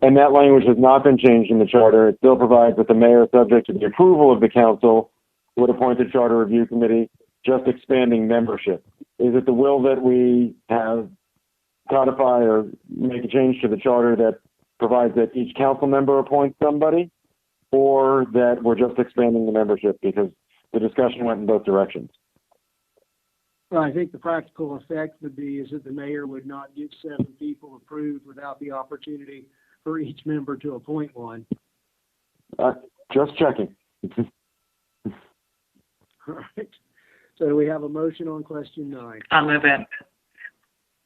and that language has not been changed in the charter. It still provides that the mayor, subject to the approval of the council, would appoint a charter review committee, just expanding membership. Is it the will that we have codify or make a change to the charter that provides that each council member appoints somebody, or that we're just expanding the membership? Because the discussion went in both directions. Well, I think the practical effect would be is that the mayor would not get 7 people approved without the opportunity for each member to appoint one. Just checking. All right. So do we have a motion on question 9? I'll move it.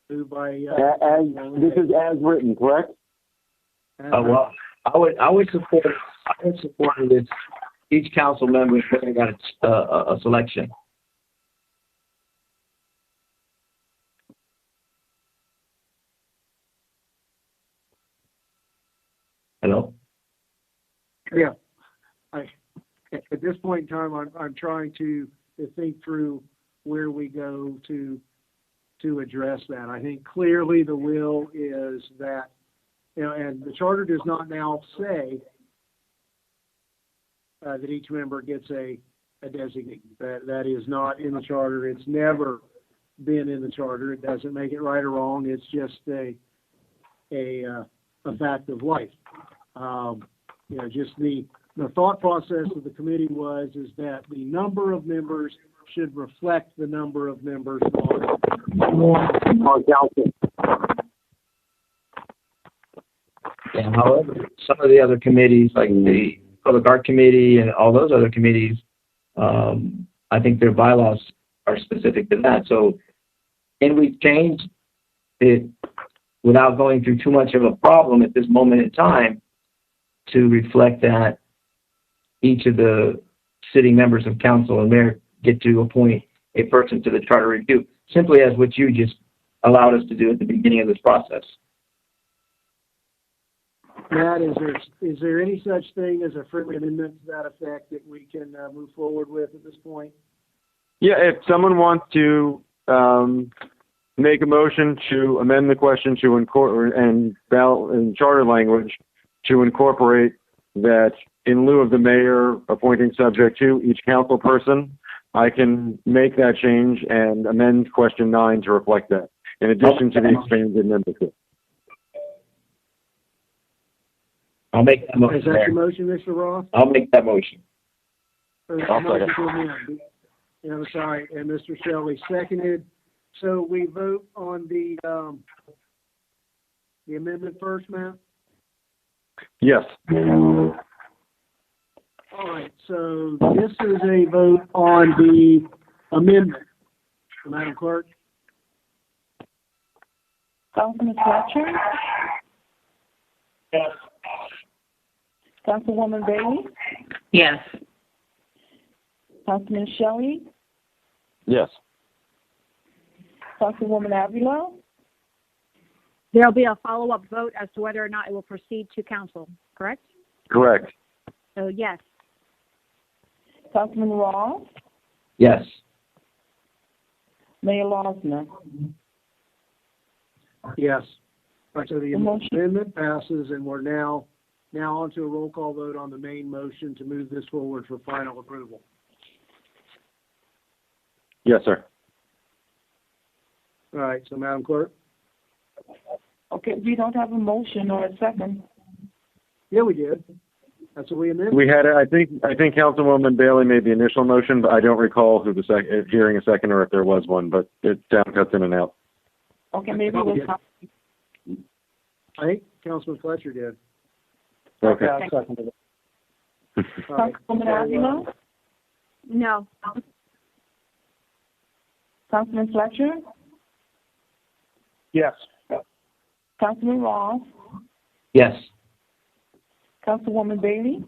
Moved by, This is as written, correct? Well, I would support this. Each council member is going to got a selection. Hello? Yeah. At this point in time, I'm trying to think through where we go to address that. I think clearly the will is that, and the charter does not now say that each member gets a designee. That is not in the charter. It's never been in the charter. It doesn't make it right or wrong. It's just a fact of life. Just the thought process of the committee is that the number of members should reflect the number of members on council. And however, some of the other committees, like the Public Art Committee and all those other committees, I think their bylaws are specific to that. So, can we change it without going through too much of a problem at this moment in time to reflect that each of the sitting members of council and mayor get to appoint a person to the charter review, simply as what you just allowed us to do at the beginning of this process? Matt, is there any such thing as a friendly amendment to that effect that we can move forward with at this point? Yeah, if someone wants to make a motion to amend the question to incorporate and ballot in charter language to incorporate that in lieu of the mayor appointing subject to each council person, I can make that change and amend question 9 to reflect that, in addition to the expanded membership. I'll make that motion. Is that your motion, Mr. Roth? I'll make that motion. I'll second. I'm sorry, and Mr. Shelley seconded. So we vote on the amendment first, Matt? Yes. All right, so this is a vote on the amendment. Madam Clerk? Councilman Fletcher? Yes. Councilwoman Bailey? Yes. Councilman Shelley? Yes. Councilwoman Avila? There'll be a follow-up vote as to whether or not it will proceed to council, correct? Correct. So yes. Councilman Ross? Yes. Mayor Losner? Yes. All right, so the motion. amendment passes, and we're now on to a roll call vote on the main motion to move this forward for final approval. Yes, sir. All right, so Madam Clerk? Okay, we don't have a motion or a second. Yeah, we did. That's what we amended. We had, I think Councilwoman Bailey made the initial motion, but I don't recall who hearing a second or if there was one, but it sound cuts in and out. Okay, maybe we'll have. I think Councilman Fletcher did. Okay. I seconded it. All right. Councilwoman Avila? No. Councilman Fletcher? Yes. Councilman Ross? Yes. Councilwoman Bailey?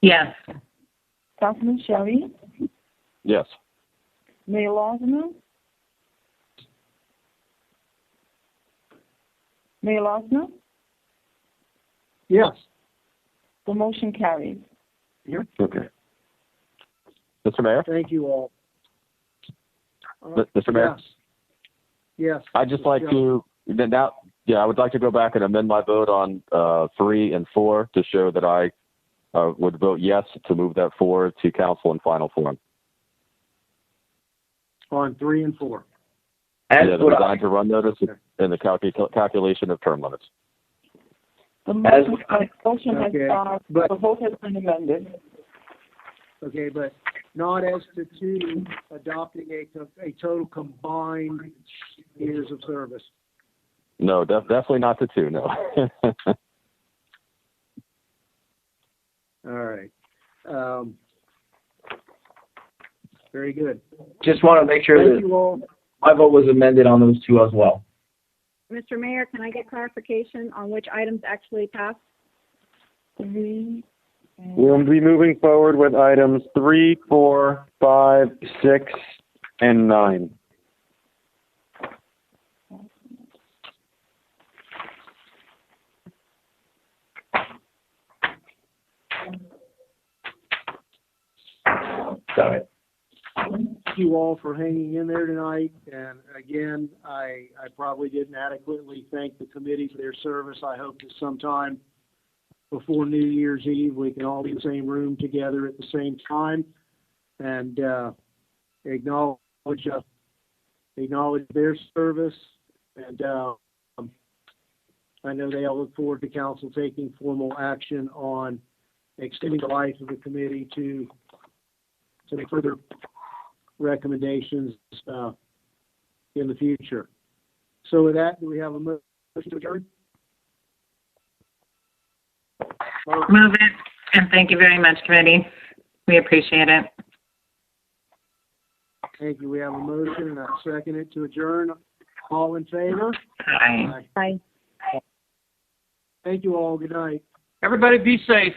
Yes. Councilman Shelley? Yes. Mayor Losner? Mayor Losner? Yes. The motion carries. Okay. Mr. Mayor? Thank you all. Mr. Mayor? Yes. I'd just like to, I would like to go back and amend my vote on 3 and 4 to show that I would vote yes to move that forward to council in final form. On 3 and 4. The design to run notice and the calculation of term limits. The motion has, but the vote has been amended. Okay, but not as to adopting a total combined years of service. No, definitely not to 2, no. All right. Very good. Just want to make sure Thank that you all. my vote was amended on those 2 as well. Mr. Mayor, can I get clarification on which items actually passed? 3. We'll be moving forward with items 3, 4, 5, 6, and 9. Got it. you all for hanging in there tonight. And again, I probably didn't adequately thank the committee for their service. I hope that sometime before New Year's Eve, we can all be in the same room together at the same time and acknowledge their service. And I know they all look forward to council taking formal action on extending the life of the committee to make further recommendations in the future. So with that, do we have a motion to adjourn? Move it, and thank you very much, committee. We appreciate it. Thank you. We have a motion and I second it to adjourn. All in favor? Aye. Aye. Thank you all. Good night. Everybody be safe.